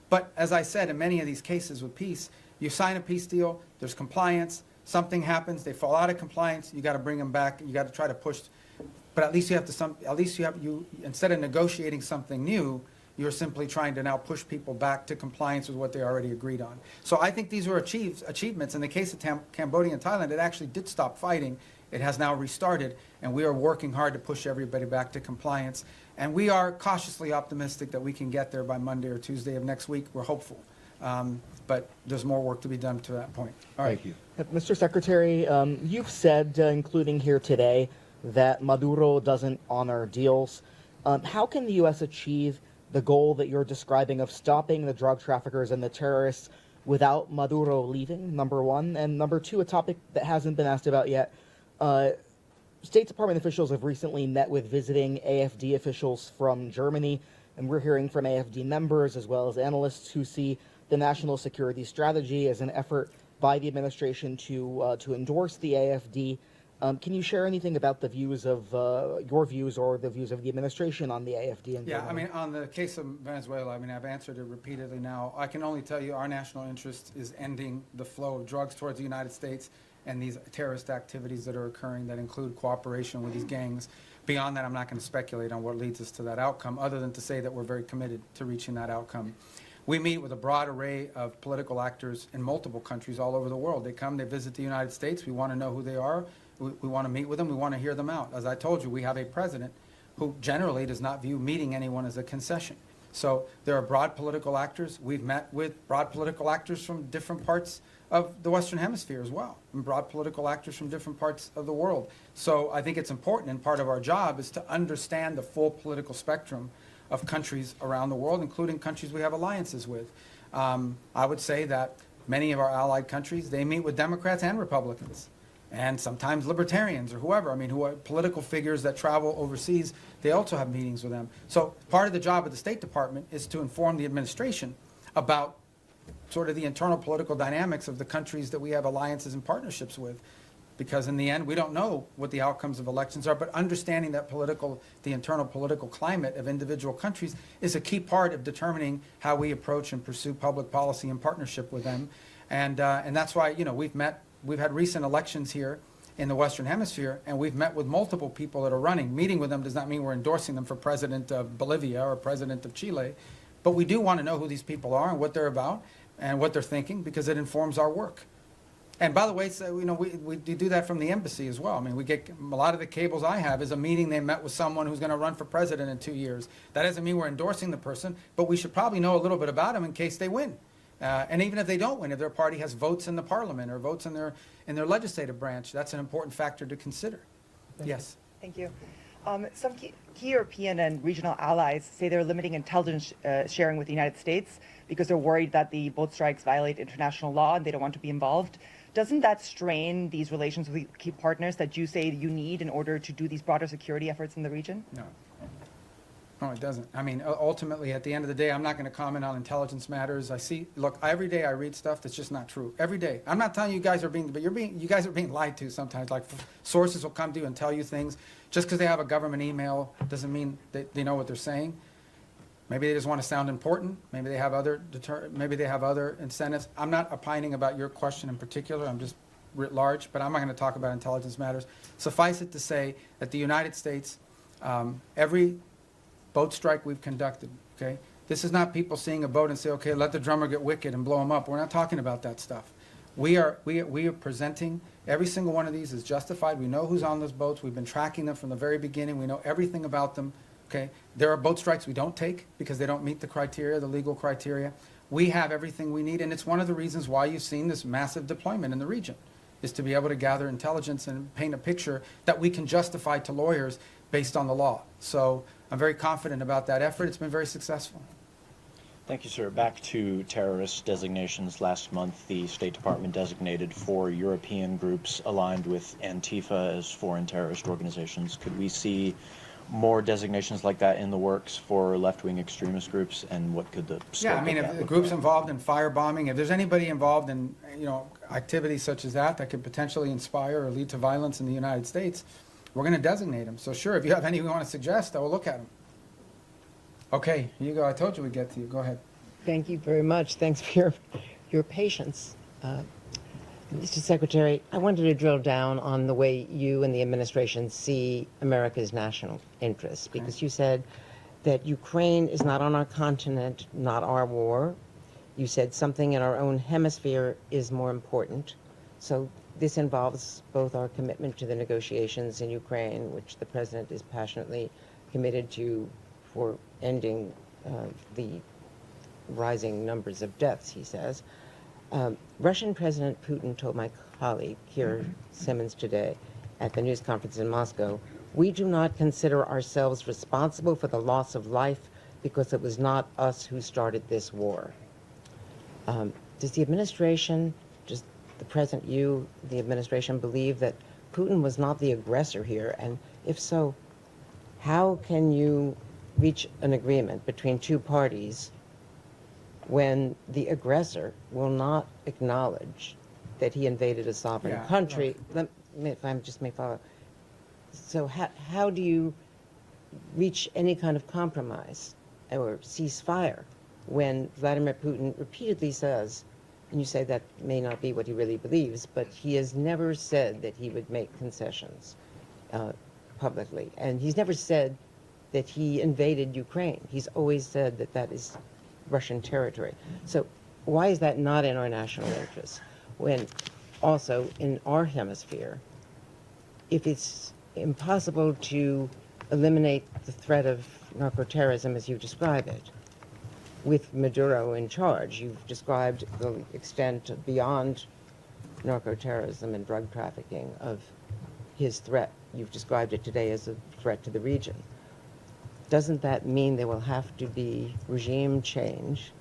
But as I said, in many of these cases with peace, you sign a peace deal, there's compliance, something happens, they fall out of compliance, you got to bring them back, you got to try to push. But at least instead of negotiating something new, you're simply trying to now push people back to compliance with what they already agreed on. So I think these were achievements. In the case of Cambodia and Thailand, it actually did stop fighting. It has now restarted, and we are working hard to push everybody back to compliance. And we are cautiously optimistic that we can get there by Monday or Tuesday of next week. We're hopeful. But there's more work to be done to that point. All right.
Thank you.
Mr. Secretary, you've said, including here today, that Maduro doesn't honor deals. How can the U.S. achieve the goal that you're describing of stopping the drug traffickers and the terrorists without Maduro leaving, number one. And number two, a topic that hasn't been asked about yet. State Department officials have recently met with visiting AFD officials from Germany, and we're hearing from AFD members as well as analysts who see the national security strategy as an effort by the administration to endorse the AFD. Can you share anything about the views of your views or the views of the administration on the AFD in
Yeah,
Germany?
I mean, on the case of Venezuela, I mean, I've answered it repeatedly now. I can only tell you our national interest is ending the flow of drugs towards the United States and these terrorist activities that are occurring that include cooperation with these gangs. Beyond that, I'm not going to speculate on what leads us to that outcome, other than to say that we're very committed to reaching that outcome. We meet with a broad array of political actors in multiple countries all over the world. They come, they visit the United States. We want to know who they are. We want to meet with them. We want to hear them out. As I told you, we have a president who generally does not view meeting anyone as a concession. So there are broad political actors. We've met with broad political actors from different parts of the Western Hemisphere as well, and broad political actors from different parts of the world. So I think it's important, and part of our job is to understand the full political spectrum of countries around the world, including countries we have alliances with. I would say that many of our allied countries, they meet with Democrats and Republicans, and sometimes libertarians or whoever. I mean, who are political figures that travel overseas, they also have meetings with them. So part of the job of the State Department is to inform the administration about sort of the internal political dynamics of the countries that we have alliances and partnerships with. Because in the end, we don't know what the outcomes of elections are, but understanding that the internal political climate of individual countries is a key part of determining how we approach and pursue public policy in partnership with them. And that's why, you know, we've had recent elections here in the Western Hemisphere, and we've met with multiple people that are running. Meeting with them does not mean we're endorsing them for president of Bolivia or president of Chile, but we do want to know who these people are and what they're about and what they're thinking, because it informs our work. And by the way, so, you know, we do that from the embassy as well. I mean, we get a lot of the cables I have is a meeting they met with someone who's going to run for president in 2 years. That doesn't mean we're endorsing the person, but we should probably know a little bit about them in case they win. And even if they don't win, if their party has votes in the parliament or votes in their legislative branch, that's an important factor to consider. Yes.
Thank you. Some key European and regional allies say they're limiting intelligence sharing with the United States because they're worried that the boat strikes violate international law and they don't want to be involved. Doesn't that strain these relations with key partners that you say you need in order to do these broader security efforts in the region?
No. No, it doesn't. I mean, ultimately, at the end of the day, I'm not going to comment on intelligence matters. Look, every day I read stuff that's just not true. Every day. I'm not telling you guys are being, but you guys are being lied to sometimes. Like, sources will come to you and tell you things. Just because they have a government email doesn't mean that they know what they're saying. Maybe they just want to sound important. Maybe they have other incentives. I'm not opining about your question in particular. I'm just writ large, but I'm not going to talk about intelligence matters. Suffice it to say that the United States, every boat strike we've conducted, okay? This is not people seeing a boat and say, okay, let the drummer get wicked and blow him up. We're not talking about that stuff. We are presenting every single one of these is justified. We know who's on those boats. We've been tracking them from the very beginning. We know everything about them. Okay, there are boat strikes we don't take because they don't meet the criteria, the legal criteria. We have everything we need, and it's one of the reasons why you've seen this massive deployment in the region, is to be able to gather intelligence and paint a picture that we can justify to lawyers based on the law. So I'm very confident about that effort. It's been very successful.
Thank you, sir. Back to terrorist designations. Last month, the State Department designated 4 European groups aligned with Antifa as foreign terrorist organizations. Could we see more designations like that in the works for left-wing extremist groups, and what could the scope
I mean,
of
if
that
the
look
groups
like?
involved in firebombing, if there's anybody involved in, you know, activities such as that could potentially inspire or lead to violence in the United States, we're going to designate them. So sure, if you have any we want to suggest, I will look at them. Okay, here you go. I told you we'd get to you. Go ahead.
Thank you very much. Thanks for your patience. Mr. Secretary, I wanted to drill down on the way you and the administration see America's national interests, because you said that Ukraine is not on our continent, not our war. You said something in our own hemisphere is more important. So this involves both our commitment to the negotiations in Ukraine, which the President is passionately committed to, for ending the rising numbers of deaths, he says. Russian President Putin told my colleague here, Simmons, today at the news conference in Moscow, "We do not consider ourselves responsible for the loss of life because it was not us who started this war. Does the administration, just the present you, the administration, believe that Putin was not the aggressor here? And if so, how can you reach an agreement between two parties when the aggressor will not acknowledge that he invaded a sovereign country? If I just may follow. So how do you reach any kind of compromise or ceasefire when Vladimir Putin repeatedly says, and you say that may not be what he really believes, but he has never said that he would make concessions publicly. And he's never said that he invaded Ukraine. He's always said that that is Russian territory. So why is that not in our national interest? When also in our hemisphere, if it's impossible to eliminate the threat of narco-terrorism as you describe it, with Maduro in charge, you've described the extent beyond narco-terrorism and drug trafficking of his threat. You've described it today as a threat to the region. Doesn't that mean there will have to be regime change?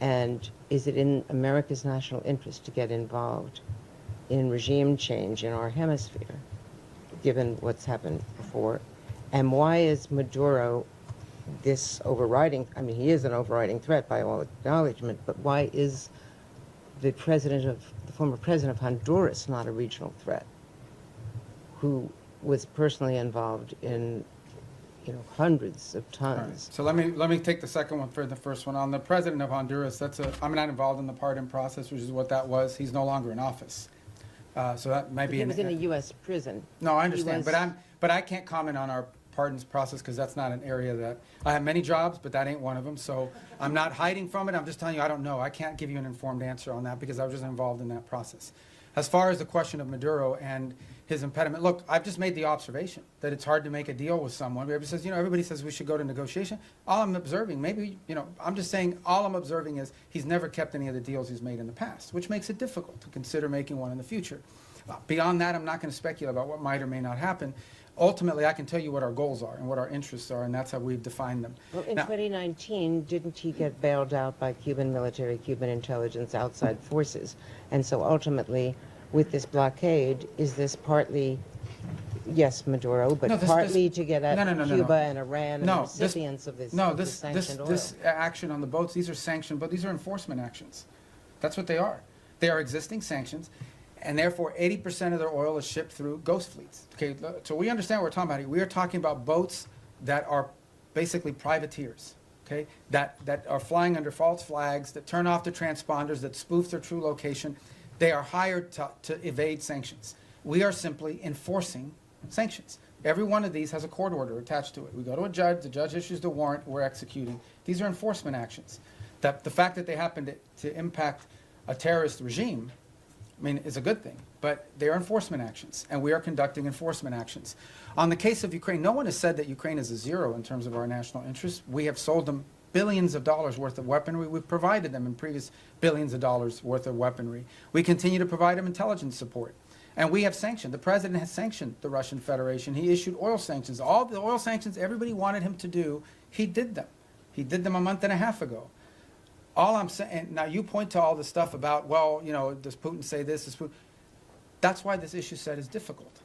And is it in America's national interest to get involved in regime change in our hemisphere, given what's happened before? And why is Maduro this overriding, I mean, he is an overriding threat by all acknowledgement, but why is the former president of Honduras not a regional threat, who was personally involved in, hundreds of tons?
So let me take the second one for the first one. On the president of Honduras, I'm not involved in the pardon process, which is what that was. He's no longer in office. So that might be.
He was in a U.S. prison.
No, I understand, but I can't comment on our pardons process because that's not an area that I have many jobs, but that ain't one of them. So I'm not hiding from it. I'm just telling you I don't know. I can't give you an informed answer on that because I was just involved in that process. As far as the question of Maduro and his impediment, look, I've just made the observation that it's hard to make a deal with someone. Everybody says we should go to negotiation. All I'm observing, I'm just saying all I'm observing is he's never kept any of the deals he's made in the past, which makes it difficult to consider making one in the future. Beyond that, I'm not going to speculate about what might or may not happen. Ultimately, I can tell you what our goals are and what our interests are, and that's how we've defined them.
Well, in 2019, didn't he get bailed out by Cuban military, Cuban intelligence, outside forces? And so ultimately, with this blockade, is this partly, yes, Maduro, but partly to get at Cuba and Iran and the recipients of this sanctioned oil?
This action on the boats, these are sanctioned, but these are enforcement actions. That's what they are. They are existing sanctions. And therefore, 80% of their oil is shipped through ghost fleets. Okay, so we understand what we're talking about here. We are talking about boats that are basically privateers, okay, that are flying under false flags, that turn off the transponders, that spoof their true location. They are hired to evade sanctions. We are simply enforcing sanctions. Every one of these has a court order attached to it. We go to a judge, the judge issues the warrant, we're executing. These are enforcement actions. The fact that they happen to impact a terrorist regime, is a good thing, but they are enforcement actions, and we are conducting enforcement actions. On the case of Ukraine, no one has said that Ukraine is a zero in terms of our national interests. We have sold them billions of dollars worth of weaponry. We've provided them in previous billions of dollars worth of weaponry. We continue to provide them intelligence support. And we have sanctioned. The president has sanctioned the Russian Federation. He issued oil sanctions. All the oil sanctions everybody wanted him to do, he did them. He did them a month and a half ago. All I'm saying, now you point to all the stuff about, does Putin say this? That's why this issue set is difficult.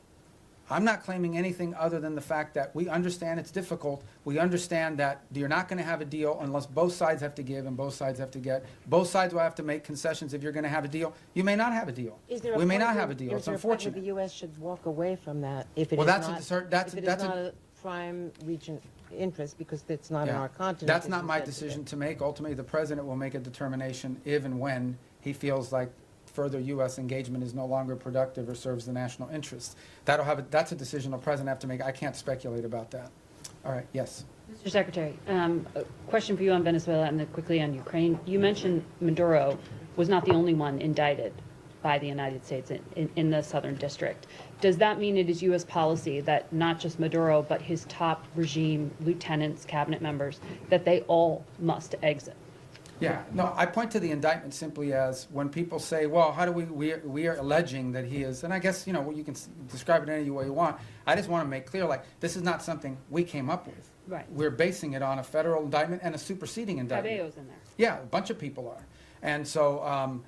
I'm not claiming anything other than the fact that we understand it's difficult. We understand that you're not going to have a deal unless both sides have to give and both sides have to get. Both sides will have to make concessions if you're going to have a deal. You may not have a deal. We may not have a deal. It's unfortunate.
The U.S. should walk away from that if it is not a prime region interest, because it's not in our continent.
That's not my decision to make. Ultimately, the president will make a determination if and when he feels like further U.S. engagement is no longer productive or serves the national interests. That's a decision the president have to make. I can't speculate about that. All right, yes.
Mr. Secretary, a question for you on Venezuela and then quickly on Ukraine. You mentioned Maduro was not the only one indicted by the United States in the Southern District. Does that mean it is U.S. policy that not just Maduro, but his top regime lieutenants, cabinet members, that they all must exit?
Yeah, no, I point to the indictment simply as when people say, well, how do we are alleging that he is, and I guess, you can describe it any way you want. I just want to make clear, this is not something we came up with.
Right.
We're basing it on a federal indictment and a superseding indictment.
Cabello's in there.
Yeah, a bunch of people are. And so,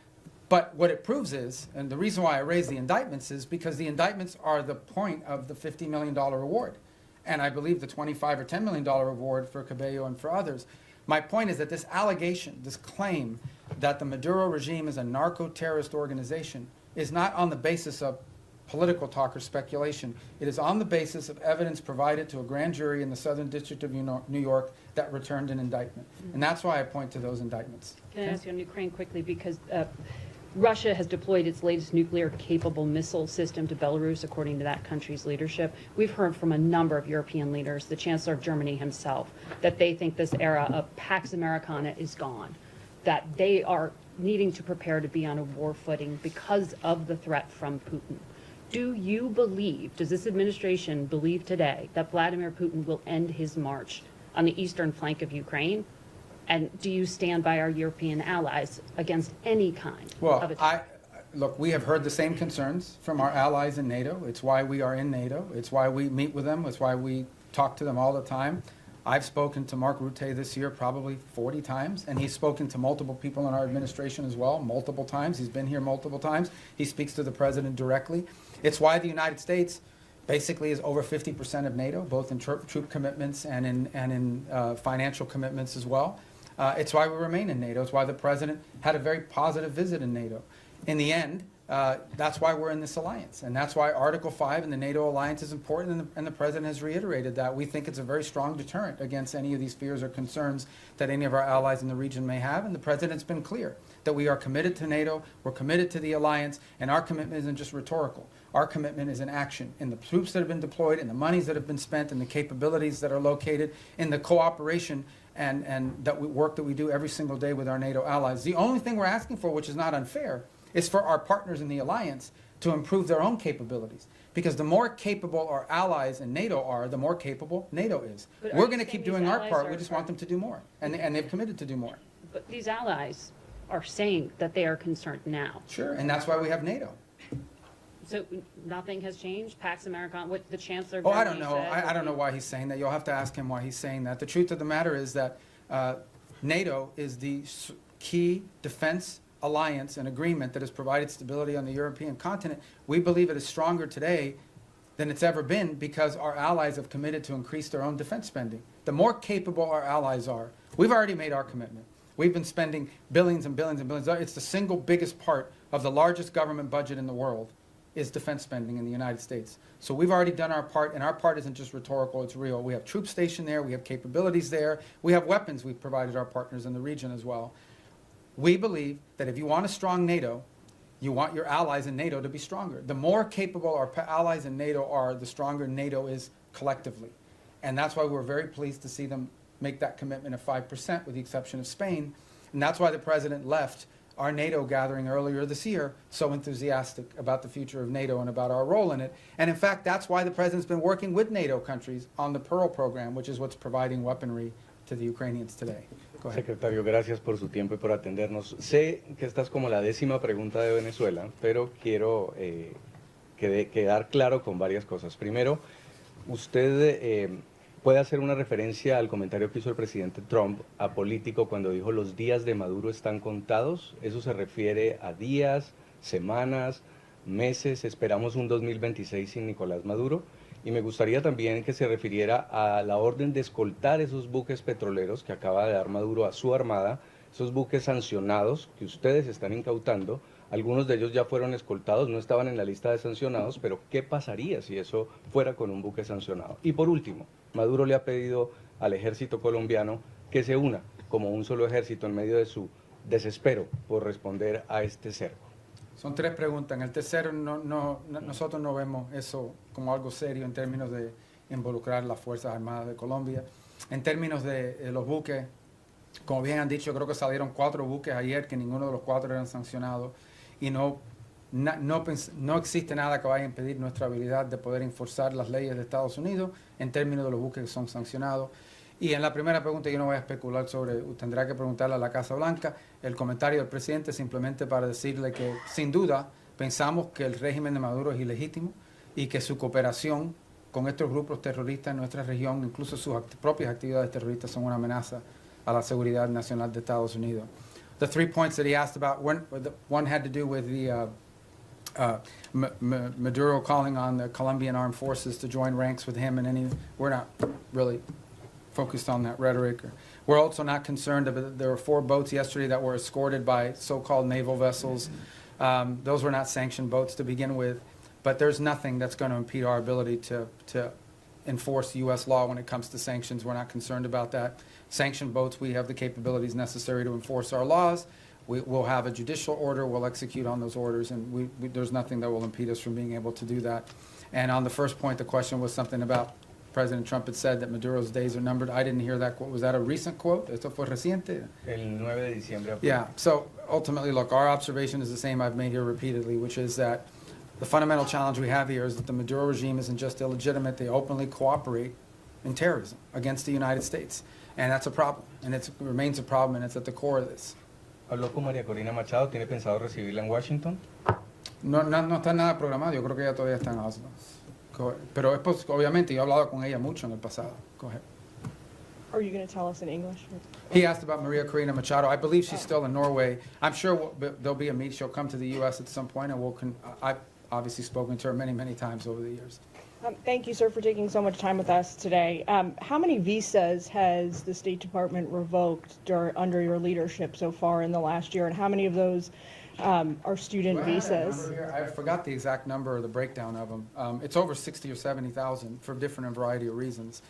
but what it proves is, and the reason why I raise the indictments is because the indictments are the point of the $50 million reward. And I believe the $25 or $10 million reward for Cabello and for others. My point is that this allegation, this claim that the Maduro regime is a narco-terrorist organization is not on the basis of political talk or speculation. It is on the basis of evidence provided to a grand jury in the Southern District of New York that returned an indictment. And that's why I point to those indictments.
Can I ask you on Ukraine quickly, because Russia has deployed its latest nuclear-capable missile system to Belarus, according to that country's leadership. We've heard from a number of European leaders, the Chancellor of Germany himself, that they think this era of Pax Americana is gone, that they are needing to prepare to be on a war footing because of the threat from Putin. Do you believe, does this administration believe today that Vladimir Putin will end his march on the eastern flank of Ukraine? And do you stand by our European allies against any kind of attack?
Look, we have heard the same concerns from our allies in NATO. It's why we are in NATO. It's why we meet with them. It's why we talk to them all the time. I've spoken to Mark Rutte this year probably 40 times, and he's spoken to multiple people in our administration as well, multiple times. He's been here multiple times. He speaks to the president directly. It's why the United States basically is over 50% of NATO, both in troop commitments and in financial commitments as well. It's why we remain in NATO. It's why the president had a very positive visit in NATO. In the end, that's why we're in this alliance. And that's why Article 5 in the NATO alliance is important, and the president has reiterated that. We think it's a very strong deterrent against any of these fears or concerns that any of our allies in the region may have. And the president's been clear that we are committed to NATO, we're committed to the alliance, and our commitment isn't just rhetorical. Our commitment is in action, in the troops that have been deployed, in the monies that have been spent, in the capabilities that are located, in the cooperation and work that we do every single day with our NATO allies. The only thing we're asking for, which is not unfair, is for our partners in the alliance to improve their own capabilities. Because the more capable our allies in NATO are, the more capable NATO is.
But
We're
are
going to
you
keep
saying
doing
these
our
allies
part.
are-
We just want them to do more. And they've committed to do more.
But these allies are saying that they are concerned now.
Sure, and that's why we have NATO.
So nothing has changed? Pax Americana, what the Chancellor of
Oh, I
Germany
don't know.
said?
I don't know why he's saying that. You'll have to ask him why he's saying that. The truth of the matter is that NATO is the key defense alliance and agreement that has provided stability on the European continent. We believe it is stronger today than it's ever been because our allies have committed to increase their own defense spending. The more capable our allies are, we've already made our commitment. We've been spending billions and billions and billions. It's the single biggest part of the largest government budget in the world is defense spending in the United States. So we've already done our part, and our part isn't just rhetorical, it's real. We have troops stationed there, we have capabilities there, we have weapons we've provided our partners in the region as well. We believe that if you want a strong NATO, you want your allies in NATO to be stronger. The more capable our allies in NATO are, the stronger NATO is collectively. And that's why we're very pleased to see them make that commitment of 5%, with the exception of Spain. And that's why the president left our NATO gathering earlier this year so enthusiastic about the future of NATO and about our role in it. And in fact, that's why the president's been working with NATO countries on the Pearl program, which is what's providing weaponry to the Ukrainians today. Go ahead.
Secretario, gracias por su tiempo y por atendernos. Sé que esta es como la 10ª pregunta de Venezuela, pero quiero quedar claro con varias cosas. Primero, usted puede hacer una referencia al comentario que hizo el presidente Trump apolítico cuando dijo los días de Maduro están contados. ¿Eso se refiere a días, semanas, meses? ¿Esperamos un 2026 sin Nicolás Maduro? Y me gustaría también que se refiriera a la orden de escoltar esos buques petroleros que acaba de dar Maduro a su armada, esos buques sancionados que ustedes están incautando. Algunos de ellos ya fueron escoltados, no estaban en la lista de sancionados, pero ¿qué pasaría si eso fuera con un buque sancionado? Y por último, Maduro le ha pedido al ejército colombiano que se una como un solo ejército en medio de su desespero por responder a este cerco.
Son 3 preguntas. En el tercero, nosotros no vemos eso como algo serio en términos de involucrar las Fuerzas Armadas de Colombia. En términos de los buques, como bien han dicho, creo que salieron 4 buques ayer, que ninguno de los 4 eran sancionados. Y no existe nada que vaya a impedir nuestra habilidad de poder enforzar las leyes de Estados Unidos en términos de los buques que son sancionados. Y en la primera pregunta yo no voy a especular sobre, tendrá que preguntarle a la Casa Blanca, el comentario del presidente simplemente para decirle que sin duda pensamos que el régimen de Maduro es ilegítimo y que su cooperación con estos grupos terroristas en nuestra región, incluso sus propias actividades terroristas son una amenaza a la seguridad nacional de Estados Unidos. The 3 points that he asked about, one had to do with the Maduro calling on the Colombian armed forces to join ranks with him, and we're not really focused on that rhetoric. We're also not concerned about, there were 4 boats yesterday that were escorted by so-called naval vessels. Those were not sanctioned boats to begin with, but there's nothing that's going to impede our ability to enforce U.S. law when it comes to sanctions. We're not concerned about that. Sanctioned boats, we have the capabilities necessary to enforce our laws. We'll have a judicial order, we'll execute on those orders, and there's nothing that will impede us from being able to do that. And on the first point, the question was something about President Trump had said that Maduro's days are numbered. I didn't hear that quote. Was that a recent quote? Esto fue reciente?
El 9 de diciembre.
Yeah, so ultimately, look, our observation is the same I've made here repeatedly, which is that the fundamental challenge we have here is that the Maduro regime isn't just illegitimate, they openly cooperate in terrorism against the United States. And that's a problem, and it remains a problem, and it's at the core of this.
Habló con María Corina Machado, ¿tiene pensado recibirla en Washington?
No está nada programado, yo creo que ella todavía está en Oslo. Pero obviamente yo he hablado con ella mucho en el pasado. Go ahead.
Are you going to tell us in English?
He asked about Maria Corina Machado. I believe she's still in Norway. I'm sure there'll be a meet. She'll come to the U.S. at some point, and I've obviously spoken to her many, many times over the years.
Thank you, sir, for taking so much time with us today. How many visas has the State Department revoked under your leadership so far in the last year, and how many of those are student visas?
I forgot the exact number or the breakdown of them. It's over 60 or 70,000 for different variety of reasons.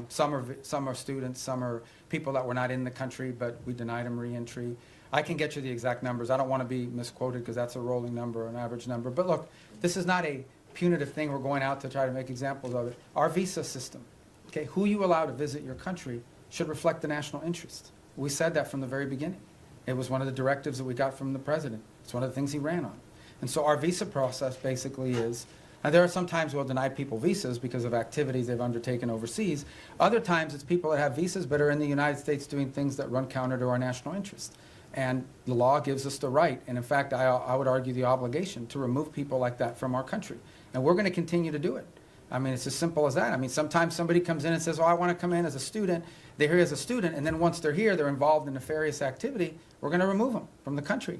Some are students, some are people that were not in the country, but we denied them re-entry. I can get you the exact numbers. I don't want to be misquoted because that's a rolling number, an average number. But look, this is not a punitive thing we're going out to try to make examples of it. Our visa system, okay, who you allow to visit your country should reflect the national interest. We said that from the very beginning. It was one of the directives that we got from the president. It's one of the things he ran on. And so our visa process basically is, and there are some times we'll deny people visas because of activities they've undertaken overseas. Other times it's people that have visas but are in the United States doing things that run counter to our national interest. And the law gives us the right, and in fact, I would argue the obligation to remove people like that from our country. And we're going to continue to do it. I mean, it's as simple as that. I mean, sometimes somebody comes in and says, oh, I want to come in as a student. They're here as a student, and then once they're here, they're involved in nefarious activity. We're going to remove them from the country.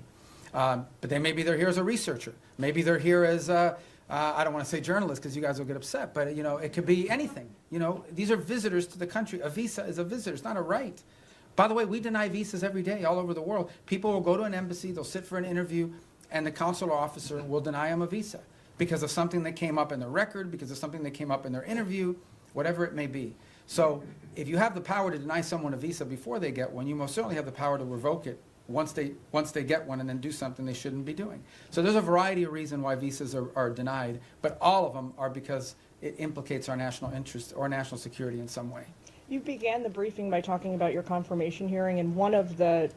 But maybe they're here as a researcher. Maybe they're here as, I don't want to say journalists because you guys will get upset, but, you know, it could be anything. You know, these are visitors to the country. A visa is a visitor. It's not a right. By the way, we deny visas every day all over the world. People will go to an embassy, they'll sit for an interview, and the consular officer will deny them a visa because of something that came up in their record, because of something that came up in their interview, whatever it may be. So if you have the power to deny someone a visa before they get one, you most certainly have the power to revoke it once they get one and then do something they shouldn't be doing. So there's a variety of reasons why visas are denied, but all of them are because it implicates our national interest or national security in some way.
You began the briefing by talking about your confirmation hearing, and one of the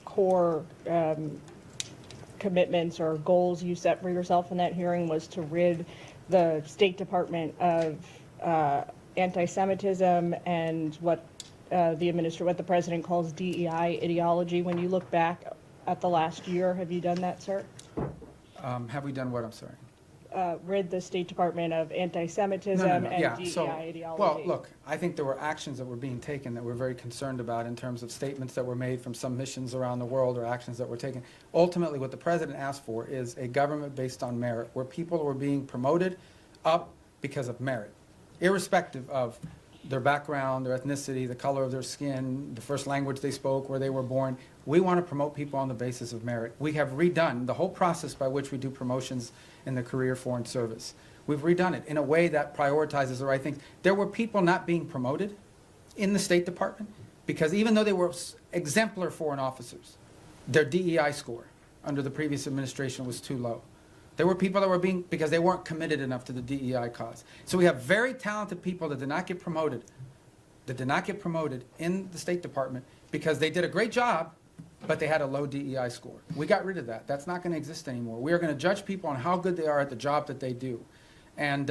core commitments or goals you set for yourself in that hearing was to rid the State Department of anti-Semitism and what the president calls DEI ideology. When you look back at the last year, have you done that, sir?
Have we done what? I'm sorry.
Rid the State Department of anti-Semitism and DEI ideology.
Well, look, I think there were actions that were being taken that we're very concerned about in terms of statements that were made from some missions around the world or actions that were taken. Ultimately, what the president asked for is a government based on merit, where people were being promoted up because of merit, irrespective of their background, their ethnicity, the color of their skin, the first language they spoke, where they were born. We want to promote people on the basis of merit. We have redone the whole process by which we do promotions in the career foreign service. We've redone it in a way that prioritizes the right things. There were people not being promoted in the State Department because even though they were exemplar foreign officers, their DEI score under the previous administration was too low. There were people that were because they weren't committed enough to the DEI cause. So we have very talented people that did not get promoted in the State Department because they did a great job, but they had a low DEI score. We got rid of that. That's not going to exist anymore. We are going to judge people on how good they are at the job that they do. And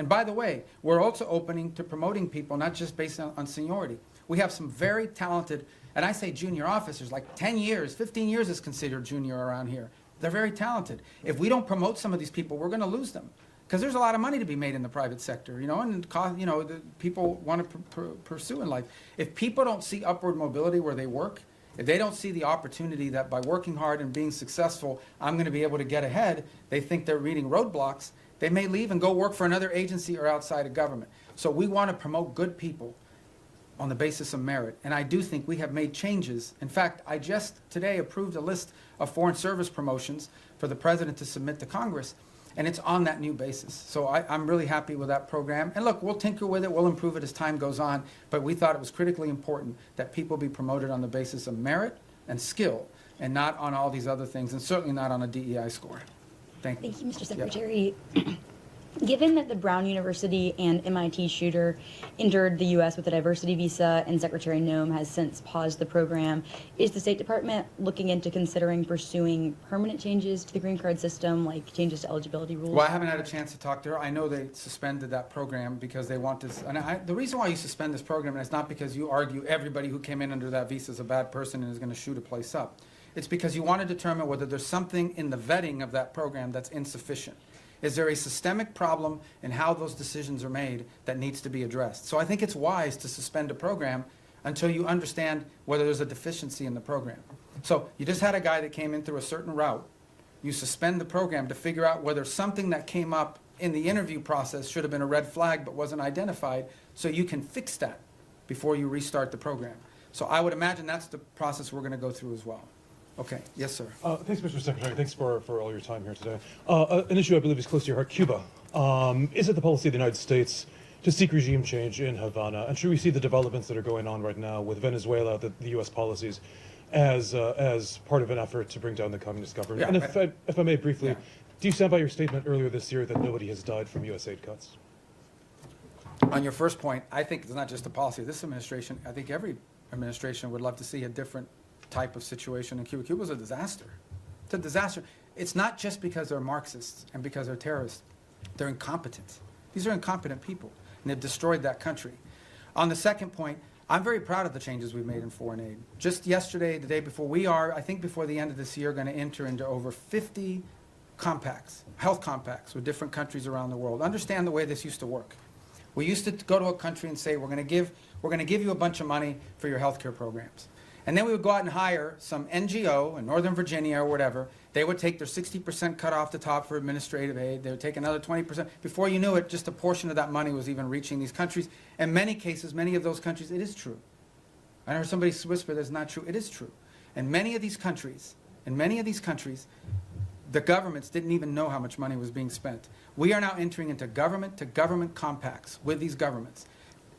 by the way, we're also opening to promoting people, not just based on seniority. We have some very talented, and I say junior officers, like 10 years, 15 years is considered junior around here. They're very talented. If we don't promote some of these people, we're going to lose them because there's a lot of money to be made in the private sector, and the people want to pursue in life. If people don't see upward mobility where they work, if they don't see the opportunity that by working hard and being successful, I'm going to be able to get ahead, they think they're reading roadblocks, they may leave and go work for another agency or outside of government. So we want to promote good people on the basis of merit. And I do think we have made changes. In fact, I just today approved a list of foreign service promotions for the president to submit to Congress. And it's on that new basis. So I'm really happy with that program. And look, we'll tinker with it, we'll improve it as time goes on, but we thought it was critically important that people be promoted on the basis of merit and skill, and not on all these other things, and certainly not on a DEI score. Thank you.
Thank you, Mr. Secretary. Given that the Brown University and MIT shooter entered the U.S. with a diversity visa and Secretary Noem has since paused the program, is the State Department looking into considering pursuing permanent changes to the green card system, like changes to eligibility rules?
Well, I haven't had a chance to talk to her. I know they suspended that program because they want this. And the reason why you suspend this program is not because you argue everybody who came in under that visa is a bad person and is going to shoot a place up. It's because you want to determine whether there's something in the vetting of that program that's insufficient. Is there a systemic problem in how those decisions are made that needs to be addressed? So I think it's wise to suspend a program until you understand whether there's a deficiency in the program. So you just had a guy that came in through a certain route. You suspend the program to figure out whether something that came up in the interview process should have been a red flag but wasn't identified, so you can fix that before you restart the program. So I would imagine that's the process we're going to go through as well. Okay. Yes, sir.
Thanks, Mr. Secretary. Thanks for all your time here today. An issue I believe is close to your heart, Cuba. Is it the policy of the United States to seek regime change in Havana? And should we see the developments that are going on right now with Venezuela, the U.S. policies, as part of an effort to bring down the communist government?
Yeah,
and if I may briefly, do you stand by your statement earlier this year that nobody has died from U.S. aid cuts?
On your first point, I think it's not just the policy of this administration. I think every administration would love to see a different type of situation in Cuba. Cuba's a disaster. It's a disaster. It's not just because they're Marxists and because they're terrorists. They're incompetent. These are incompetent people, and they've destroyed that country. On the second point, I'm very proud of the changes we've made in foreign aid. Just yesterday, the day before, we are, I think before the end of this year, going to enter into over 50 compacts, health compacts with different countries around the world. Understand the way this used to work. We used to go to a country and say, we're going to give you a bunch of money for your health care programs. And then we would go out and hire some NGO in Northern Virginia or whatever. They would take their 60% cut off the top for administrative aid. They would take another 20%. Before you knew it, just a portion of that money was even reaching these countries. In many cases, many of those countries, it is true. I heard somebody whisper that's not true. It is true. In many of these countries, the governments didn't even know how much money was being spent. We are now entering into government-to-government compacts with these governments.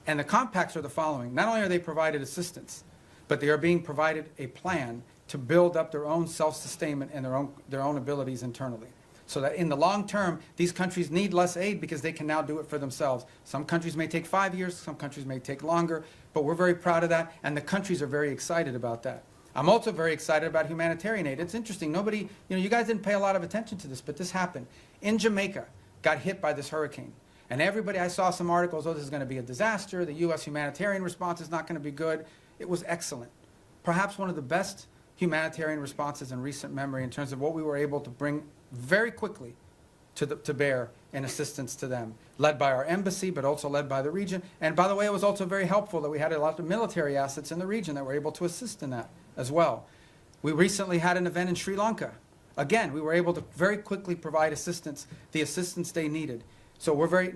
And the compacts are the following. Not only are they provided assistance, but they are being provided a plan to build up their own self-sustainment and their own abilities internally. So that in the long term, these countries need less aid because they can now do it for themselves. Some countries may take 5 years, some countries may take longer, but we're very proud of that, and the countries are very excited about that. I'm also very excited about humanitarian aid. It's interesting, nobody, you guys didn't pay a lot of attention to this, but this happened. In Jamaica, got hit by this hurricane. And everybody, I saw some articles, oh, this is going to be a disaster, the U.S. humanitarian response is not going to be good. It was excellent. Perhaps one of the best humanitarian responses in recent memory in terms of what we were able to bring very quickly to bear in assistance to them, led by our embassy, but also led by the region. And by the way, it was also very helpful that we had a lot of military assets in the region that were able to assist in that as well. We recently had an event in Sri Lanka. Again, we were able to very quickly provide assistance, the assistance they needed. So we're very,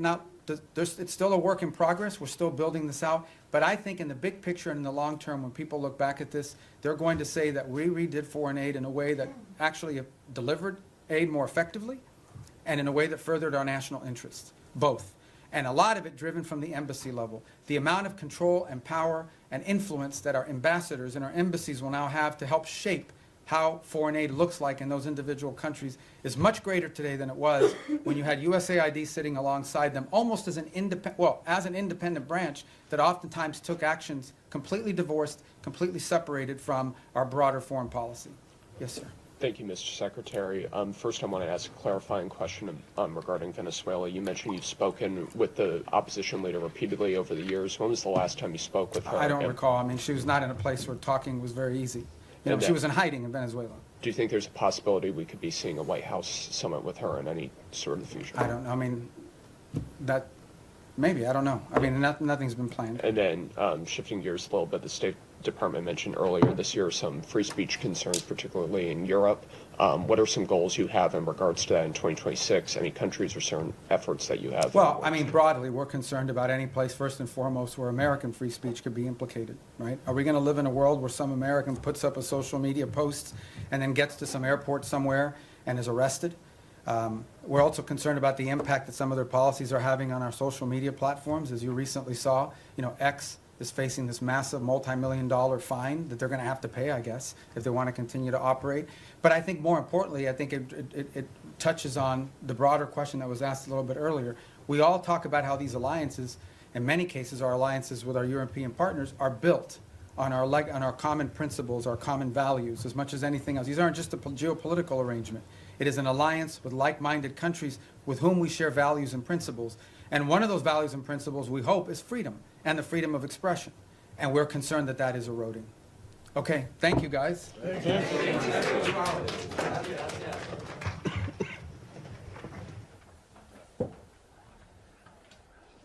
it's still a work in progress. We're still building this out. But I think in the big picture and in the long term, when people look back at this, they're going to say that we redid foreign aid in a way that actually delivered aid more effectively and in a way that furthered our national interests, both. And a lot of it driven from the embassy level. The amount of control and power and influence that our ambassadors and our embassies will now have to help shape how foreign aid looks like in those individual countries is much greater today than it was when you had USAID sitting alongside them almost as an independent branch that oftentimes took actions completely divorced, completely separated from our broader foreign policy. Yes, sir.
Thank you, Mr. Secretary. First, I want to ask a clarifying question regarding Venezuela. You mentioned you've spoken with the opposition leader repeatedly over the years. When was the last time you spoke with her?
I don't recall. I mean, she was not in a place where talking was very easy. She was in hiding in Venezuela.
Do you think there's a possibility we could be seeing a White House summit with her in any sort of future?
I don't know. I mean, that maybe, I don't know. I mean, nothing's been planned.
And then shifting gears a little bit, the State Department mentioned earlier this year some free speech concerns, particularly in Europe. What are some goals you have in regards to that in 2026? Any countries or certain efforts that you have?
Well, I mean, broadly, we're concerned about any place, first and foremost, where American free speech could be implicated, right? Are we going to live in a world where some American puts up a social media post and then gets to some airport somewhere and is arrested? We're also concerned about the impact that some of their policies are having on our social media platforms. As you recently saw, X is facing this massive multi-million-dollar fine that they're going to have to pay, I guess, if they want to continue to operate. But I think more importantly, I think it touches on the broader question that was asked a little bit earlier. We all talk about how these alliances, in many cases our alliances with our European partners, are built on our common principles, our common values, as much as anything else. These aren't just a geopolitical arrangement. It is an alliance with like-minded countries with whom we share values and principles. And one of those values and principles, we hope, is freedom and the freedom of expression. And we're concerned that that is eroding. Okay, thank you, guys.
Thank you.